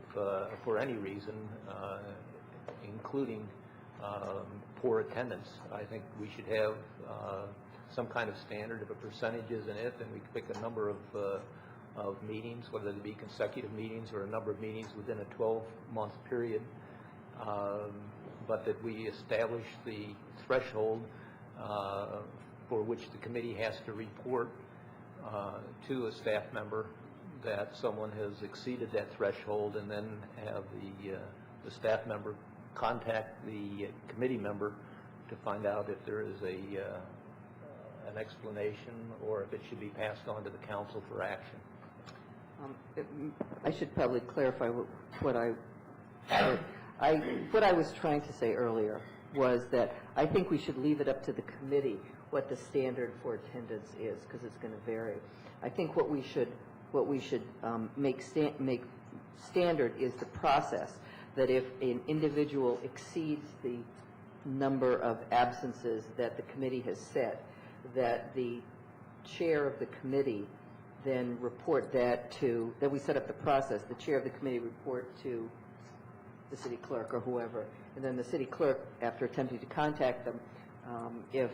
for any reason, including poor attendance. I think we should have some kind of standard. If a percentage isn't it, then we can pick a number of meetings, whether they be consecutive meetings or a number of meetings within a 12-month period, but that we establish the threshold for which the committee has to report to a staff member that someone has exceeded that threshold, and then have the staff member contact the committee member to find out if there is an explanation or if it should be passed on to the council for action. I should probably clarify what I was trying to say earlier was that I think we should leave it up to the committee what the standard for attendance is, because it's going to vary. I think what we should make standard is the process. that if an individual exceeds the number of absences that the committee has set, that the chair of the committee then report that to, that we set up the process, the chair of the committee report to the city clerk or whoever, and then the city clerk, after attempting to contact them, if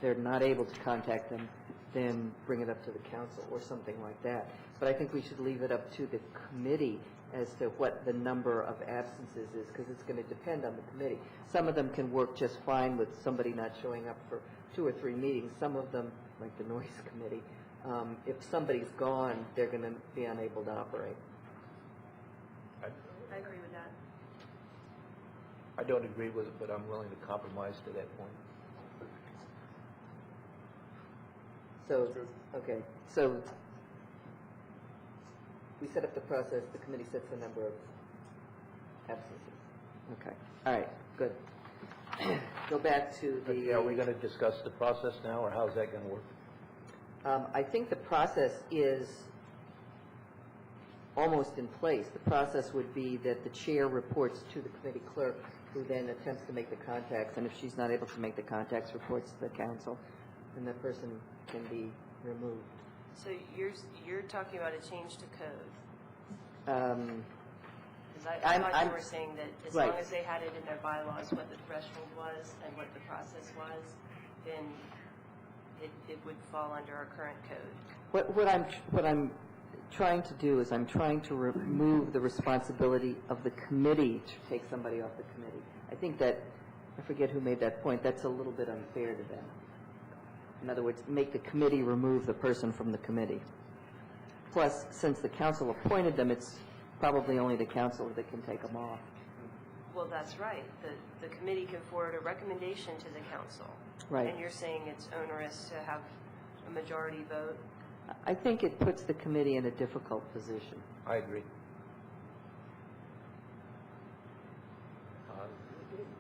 they're not able to contact them, then bring it up to the council or something like that. But I think we should leave it up to the committee as to what the number of absences is, because it's going to depend on the committee. Some of them can work just fine with somebody not showing up for 2 or 3 meetings. Some of them, like the noise committee, if somebody's gone, they're going to be unable to operate. I agree with that. I don't agree with it, but I'm willing to compromise to that point. So, okay, so we set up the process, the committee sets the number of absences. Okay, all right, good. Go back to the... Are we going to discuss the process now, or how's that going to work? I think the process is almost in place. The process would be that the chair reports to the committee clerk, who then attempts to make the contacts, and if she's not able to make the contacts, reports to the council, and that person can be removed. So you're talking about a change to code? Because I thought you were saying that as long as they had it in their bylaws what the threshold was and what the process was, then it would fall under our current code. What I'm trying to do is I'm trying to remove the responsibility of the committee to take somebody off the committee. I think that, I forget who made that point, that's a little bit unfair to them. In other words, make the committee remove the person from the committee. Plus, since the council appointed them, it's probably only the council that can take them off. Well, that's right. The committee can forward a recommendation to the council. Right. And you're saying it's onerous to have a majority vote? I think it puts the committee in a difficult position. I agree.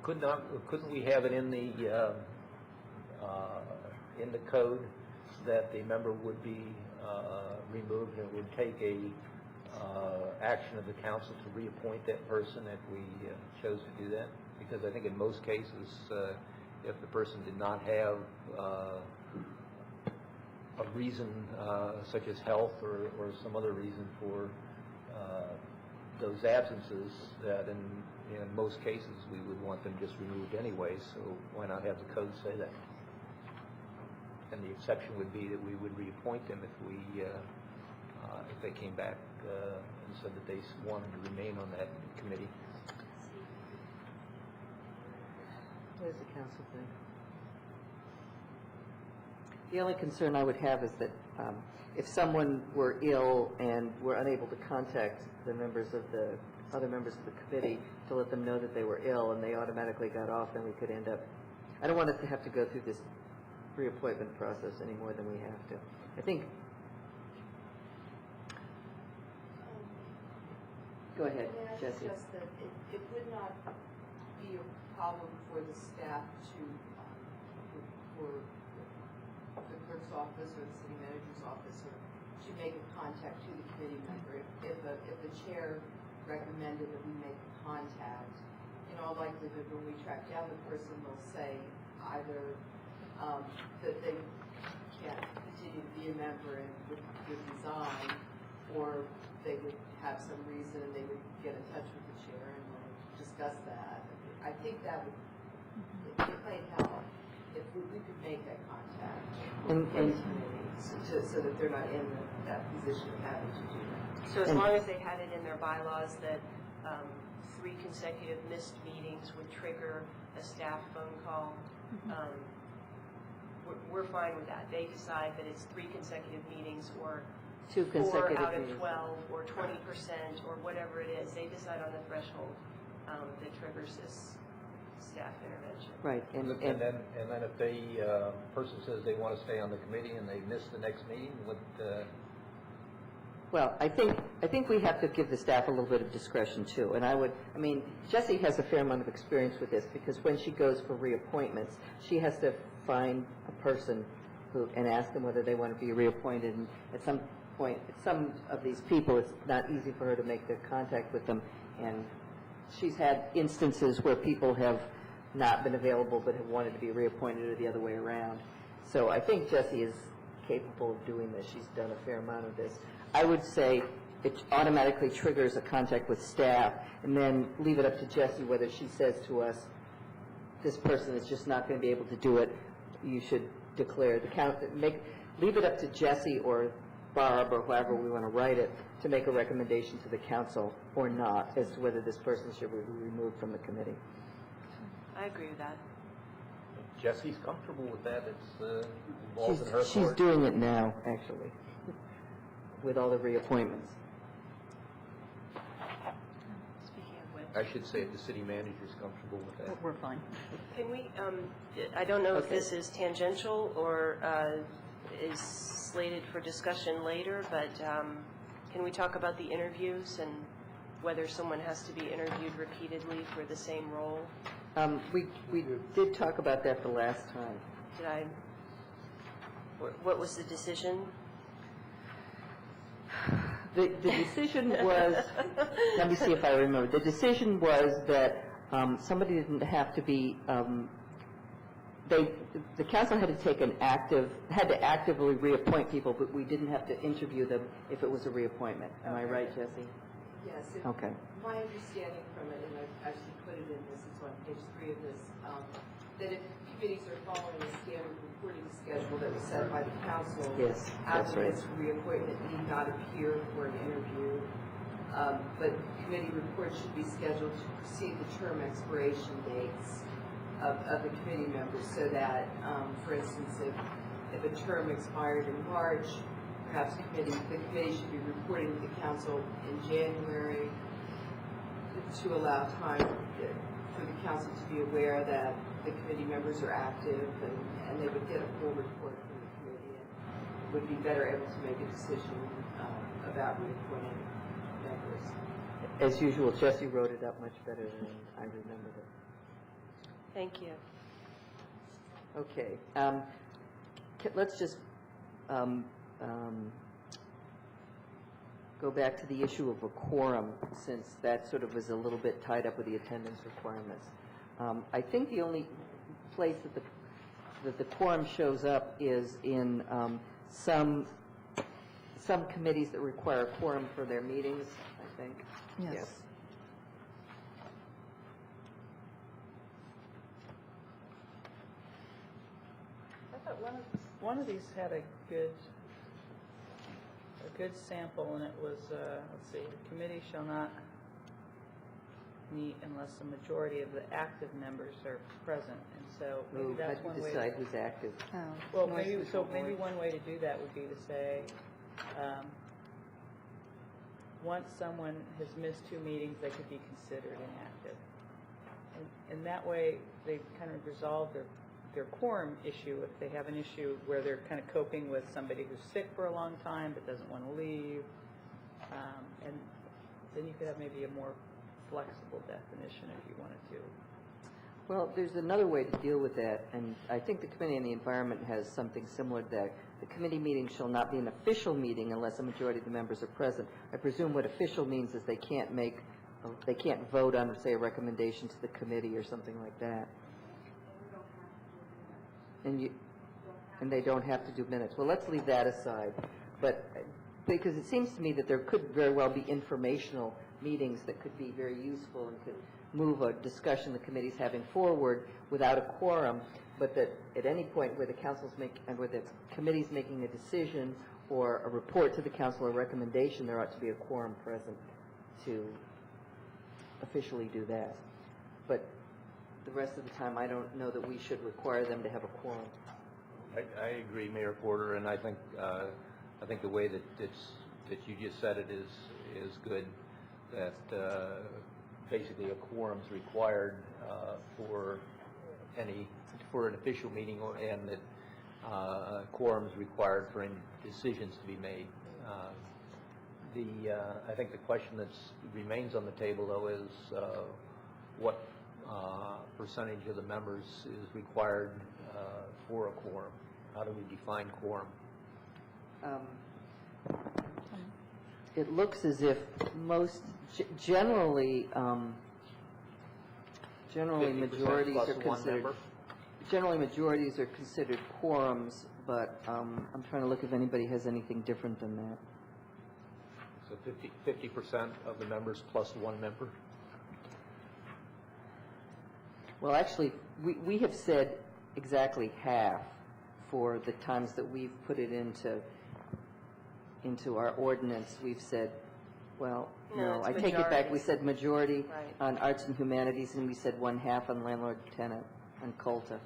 Couldn't we have it in the code that the member would be removed and it would take a action of the council to reappoint that person if we chose to do that? Because I think in most cases, if the person did not have a reason such as health or some other reason for those absences, that in most cases we would want them just removed anyway, so why not have the code say that? And the exception would be that we would reappoint them if they came back and said that they wanted to remain on that committee. What does the council think? The only concern I would have is that if someone were ill and were unable to contact the members of the other members of the committee to let them know that they were ill and they automatically got off, then we could end up, I don't want us to have to go through this reappointment process any more than we have to. I think, go ahead, Jesse. Just that it would not be a problem for the staff to, for the clerk's office or the city manager's office, or to make a contact to the committee member. If the chair recommended that we make a contact, in all likelihood, when we track down the person, they'll say either that they can't continue to be a member and would resign, or they would have some reason and they would get in touch with the chair and discuss that. I think that would, it might help if we could make that contact with the committee so that they're not in that position of having to do that. So as long as they had it in their bylaws that 3 consecutive missed meetings would trigger a staff phone call, we're fine with that. They decide that it's 3 consecutive meetings or 2 consecutive 4 out of meetings. 12 or 20% or whatever it is. They decide on the threshold that triggers this staff intervention. Right. And then if the person says they want to stay on the committee and they miss the next meeting, Well, I think we have to give the staff a little bit of discretion too. And I mean, Jessie has a fair amount of experience with this because when she goes for reappointments, she has to find a person and ask them whether they want to be reappointed. And at some point, some of these people, it's not easy for her to make the contact with them. and she's had instances where people have not been available but have wanted to be reappointed or the other way around. So I think Jessie is capable of doing this. She's done a fair amount of this. I would say it automatically triggers a contact with staff, and then leave it up to Jessie whether she says to us, this person is just not going to be able to do it. You should declare the count. Leave it up to Jessie or Barb or whoever we want to write it to make a recommendation to the council or not as to whether this person should be removed from the committee. I agree with that. Jessie's comfortable with that. It's involved in her She's court. doing it now, actually, with all the reappointments. Speaking of which. I should say if the city manager's comfortable with that. We're fine. Can we, I don't know if Okay. this is tangential or is slated for discussion later, but can we talk about the interviews and whether someone has to be interviewed repeatedly for the same role? We did talk about that the last time. Did I, what was the decision? The decision was, let me see if I remember. The decision was that somebody didn't have to be, the council had to take had to actively reappoint people, but we didn't have to interview them if it was a reappointment. Am I right, Jessie? Yes. Okay. My understanding from it, and I've actually put it in this, it's on page 3 of this, that if committees are following a standard reporting schedule that was set by the council, Yes, that's right. applicants for reappointment need not appear for an interview, but committee reports should be scheduled to precede the term expiration dates of the committee members, so that, for instance, if a term expired in March, perhaps the committee should be reporting to the council in January to allow time for the council to be aware that the committee members are active, and they would get a full report from the committee and would be better able to make a decision about reappointing members. As usual, Jessie wrote it up much better than I remembered it. Thank you. Okay. Let's just go back to the issue of a quorum, since that sort of was a little bit tied up with the attendance requirements. I think the only place that the quorum shows up is in some committees that require a quorum for their meetings, I think. Yes. I thought one of these had a good sample, and it was, let's see, the committee shall not meet unless the majority of the active members are present, and so maybe How that's do one you way. decide who's active? Well, maybe one way to do that would be to say, once someone has missed 2 meetings, they could be considered inactive. And that way, they kind of resolve their quorum issue if they have an issue where they're kind of coping with somebody who's sick for a long time but doesn't want to leave. And then you could have maybe a more flexible definition if you wanted to. Well, there's another way to deal with that, and I think the Committee on the Environment has something similar to that. The committee meeting shall not be an official meeting unless a majority of the members are present. I presume what official means is they can't vote on, say, a recommendation to the committee or something like that. And they don't have to do minutes. Well, let's leave that aside. But because it seems to me that there could very well be informational meetings that could be very useful and could move a discussion the committee's having forward without a quorum, but that at any point where the where the committee's making a decision or a report to the council or recommendation, there ought to be a quorum present to officially do that. But the rest of the time, I don't know that we should require them to have a quorum. I agree, Mayor Porter, and I think the way that you just said it is good. That basically a quorum is required for an official meeting, and that quorum is required for any decisions to be made. I think the question that remains on the table, though, is what percentage of the members is required for a quorum? How do we define quorum? it looks as if generally, generally 50% majorities plus are one considered, member? generally majorities are considered quorums, but I'm trying to look if anybody has anything different than that. So 50% of the members plus one member? Well, actually, we have said exactly half for the times that we've put it into our ordinance. We've said, well, No, no, it's I take it back. We majority. said majority Right. on arts and humanities, and we said 1/2 on landlord-tenant and COLTA.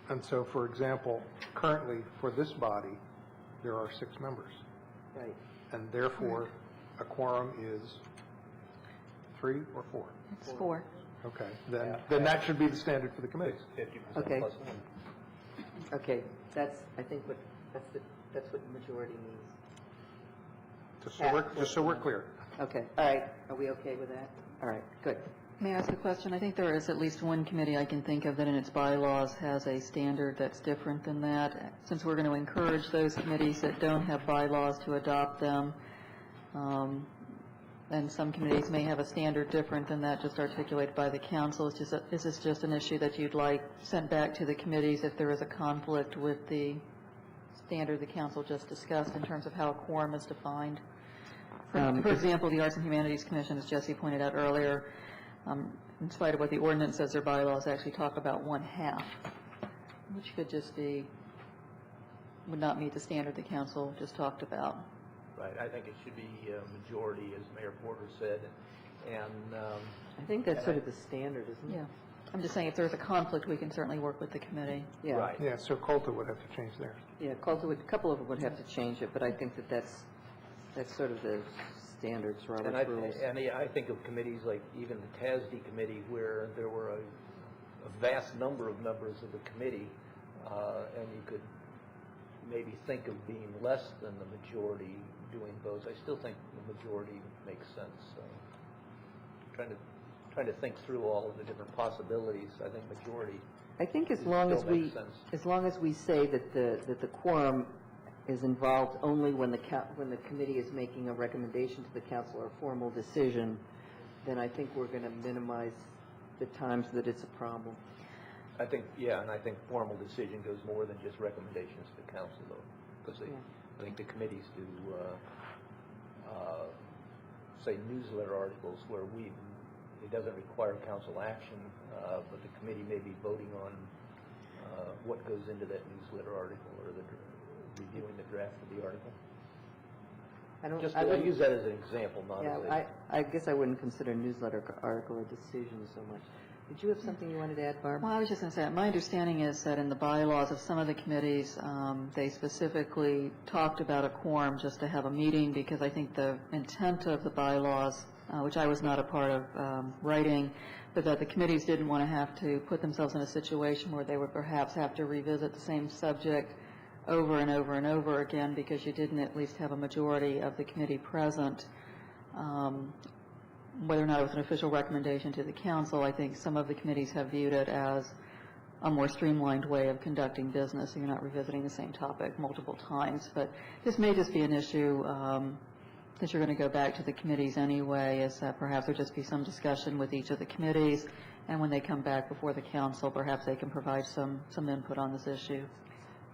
And so, for example, currently, for this body, there are 6 members. Right. And therefore, a quorum is 3 or 4? It's 4. Okay, then that should be the standard for the committees. 50% Okay. plus one. Okay, I think that's what majority means. Just so we're clear. Okay, all right. Are we okay with that? All right, good. May I ask a question? I think there is at least one committee I can think of that in its bylaws has a standard that's different than that. Since we're going to encourage those committees that don't have bylaws to adopt them, and some committees may have a standard different than that just articulated by the council. Is this just an issue that you'd like sent back to the committees if there is a conflict with the standard the council just discussed in terms of how a quorum is defined? For example, the Arts and Humanities Commission, as Jesse pointed out earlier, in spite of what the ordinance says, their bylaws actually talk about 1/2, which could just be, would not meet the standard the council just talked about. Right, I think it should be majority, as Mayor Porter said, and I think that's sort of the standard, isn't it? Yeah. I'm just saying if there's a conflict, we can certainly work with the committee. Yeah. Right. Yeah, so COLTA would have to change theirs. Yeah, COLTA would, a couple of them would have to change it, but I think that's sort of the standards, And Robert's rules. I think of committees like even the TASD committee, where there were a vast number of members of the committee, and you could maybe think of being less than the majority doing those. I still think the majority makes sense. So trying to think through all of the different possibilities, I think majority. I think as long as still we, makes sense. as long as we say that the quorum is involved only when the committee is making a recommendation to the council or a formal decision, then I think we're going to minimize the times that it's a problem. I think, yeah, and I think formal decision goes more than just recommendations to the council, though, because I think the committees do, say, newsletter articles where it doesn't require council action, but the committee may be voting on what goes into that newsletter article or reviewing the draft of the article. I use that as an example, not as a... I guess I wouldn't consider newsletter article a decision so much. Did you have something you wanted to add, Barb? Well, I was just going to say, my understanding is that in the bylaws of some of the committees, they specifically talked about a quorum just to have a meeting, because I think the intent of the bylaws, which I was not a part of writing, but that the committees didn't want to have to put themselves in a situation where they would perhaps have to revisit the same subject over and over and over again because you didn't at least have a majority of the committee present. Whether or not it was an official recommendation to the council, I think some of the committees have viewed it as a more streamlined way of conducting business, so you're not revisiting the same topic multiple times. But this may just be an issue that you're going to go back to the committees anyway, is that perhaps there'll just be some discussion with each of the committees, and when they come back before the council, perhaps they can provide some input on this issue.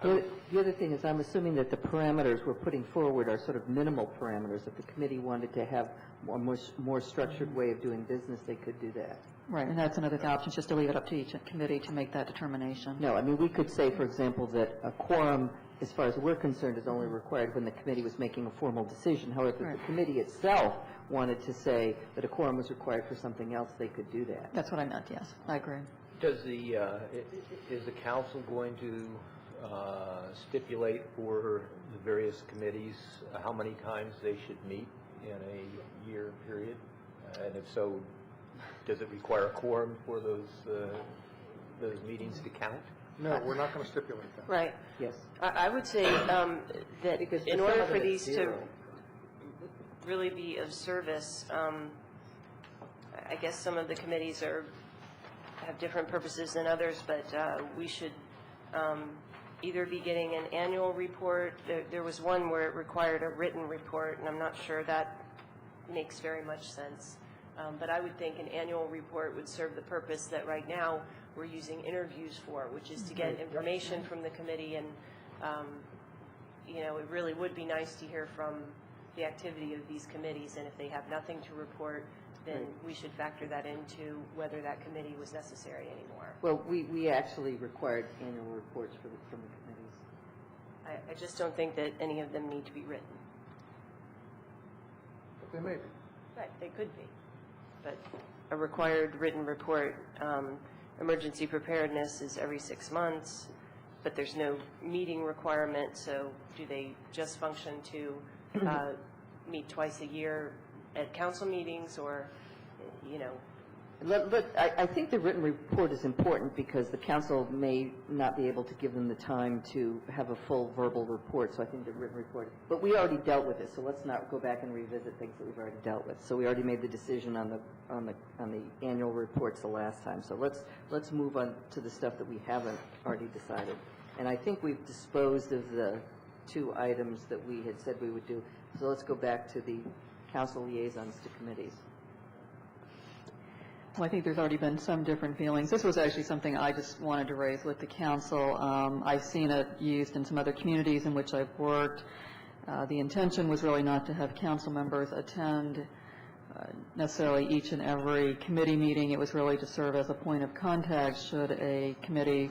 The other thing is I'm assuming that the parameters we're putting forward are sort of minimal parameters. If the committee wanted to have a more structured way of doing business, they could do that. Right, and that's another option, just to leave it up to each committee to make that determination. No, I mean, we could say, for example, that a quorum, as far as we're concerned, is only required when the committee was making a formal decision. However, if the committee itself wanted to say that a quorum was required for something else, they could do that. That's what I meant, yes. I agree. Is the council going to stipulate for the various committees how many times they should meet in a year period? And if so, does it require a quorum for those meetings to count? No, we're not going to stipulate that. Right. Yes. I would say that Because in for order some of for them these it's to zero. really be of service, I guess some of the committees have different purposes than others, but we should either be getting an annual report. There was one where it required a written report, and I'm not sure that makes very much sense. But I would think an annual report would serve the purpose that right now we're using interviews for, which is to get information from the committee. And, it really would be nice to hear from the activity of these committees. And if they have nothing to report, then we should factor that into whether that committee was necessary anymore. Well, we actually required annual reports from the committees. I just don't think that any of them need to be written. But they may be. Right, they could be. But a required written report, emergency preparedness is every 6 months, but there's no meeting requirement, so do they just function to meet twice a year at council meetings, or, I think the written report is important because the council may not be able to give them the time to have a full verbal report, so I think the written report, but we already dealt with it, so let's not go back and revisit things that we've already dealt with. So we already made the decision on the annual reports the last time, so let's move on to the stuff that we haven't already decided. And I think we've disposed of the 2 items that we had said we would do, so let's go back to the council liaisons to committees. Well, I think there's already been some different feelings. This was actually something I just wanted to raise with the council. I've seen it used in some other communities in which I've worked. The intention was really not to have council members attend necessarily each and every committee meeting. It was really to serve as a point of contact should a committee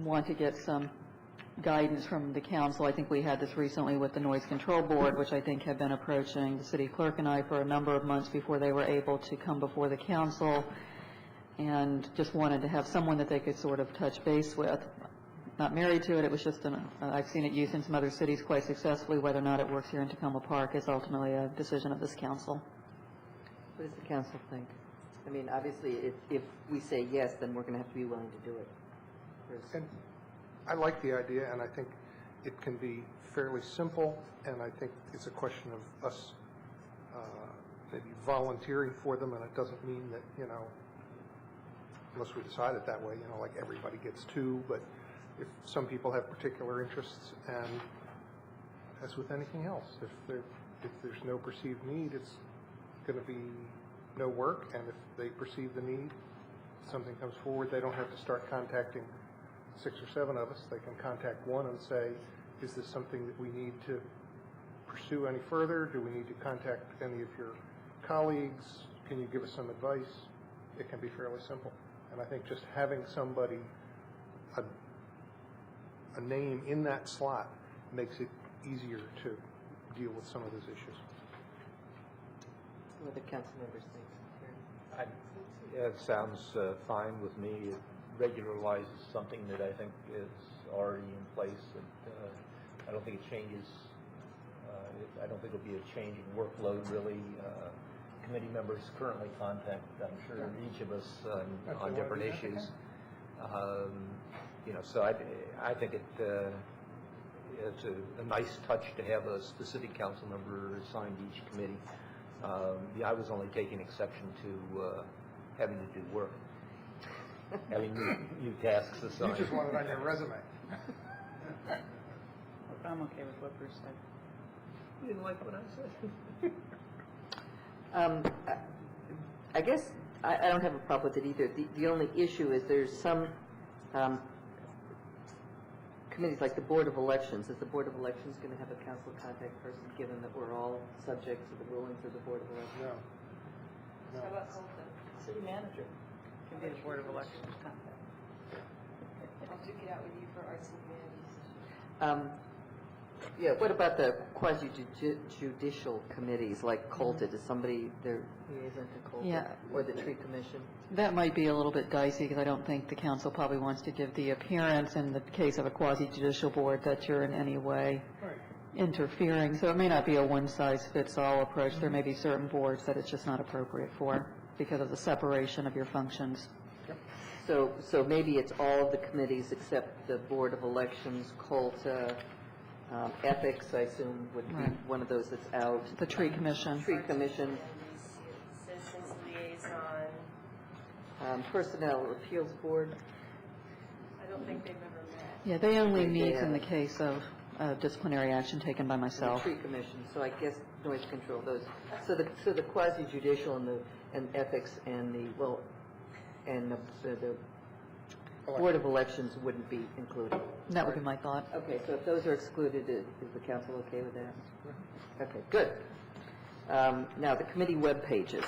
want to get some guidance from the council. I think we had this recently with the Noise Control Board, which I think had been approaching the city clerk and I for a number of months before they were able to come before the council, and just wanted to have someone that they could sort of touch base with. Not married to it, it was just I've seen it used in some other cities quite successfully. Whether or not it works here in Tacoma Park is ultimately a decision of this council. What does the council think? I mean, obviously, if we say yes, then we're going to have to be willing to do it. And I like the idea, and I think it can be fairly simple, and I think it's a question of us maybe volunteering for them, and it doesn't mean that, unless we decide it that way, like everybody gets 2, but if some people have particular interests, and as with anything else, if there's no perceived need, it's going to be no work, and if they perceive the need, something comes forward, they don't have to start contacting 6 or 7 of us. They can contact one and say, is this something that we need to pursue any further? Do we need to contact any of your colleagues? Can you give us some advice? It can be fairly simple. And I think just having somebody, a name in that slot, makes it easier to deal with some of those issues. What do the council members think? It sounds fine with me. It regularizes something that I think is already in place. I don't think it changes. I don't think it'll be a change in workload, really. Committee members currently contact, I'm sure, each of us on different issues. So I think it's a nice touch to have a specific council member assigned to each committee. I was only taking exception to having to do work. Having new tasks assigned. You just want it on your resume. I'm okay with what Bruce said. You didn't like what I said? I guess I don't have a problem with it either. The only issue is there's some committees, like the Board of Elections. Is the Board of Elections going to have a council contact person, given that we're all subject to the rulings of the Board of Elections? No. How about city manager? Can be the Board of Elections contact. I'll duke it out with you for arts and humanities. Yeah, what about the quasi-judicial committees like COLTA? Does somebody, their liaison to COLTA? Yeah. Or the tree commission? That might be a little bit dicey because I don't think the council probably wants to give the appearance in the case of a quasi-judicial board that you're in any way interfering. So it may not be a one-size-fits-all approach. There may be certain boards that it's just not appropriate for because of the separation of your functions. So maybe it's all of the committees except the Board of Elections, COLTA, Ethics, I assume, would be one of those that's out. The tree commission. Tree commission. Citizens liaison. Personnel Appeals Board. I don't think they've ever met. Yeah, they only They meet have- in the case of disciplinary action taken by The myself. tree commission, so I guess noise control, those, so the quasi judicial and ethics and the Board of Elections wouldn't be included. That would be my thought. Okay, so if those are excluded, is the council okay with that? Okay, good. Now, the committee web pages.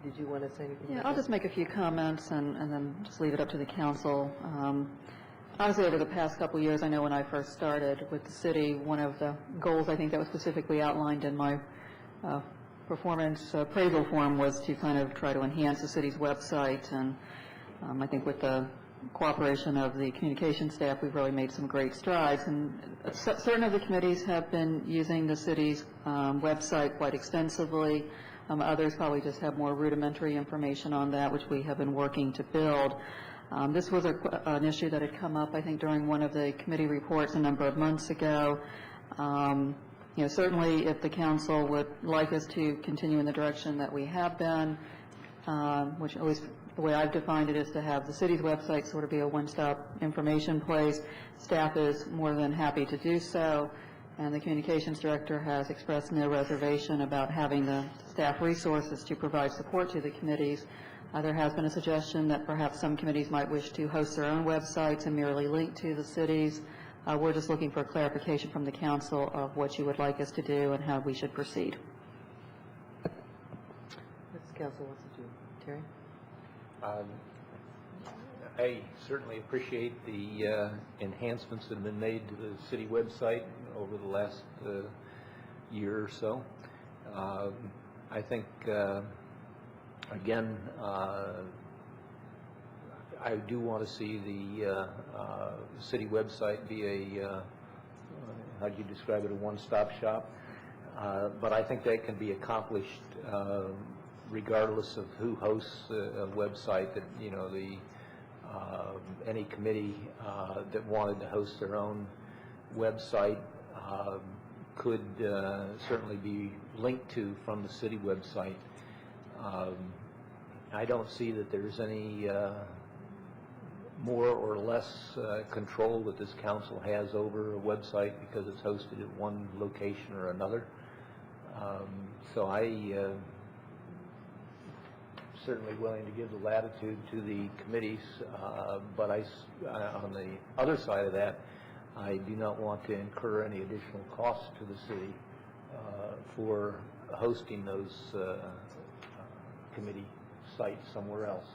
Did you want to say anything? Yeah, about I'll that? just make a few comments and then just leave it up to the council. Obviously, over the past couple of years, I know when I first started with the city, one of the goals I think that was specifically outlined in my performance appraisal form was to kind of try to enhance the city's website. And I think with the cooperation of the communication staff, we've really made some great strides. And certain of the committees have been using the city's website quite extensively. Others probably just have more rudimentary information on that, which we have been working to build. This was an issue that had come up, I think, during one of the committee reports a number of months ago. Certainly, if the council would like us to continue in the direction that we have been, which at least the way I've defined it is to have the city's website sort of be a one-stop information place, staff is more than happy to do so. And the communications director has expressed no reservation about having the staff resources to provide support to the committees. There has been a suggestion that perhaps some committees might wish to host their own websites and merely link to the cities. We're just looking for clarification from the council of what you would like us to do and how we should proceed. What's the council wants to do? Terry? I certainly appreciate the enhancements that have been made to the city website over the last year or so. I think, again, I do want to see the city website be a, how do you describe it, a one-stop shop? But I think that can be accomplished regardless of who hosts a website. That any committee that wanted to host their own website could certainly be linked to from the city website. I don't see that there's any more or less control that this council has over a website because it's hosted at one location or another. So I certainly willing to give the latitude to the committees, but on the other side of that, I do not want to incur any additional costs to the city for hosting those committee sites somewhere else.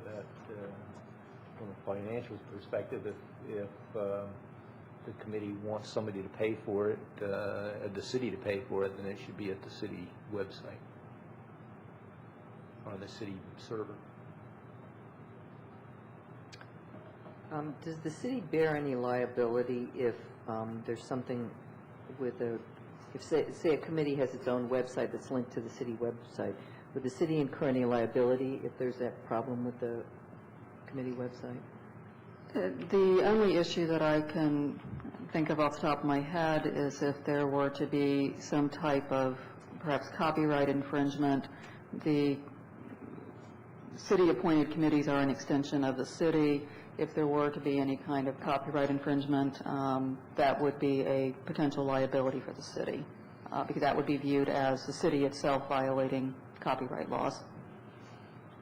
That, from a financial perspective, if the committee wants somebody to pay for it, the city to pay for it, then it should be at the city website or the city server. Does the city bear any liability if there's something with if say a committee has its own website that's linked to the city website, would the city incur any liability if there's that problem with the committee website? The only issue that I can think of off the top of my head is if there were to be some type of perhaps copyright infringement. The city-appointed committees are an extension of the city. If there were to be any kind of copyright infringement, that would be a potential liability for the city, because that would be viewed as the city itself violating copyright laws.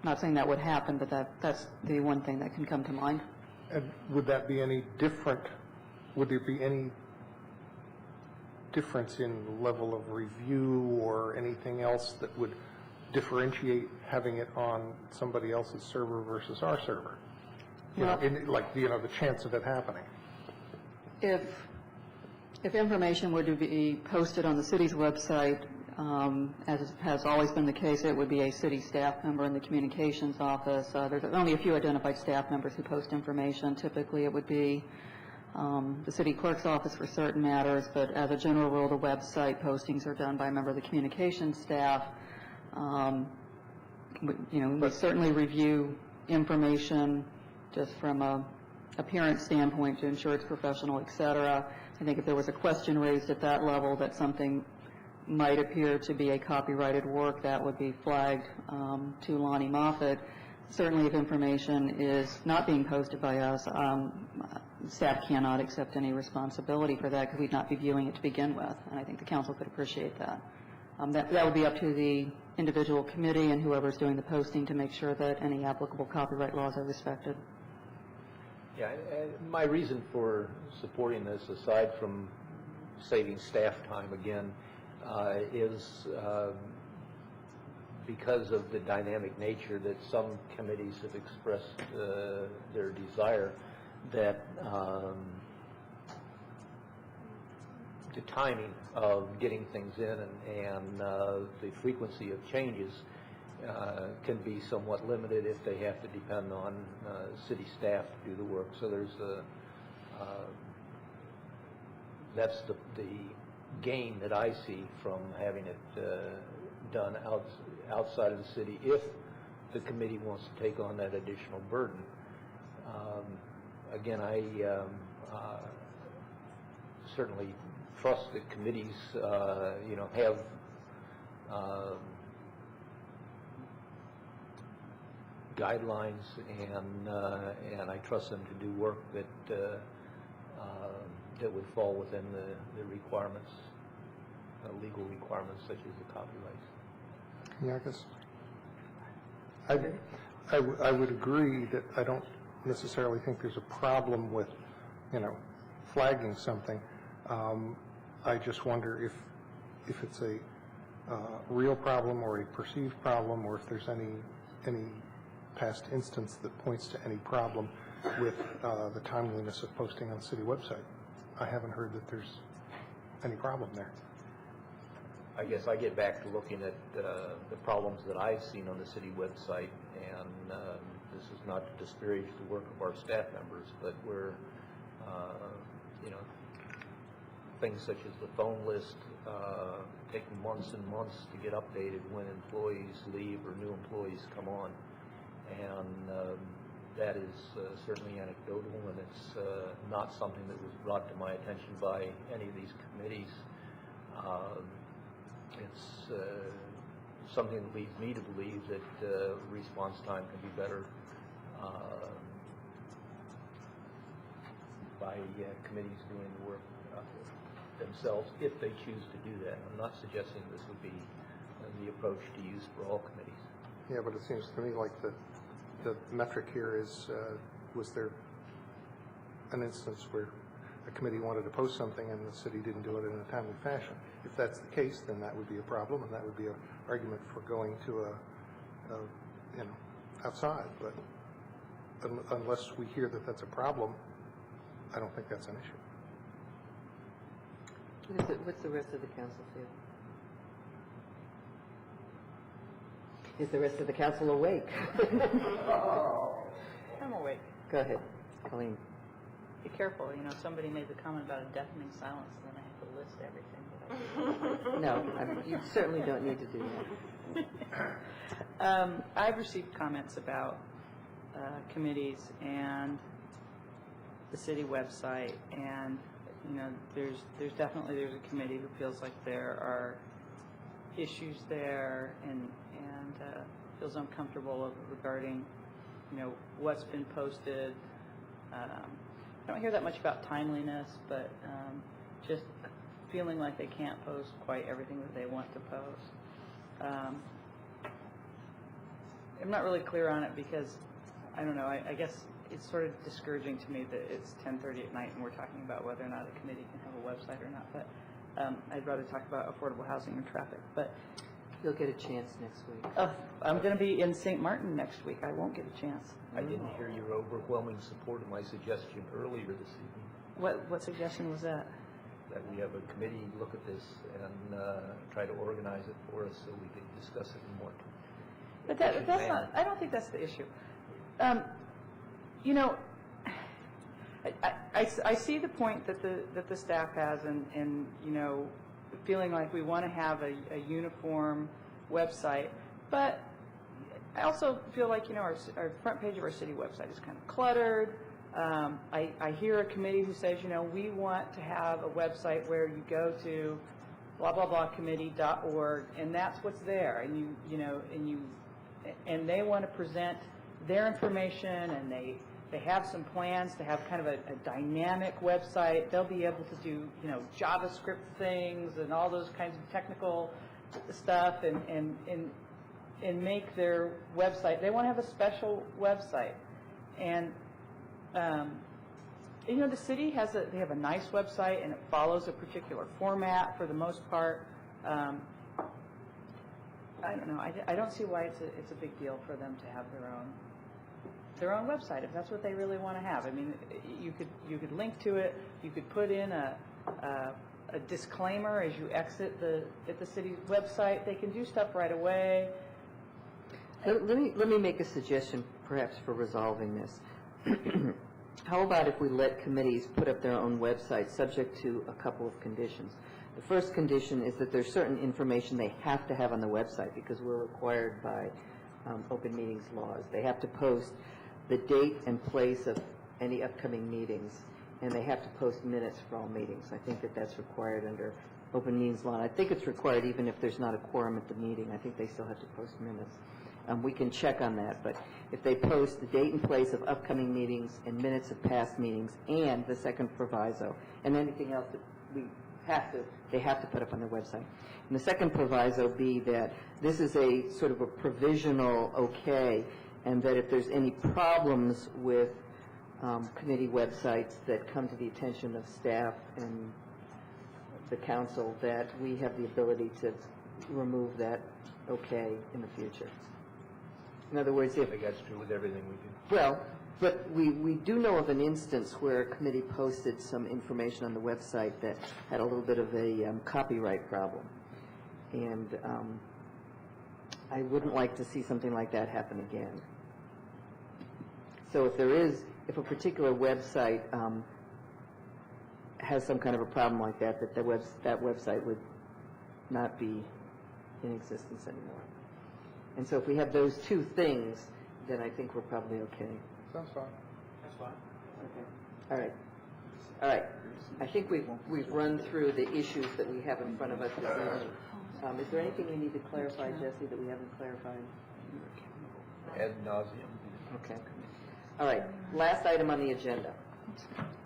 Not saying that would happen, but that's the one thing that can come to mind. And would that be any different? Would there be any difference in level of review or anything else that would differentiate having it on somebody else's server versus our server? The chance of it happening. If information were to be posted on the city's website, as has always been the case, it would be a city staff member in the communications office. There's only a few identified staff members who post information. Typically, it would be the city clerk's office for certain matters, but as a general rule, the website postings are done by a member of the communications staff. We certainly review information just from a appearance standpoint to ensure it's professional, et cetera. I think if there was a question raised at that level that something might appear to be a copyrighted work, that would be flagged to Lonnie Moffett. Certainly if information is not being posted by us, staff cannot accept any responsibility for that because we'd not be viewing it to begin with, and I think the council could appreciate that. That would be up to the individual committee and whoever's doing the posting to make sure that any applicable copyright laws are respected. Yeah, my reason for supporting this, aside from saving staff time again, is because of the dynamic nature that some committees have expressed their desire that the timing of getting things in and the frequency of changes can be somewhat limited if they have to depend on city staff to do the work. So there's that's the gain that I see from having it done outside of the city if the committee wants to take on that additional burden. Again, I certainly trust that committees, have guidelines, and I trust them to do work that that would fall within the requirements, legal requirements such as the copyrights. Yeah, I guess I would agree that I don't necessarily think there's a problem with, flagging something. I just wonder if it's a real problem or a perceived problem, or if there's any past instance that points to any problem with the timeliness of posting on the city website. I haven't heard that there's any problem there. I guess I get back to looking at the problems that I've seen on the city website, and this is not to disparage the work of our staff members, but where, things such as the phone list taking months and months to get updated when employees leave or new employees come on. And that is certainly anecdotal, and it's not something that was brought to my attention by any of these committees. It's something that leads me to believe that response time can be better by committees doing the work themselves if they choose to do that. I'm not suggesting this would be the approach to use for all committees. Yeah, but it seems to me like the metric here is, was there an instance where a committee wanted to post something and the city didn't do it in a timely fashion? If that's the case, then that would be a problem, and that would be an argument for going to outside. But unless we hear that that's a problem, I don't think that's an issue. What's the rest of the council feel? Is the rest of the council awake? I'm awake. Go ahead, Colleen. Be careful, somebody made the comment about a deafening silence, and then I have to list everything. No, you certainly don't need to do that. I've received comments about committees and the city website, and there's a committee who feels like there are issues there and feels uncomfortable regarding what's been posted. I don't hear that much about timeliness, but just feeling like they can't post quite everything that they want to post. I'm not really clear on it because, I don't know, I guess it's sort of discouraging to me that it's 10:30 at night and we're talking about whether or not a committee can have a website or not, but I'd rather talk about affordable housing and traffic. But you'll get a chance next week. I'm going to be in St. Martin next week. I won't get a chance. I didn't hear your overwhelming support of my suggestion earlier this evening. What suggestion was that? That we have a committee look at this and try to organize it for us so we can discuss it in more. But that's not. I don't think that's the issue. I see the point that the staff has, and feeling like we want to have a uniform website, but I also feel like our front page of our city website is kind of cluttered. I hear a committee who says, we want to have a website where you go to blah blah blah committee.org, and that's what's there, and and they want to present their information, and they they have some plans to have kind of a dynamic website. They'll be able to do, JavaScript things and all those kinds of technical stuff and make their website. They want to have a special website. And, the city they have a nice website, and it follows a particular format for the most part. I don't know. I don't see why it's a big deal for them to have their own website if that's what they really want to have. I mean, you could link to it. You could put in a disclaimer as you exit the city's website. They can do stuff right away. Let me make a suggestion, perhaps, for resolving this. How about if we let committees put up their own website, subject to a couple of conditions? The first condition is that there's certain information they have to have on the website because we're required by open meetings laws. They have to post the date and place of any upcoming meetings, and they have to post minutes for all meetings. I think that's required under open meetings law. And I think it's required even if there's not a quorum at the meeting. I think they still have to post minutes. We can check on that, but if they post the date and place of upcoming meetings and minutes of past meetings and the second proviso and anything else that they have to put up on their website. And the second proviso be that this is a sort of a provisional okay, and that if there's any problems with committee websites that come to the attention of staff and the council, that we have the ability to remove that okay in the future. In other words, if... I think that's true with everything we do. Well, but we do know of an instance where a committee posted some information on the website that had a little bit of a copyright problem. And I wouldn't like to see something like that happen again. So if a particular website has some kind of a problem like that, that website would not be in existence anymore. And so if we have those two things, then I think we're probably okay. Sounds fine. That's fine. Okay. All right. I think we've run through the issues that we have in front of us this evening. Is there anything we need to clarify, Jesse, that we haven't clarified? Ad nauseum. Okay. All right. Last item on the agenda.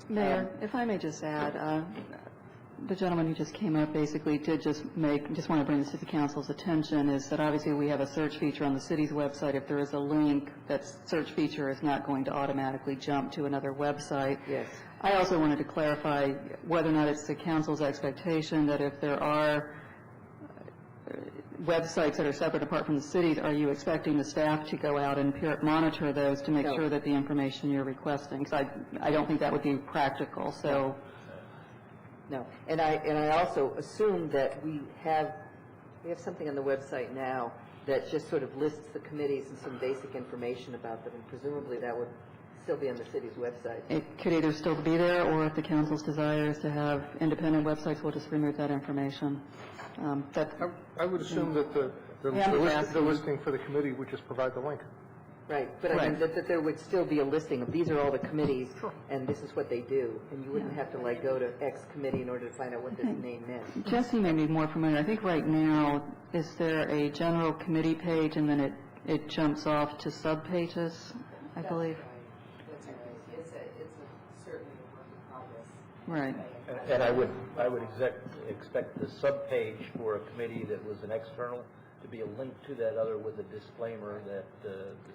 Mayor, if I may just add, the gentleman who just came up basically did just want to bring this to the council's attention, is that obviously we have a search feature on the city's website. If there is a link, that search feature is not going to automatically jump to another website. Yes. I also wanted to clarify whether or not it's the council's expectation that if there are websites that are separate apart from the cities, are you expecting the staff to go out and monitor those to make sure that the information you're requesting? Because I don't think that would be practical. So. No. And I also assume that we have something on the website now that just sort of lists the committees and some basic information about them, and presumably that would still be on the city's website. It could either still be there, or if the council's desire is to have independent websites, we'll just remove that information. I would assume that the listing for the committee would just provide the link. Right, but I mean that there would still be a listing of these are all the committees, and this is what they do, and you wouldn't have to go to X committee in order to find out what this name meant. Jesse may be more familiar. I think right now, is there a general committee page, and then it jumps off to sub-pages, I believe? That's right. It's certainly a work in progress. Right. And I would expect the subpage for a committee that was an external to be a link to that other with a disclaimer that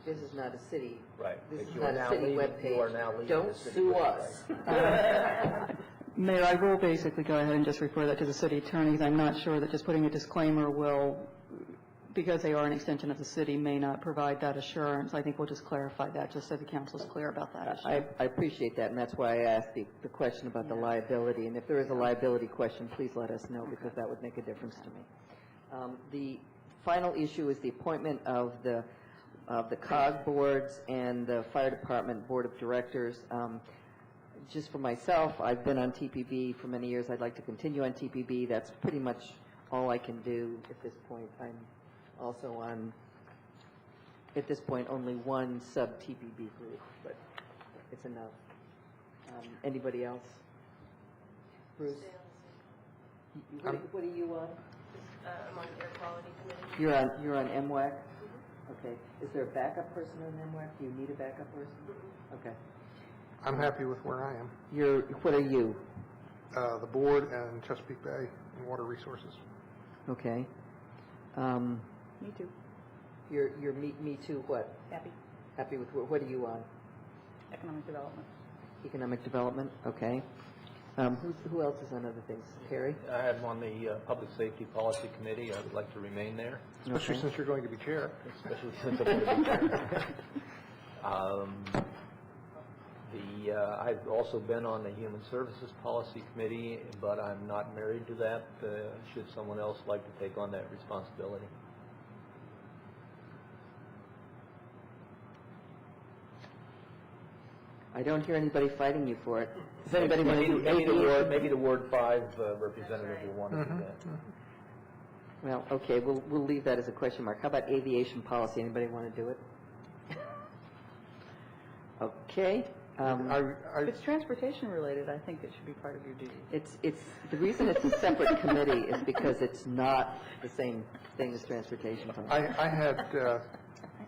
this is not a city. Right. This is you not are a now city leaving, webpage. You are now leaving Don't the city sue website. us. Mayor, I will basically go ahead and just refer that to the city attorney, because I'm not sure that just putting a disclaimer will, because they are an extension of the city, may not provide that assurance. I think we'll just clarify that, just so the council's clear about that issue. I appreciate that, and that's why I asked the question about the liability. And if there is a liability question, please let us know, because that would make a difference to me. The final issue is the appointment of the COG boards and the Fire Department Board of Directors. Just for myself, I've been on TPB for many years. I'd like to continue on TPB. That's pretty much all I can do at this point. I'm also on, at this point, only one sub-TPB group, but it's enough. Anybody else? Bruce? What are you on? I'm on Air Quality Committee. You're on MWAC? Okay. Is there a backup person on MWAC? Do you need a backup person? Okay. I'm happy with where I am. What are you? The board and Chesapeake Bay and Water Resources. Okay. Me too. You're me too, what? Happy. Happy with, what are you on? Economic development. Economic development, okay. Who else is on other things? Terry? I'm on the Public Safety Policy Committee. I would like to remain there. Especially since you're going to be chair. Especially since I'm going to be chair. I've also been on the Human Services Policy Committee, but I'm not married to that. Should someone else like to take on that responsibility? I don't hear anybody fighting you for it. Does anybody want to do aviation? Maybe the Ward 5 representative will want to do that. Well, okay, we'll leave that as a question mark. How about aviation policy? Anybody want to do it? Okay. If it's transportation related, I think it should be part of your duty. It's the reason it's a separate committee is because it's not the same thing as transportation policy.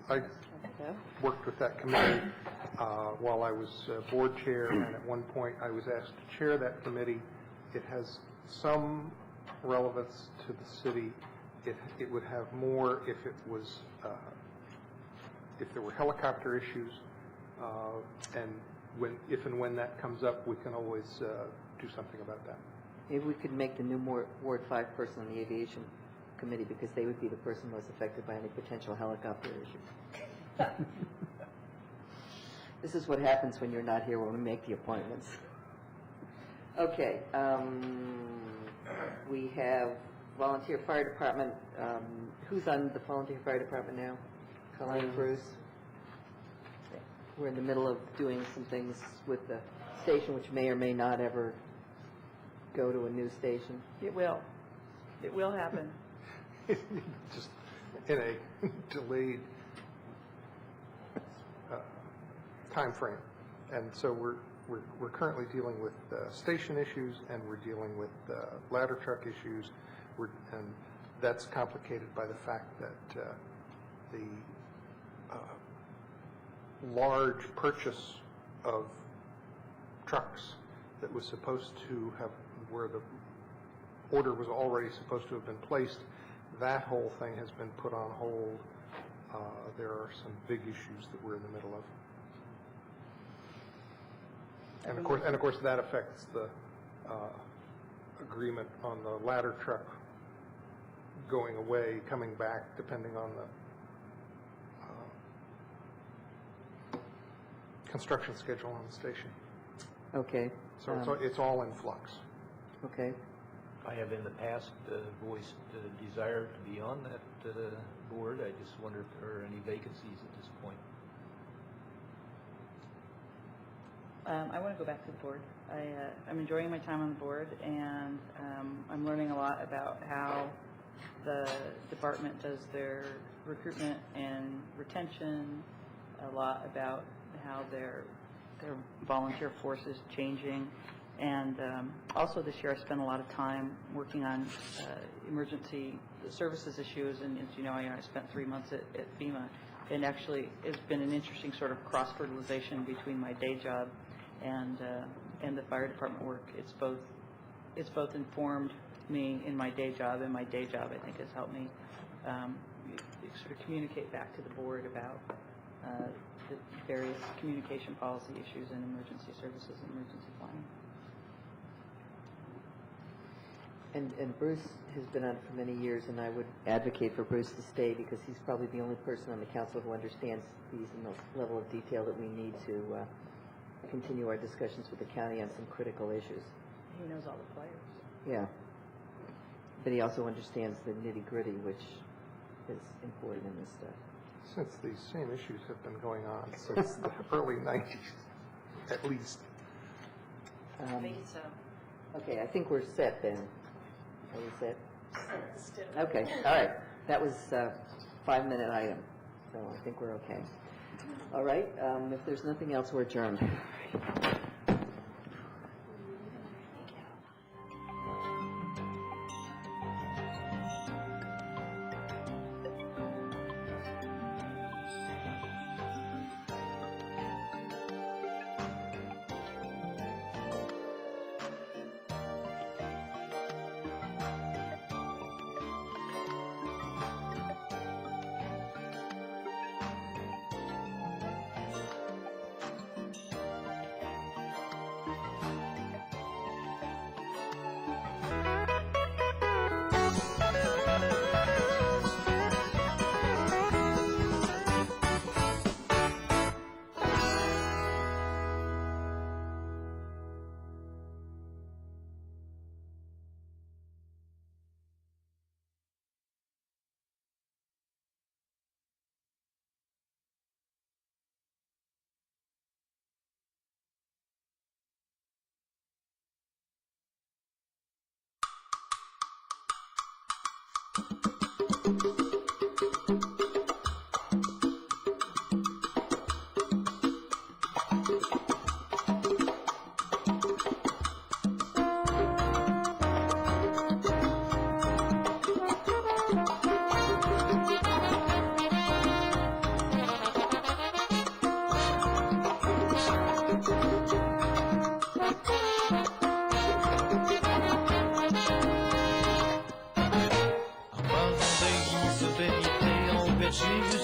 I worked with that committee while I was board chair, and at one point I was asked to chair that committee. It has some relevance to the city. It would have more if it was if there were helicopter issues, and if and when that comes up, we can always do something about that. Maybe we could make the new Ward 5 person on the aviation committee because they would be the person most affected by any potential helicopter issues. This is what happens when you're not here when we make the appointments. Okay. We have volunteer fire department. Who's on the volunteer fire department now? Colleen, Bruce? We're in the middle of doing some things with the station, which may or may not ever go to a new station. It will. It will happen. Just in a delayed time frame. And so we're currently dealing with station issues, and we're dealing with ladder truck issues, and that's complicated by the fact that the large purchase of trucks that was supposed to have, where the order was already supposed to have been placed, that whole thing has been put on hold. There are some big issues that we're in the middle of. And of course that affects the agreement on the ladder truck going away, coming back, depending on the construction schedule on the station. Okay. So it's all in flux. Okay. I have in the past voiced a desire to be on that board. I just wonder if there are any vacancies at this point. I want to go back to the board. I'm enjoying my time on the board, and I'm learning a lot about how the department does their recruitment and retention, a lot about how their volunteer force is changing. And also this year I spent a lot of time working on emergency services issues, and as you know, I spent 3 months at FEMA, and actually it's been an interesting sort of cross-fertilization between my day job and the fire department work. It's both informed me in my day job, and my day job I think has helped me sort of communicate back to the board about the various communication policy issues in emergency services and emergency planning. And Bruce has been on for many years, and I would advocate for Bruce to stay because he's probably the only person on the council who understands these in the level of detail that we need to continue our discussions with the county on some critical issues. He knows all the players. Yeah. But he also understands the nitty-gritty, which is important in this stuff. Since these same issues have been going on since the early 90s, at least. I think so. Okay, I think we're set then. Are we set? Still. Okay, all right. That was a 5-minute item, so I think we're okay. All right, if there's nothing else, we're adjourned. Above the hills of vérité, on pêchait